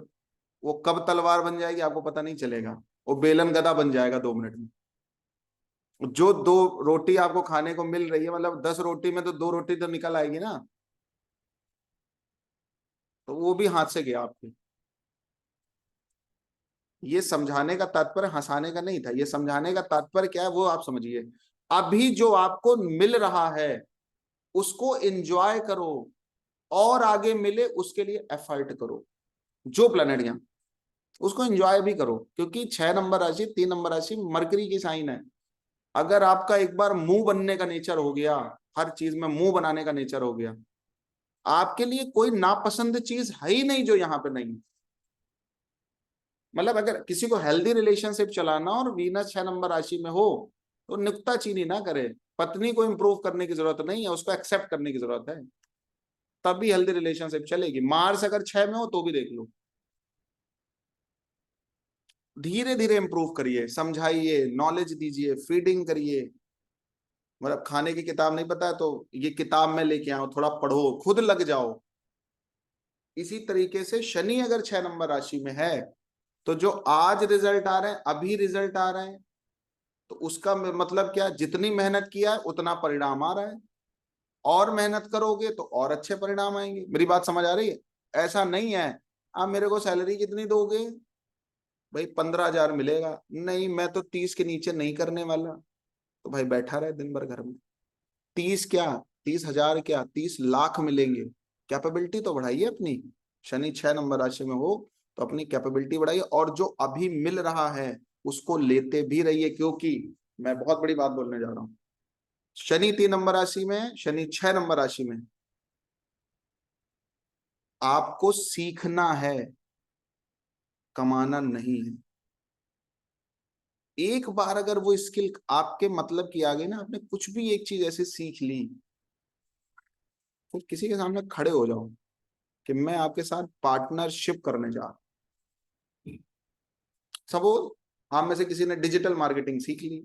वो कब तलवार बन जाएगी आपको पता नहीं चलेगा, वो बेलन गदा बन जाएगा 2 मिनट में। जो 2 रोटी आपको खाने को मिल रही है, मतलब 10 रोटी में तो 2 रोटी तो निकल आएगी ना, तो वो भी हाथ से गया आपके। ये समझाने का तात्पर्य हंसाने का नहीं था, ये समझाने का तात्पर्य क्या है वो आप समझिए। अभी जो आपको मिल रहा है उसको एंजॉय करो, और आगे मिले उसके लिए एफर्ट करो। जो प्लैनेट यहाँ, उसको एंजॉय भी करो, क्योंकि 6 नंबर राशि 3 नंबर राशि मरकरी की साइन है। अगर आपका एक बार मुंह बनने का नेचर हो गया, हर चीज में मुंह बनाने का नेचर हो गया, आपके लिए कोई नापसंद चीज है ही नहीं जो यहाँ पे नहीं। मतलब अगर किसी को हेल्दी रिलेशनशिप चलाना और वीनस 6 नंबर राशि में हो तो नुक्ताचीनी ना करे। पत्नी को इंप्रूव करने की जरूरत नहीं है, उसको एक्सेप्ट करने की जरूरत है, तभी हेल्दी रिलेशनशिप चलेगी। मार्स अगर 6 में हो तो भी देख लो। धीरे धीरे इंप्रूव करिए, समझाइए, नॉलेज दीजिए, फीडिंग करिए। मतलब खाने की किताब नहीं पता है तो ये किताब में लेके आओ, थोड़ा पढ़ो, खुद लग जाओ। इसी तरीके से शनि अगर 6 नंबर राशि में है तो जो आज रिजल्ट आ रहे हैं, अभी रिजल्ट आ रहे हैं, तो उसका मतलब क्या, जितनी मेहनत किया है उतना परिणाम आ रहा है। और मेहनत करोगे तो और अच्छे परिणाम आएंगे। मेरी बात समझ आ रही है? ऐसा नहीं है आप मेरे को सैलरी कितनी दोगे, भाई 15,000 मिलेगा, नहीं मैं तो 30 के नीचे नहीं करने वाला, तो भाई बैठा रहे दिन भर घर में। 30 क्या, 30,000 क्या, 30 लाख मिलेंगे। कैपेबिलिटी तो बढ़ाइए अपनी। शनि 6 नंबर राशि में हो तो अपनी कैपेबिलिटी बढ़ाइए, और जो अभी मिल रहा है उसको लेते भी रहिए। क्योंकि मैं बहुत बड़ी बात बोलने जा रहा हूं, शनि 3 नंबर राशि में, शनि 6 नंबर राशि में, आपको सीखना है, कमाना नहीं है। एक बार अगर वो स्किल आपके मतलब की आ गई ना, आपने कुछ भी एक चीज ऐसे सीख ली, तो किसी के सामने खड़े हो जाओ कि मैं आपके साथ पार्टनरशिप करने जा रहा हूं। सपोज आप में से किसी ने डिजिटल मार्केटिंग सीख ली,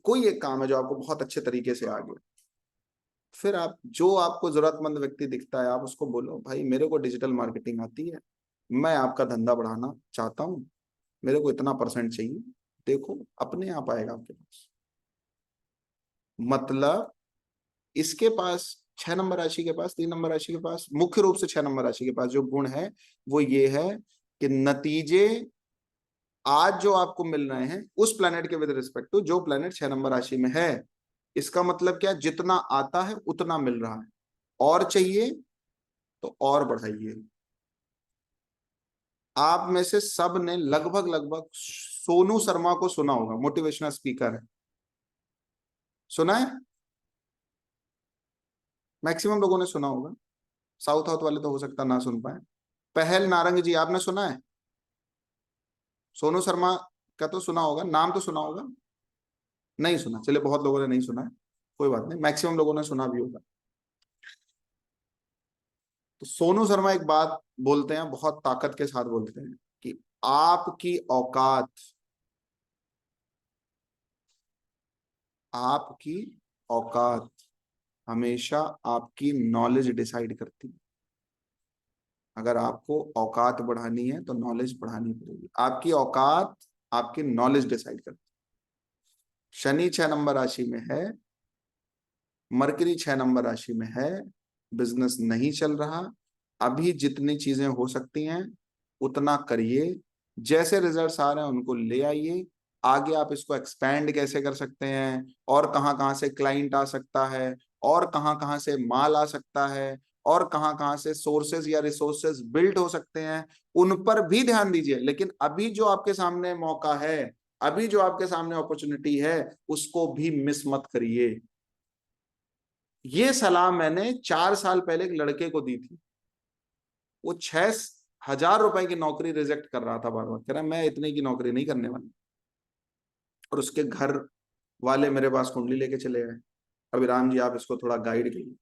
कोई एक काम है जो आपको बहुत अच्छे तरीके से आ गया, फिर आप जो आपको जरूरतमंद व्यक्ति दिखता है आप उसको बोलो, भाई मेरे को डिजिटल मार्केटिंग आती है, मैं आपका धंधा बढ़ाना चाहता हूँ, मेरे को इतना % चाहिए, देखो अपने आप आएगा आपके पास। मतलब इसके पास 6 नंबर राशि के पास, 3 नंबर राशि के पास, मुख्य रूप से 6 नंबर राशि के पास जो गुण है वो ये है कि नतीजे आज जो आपको मिल रहे हैं उस प्लैनेट के विद रिस्पेक्ट टू जो प्लैनेट 6 नंबर राशि में है, इसका मतलब क्या, जितना आता है उतना मिल रहा है, और चाहिए तो और बढ़ाइए। आप में से सब ने लगभग लगभग सोनू शर्मा को सुना होगा, मोटिवेशनल स्पीकर है, सुना है? मैक्सिमम लोगों ने सुना होगा, साउथ साउथ वाले तो हो सकता ना सुन पाए। पहल नारंग जी आपने सुना है? सोनू शर्मा का तो सुना होगा, नाम तो सुना होगा, नहीं सुना, चलिए बहुत लोगों ने नहीं सुना है, कोई बात नहीं, मैक्सिमम लोगों ने सुना भी होगा। तो सोनू शर्मा एक बात बोलते हैं, बहुत ताकत के साथ बोलते हैं कि आपकी औकात, आपकी औकात हमेशा आपकी नॉलेज डिसाइड करती है। अगर आपको औकात बढ़ानी है तो नॉलेज बढ़ानी पड़ेगी। आपकी औकात आपकी नॉलेज डिसाइड करती है। शनि 6 नंबर राशि में है, मरकरी 6 नंबर राशि में है, बिजनेस नहीं चल रहा, अभी जितनी चीजें हो सकती हैं उतना करिए, जैसे रिजल्ट्स आ रहे हैं उनको ले आइए। आगे आप इसको एक्सपैंड कैसे कर सकते हैं, और कहाँ कहाँ से क्लाइंट आ सकता है, और कहाँ कहाँ से माल आ सकता है, और कहाँ कहाँ से सोर्सेज या रिसोर्सेज बिल्ड हो सकते हैं, उन पर भी ध्यान दीजिए। लेकिन अभी जो आपके सामने मौका है, अभी जो आपके सामने अपॉर्चुनिटी है, उसको भी मिस मत करिए। ये सलाह मैंने 4 साल पहले एक लड़के को दी थी। वो 6,000 रुपए की नौकरी रिजेक्ट कर रहा था, बार बार कह रहा मैं इतने की नौकरी नहीं करने वाला, और उसके घर वाले मेरे पास कुंडली लेके चले गए, अभिराम जी आप इसको थोड़ा गाइड कीजिए।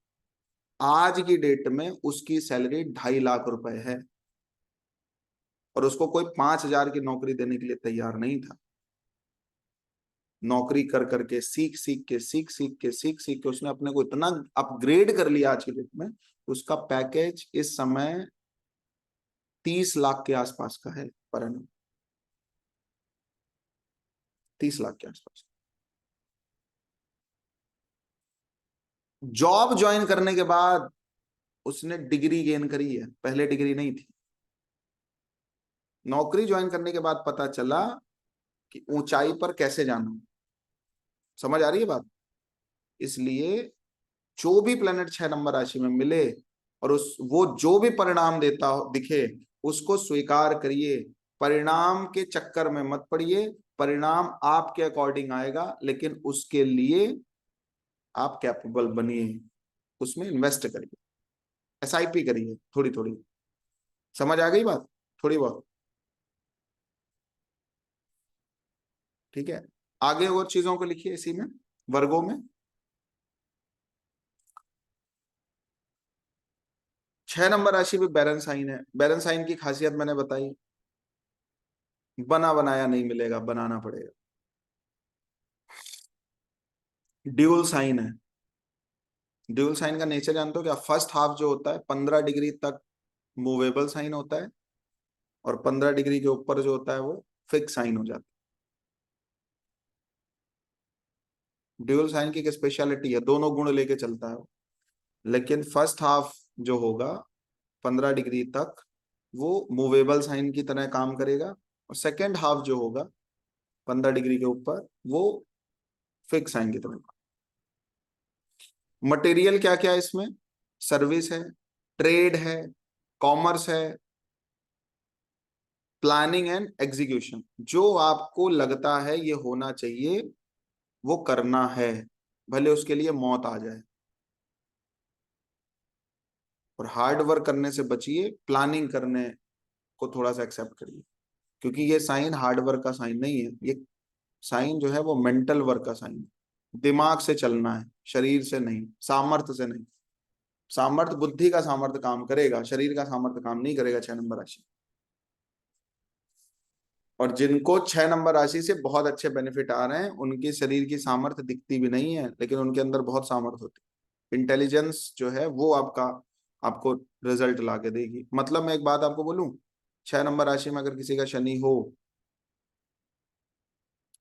आज की डेट में उसकी सैलरी 2.5 लाख रुपए है, और उसको कोई 5,000 की नौकरी देने के लिए तैयार नहीं था। नौकरी कर करके, सीख सीख के, सीख सीख के, सीख सीख के उसने अपने को इतना अपग्रेड कर लिया आज की डेट में, उसका पैकेज इस समय 30 लाख के आसपास का है पर annum, 30 लाख के आसपास। जॉब ज्वाइन करने के बाद उसने डिग्री गेन करी है, पहले डिग्री नहीं थी। नौकरी ज्वाइन करने के बाद पता चला कि ऊंचाई पर कैसे जाना। समझ आ रही है बात? इसलिए जो भी प्लेनेट 6 नंबर राशि में मिले और उस वो जो भी परिणाम देता हो दिखे, उसको स्वीकार करिए। परिणाम के चक्कर में मत पड़िए, परिणाम आपके अकॉर्डिंग आएगा, लेकिन उसके लिए आप कैपेबल बनिए, उसमें इन्वेस्ट करिए, एसआईपी करिए थोड़ी थोड़ी। समझ आ गई बात? थोड़ी बहुत, ठीक है। आगे और चीजों को लिखिए इसी में, वर्गों में। 6 नंबर राशि भी बैरन साइन है। बैरन साइन की खासियत मैंने बताई, बना बनाया नहीं मिलेगा, बनाना पड़ेगा। ड्यूल साइन है। ड्यूल साइन का नेचर जानते हो क्या? फर्स्ट हाफ जो होता है 15 डिग्री तक मूवेबल साइन होता है, और 15 डिग्री के ऊपर जो होता है वो फिक्स साइन हो जाता है। ड्यूल साइन की एक स्पेशलिटी है, दोनों गुण लेके चलता है वो। लेकिन फर्स्ट हाफ जो होगा 15 डिग्री तक वो मूवेबल साइन की तरह काम करेगा, और सेकेंड हाफ जो होगा 15 डिग्री के ऊपर वो फिक्स साइन की तरह। मटेरियल क्या क्या है इसमें? सर्विस है, ट्रेड है, कॉमर्स है, प्लानिंग एंड एग्जीक्यूशन। जो आपको लगता है ये होना चाहिए वो करना है, भले उसके लिए मौत आ जाए। और हार्ड वर्क करने से बचिए, प्लानिंग करने को थोड़ा सा एक्सेप्ट करिए, क्योंकि ये साइन हार्ड वर्क का साइन नहीं है। ये साइन जो है वो मेंटल वर्क का साइन है। दिमाग से चलना है, शरीर से नहीं, सामर्थ्य से नहीं। सामर्थ्य, बुद्धि का सामर्थ्य काम करेगा, शरीर का सामर्थ्य काम नहीं करेगा 6 नंबर राशि। और जिनको 6 नंबर राशि से बहुत अच्छे बेनिफिट आ रहे हैं, उनके शरीर की सामर्थ्य दिखती भी नहीं है, लेकिन उनके अंदर बहुत सामर्थ्य होती है। इंटेलिजेंस जो है वो आपको रिजल्ट ला के देगी। मतलब मैं एक बात आपको बोलूं, 6 नंबर राशि में अगर किसी का शनि हो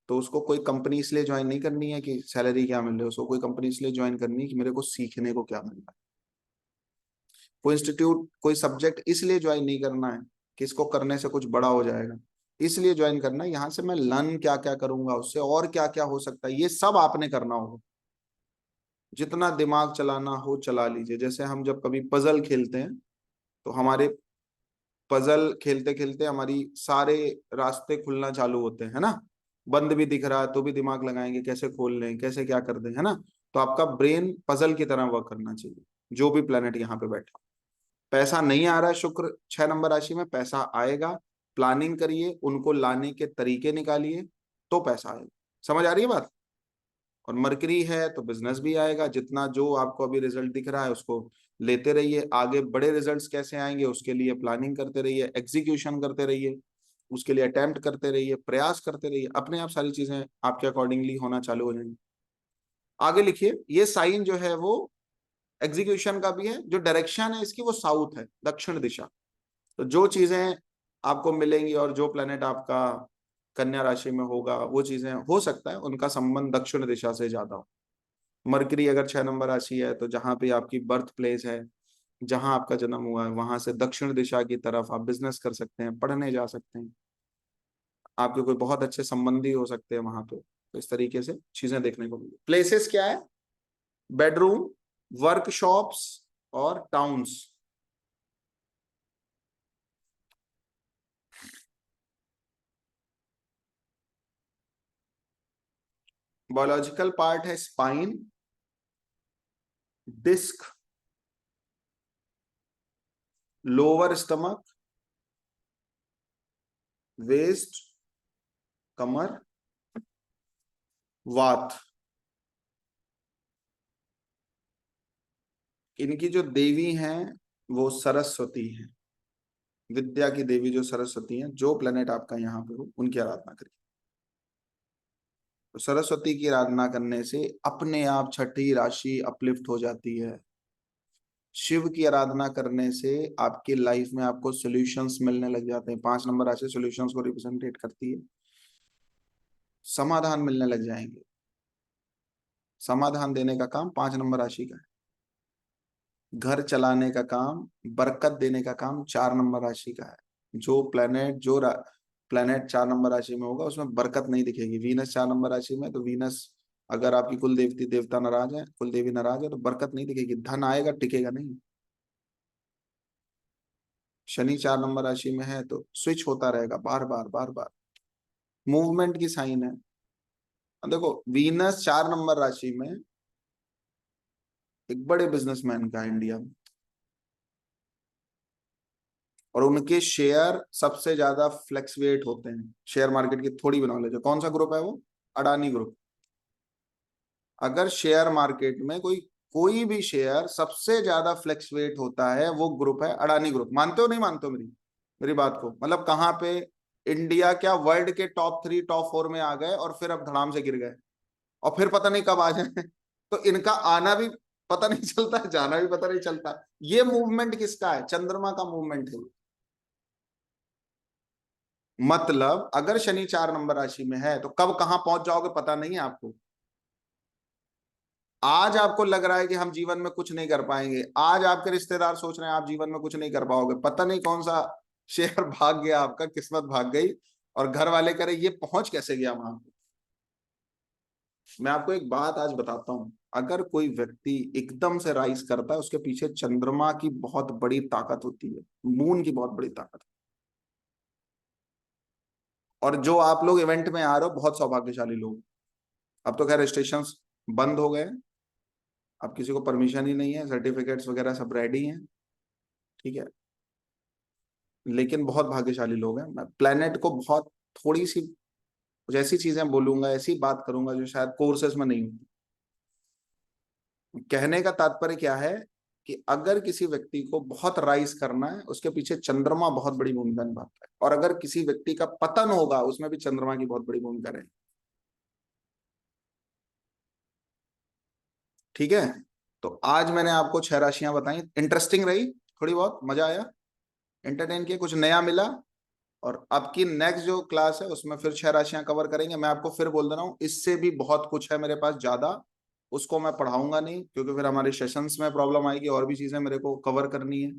तो उसको कोई कंपनी इसलिए ज्वाइन नहीं करनी है कि सैलरी क्या मिल रही है, उसको कोई कंपनी इसलिए ज्वाइन करनी है कि मेरे को सीखने को क्या मिल रहा है। कोई इंस्टीट्यूट, कोई सब्जेक्ट इसलिए ज्वाइन नहीं करना है कि इसको करने से कुछ बड़ा हो जाएगा, इसलिए ज्वाइन करना है यहाँ से मैं लर्न क्या क्या करूंगा, उससे और क्या क्या हो सकता है, ये सब आपने करना होगा। जितना दिमाग चलाना हो चला लीजिए। जैसे हम जब कभी पजल खेलते हैं तो हमारे पजल खेलते खेलते हमारी सारे रास्ते खुलना चालू होते हैं, है ना? बंद भी दिख रहा है तो भी दिमाग लगाएंगे कैसे खोल लें, कैसे क्या कर दें, है ना? तो आपका ब्रेन पजल की तरह वर्क करना चाहिए, जो भी प्लेनेट यहाँ पे बैठा। पैसा नहीं आ रहा है, शुक्र 6 नंबर राशि में, पैसा आएगा। प्लानिंग करिए, उनको लाने के तरीके निकालिए, तो पैसा आएगा। समझ आ रही है बात? और मरकरी है तो बिजनेस भी आएगा। जितना जो आपको अभी रिजल्ट दिख रहा है उसको लेते रहिए, आगे बड़े रिजल्ट्स कैसे आएंगे उसके लिए प्लानिंग करते रहिए, एग्जीक्यूशन करते रहिए, उसके लिए अटेम्प्ट करते रहिए, प्रयास करते रहिए, अपने आप सारी चीजें आपके अकॉर्डिंगली होना चालू हो जाएंगी। आगे लिखिए, ये साइन जो है वो एग्जीक्यूशन का भी है। जो डायरेक्शन है इसकी वो साउथ है, दक्षिण दिशा। तो जो चीजें आपको मिलेंगी और जो प्लेनेट आपका कन्या राशि में होगा, वो चीजें हो सकता है उनका संबंध दक्षिण दिशा से ज्यादा हो। मरकरी अगर 6 नंबर राशि है तो जहां पे आपकी बर्थ प्लेस है, जहां आपका जन्म हुआ है, वहां से दक्षिण दिशा की तरफ आप बिजनेस कर सकते हैं, पढ़ने जा सकते हैं, आपके कोई बहुत अच्छे संबंधी हो सकते हैं वहां पे। तो इस तरीके से चीजें देखने को मिली। प्लेसेस क्या है? बेडरूम, वर्कशॉप्स और टाउन्स। बायोलॉजिकल पार्ट है spine, disc, lower stomach, waist, कमर, वात। इनकी जो देवी हैं वो सरस्वती हैं। विद्या की देवी जो सरस्वती हैं, जो प्लेनेट आपका यहाँ पे हो उनकी आराधना करिए। तो सरस्वती की आराधना करने से अपने आप छठी राशि अपलिफ्ट हो जाती है। शिव की आराधना करने से आपकी लाइफ में आपको सॉल्यूशंस मिलने लग जाते हैं। 5 नंबर राशि सॉल्यूशंस को रिप्रेजेंटेट करती है। समाधान मिलने लग जाएंगे। समाधान देने का काम 5 नंबर राशि का है। घर चलाने का काम, बरकत देने का काम 4 नंबर राशि का है। जो प्लेनेट 4 नंबर राशि में होगा उसमें बरकत नहीं दिखेगी। वीनस 4 नंबर राशि में, तो वीनस अगर आपकी कुल देवती देवता नाराज है, कुल देवी नाराज है, तो बरकत नहीं दिखेगी, धन आएगा टिकेगा नहीं। शनि 4 नंबर राशि में है तो स्विच होता रहेगा बार बार बार बार, मूवमेंट की साइन है। देखो वीनस 4 नंबर राशि में एक बड़े बिजनेसमैन का इंडिया में, और उनके शेयर सबसे ज्यादा फ्लैक्चुएट होते हैं। शेयर मार्केट की थोड़ी भी नॉलेज है। कौन सा ग्रुप है वो? अडानी ग्रुप। अगर शेयर मार्केट में कोई भी शेयर सबसे ज्यादा फ्लैक्चुएट होता है, वो ग्रुप है अडानी ग्रुप। मानते हो नहीं मानते हो मेरी मेरी बात को? मतलब कहाँ पे इंडिया क्या वर्ल्ड के टॉप 3 टॉप 4 में आ गए और फिर अब धड़ाम से गिर गए, और फिर पता नहीं कब आ जाए। तो इनका आना भी पता नहीं चलता, जाना भी पता नहीं चलता। ये मूवमेंट किसका है? चंद्रमा का मूवमेंट है। मतलब अगर शनि 4 नंबर राशि में है तो कब कहां पहुंच जाओगे पता नहीं है आपको। आज आपको लग रहा है कि हम जीवन में कुछ नहीं कर पाएंगे, आज आपके रिश्तेदार सोच रहे हैं आप जीवन में कुछ नहीं कर पाओगे, पता नहीं कौन सा शेयर भाग गया, आपका किस्मत भाग गई, और घर वाले करे ये पहुंच कैसे गया वहां पे। मैं आपको एक बात आज बताता हूं, अगर कोई व्यक्ति एकदम से राइज करता है, उसके पीछे चंद्रमा की बहुत बड़ी ताकत होती है, मून की बहुत बड़ी ताकत। और जो आप लोग इवेंट में आ रहे हो बहुत सौभाग्यशाली लोग। अब तो खैर रजिस्ट्रेशन बंद हो गए, अब किसी को परमिशन ही नहीं है, सर्टिफिकेट्स वगैरह सब रेडी हैं, ठीक है। लेकिन बहुत भाग्यशाली लोग हैं। मैं प्लेनेट को बहुत थोड़ी सी कुछ ऐसी चीजें बोलूंगा, ऐसी बात करूंगा जो शायद कोर्सेज में नहीं होती। कहने का तात्पर्य क्या है कि अगर किसी व्यक्ति को बहुत राइज करना है, उसके पीछे चंद्रमा बहुत बड़ी भूमिका निभाता है, और अगर किसी व्यक्ति का पतन होगा उसमें भी चंद्रमा की बहुत बड़ी भूमिका रहेगी। ठीक है, तो आज मैंने आपको 6 राशियां बताई, इंटरेस्टिंग रही, थोड़ी बहुत मजा आया, एंटरटेन किया, कुछ नया मिला। और आपकी नेक्स्ट जो क्लास है उसमें फिर 6 राशियां कवर करेंगे। मैं आपको फिर बोल दे रहा हूँ, इससे भी बहुत कुछ है मेरे पास ज्यादा, उसको मैं पढ़ाऊंगा नहीं, क्योंकि फिर हमारे सेशंस में प्रॉब्लम आएगी, और भी चीजें मेरे को कवर करनी है,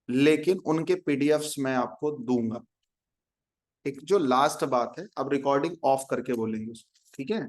लेकिन उनके पीडीएफ्स मैं आपको दूंगा। एक जो लास्ट बात है, अब रिकॉर्डिंग ऑफ करके बोलेंगे, ठीक है।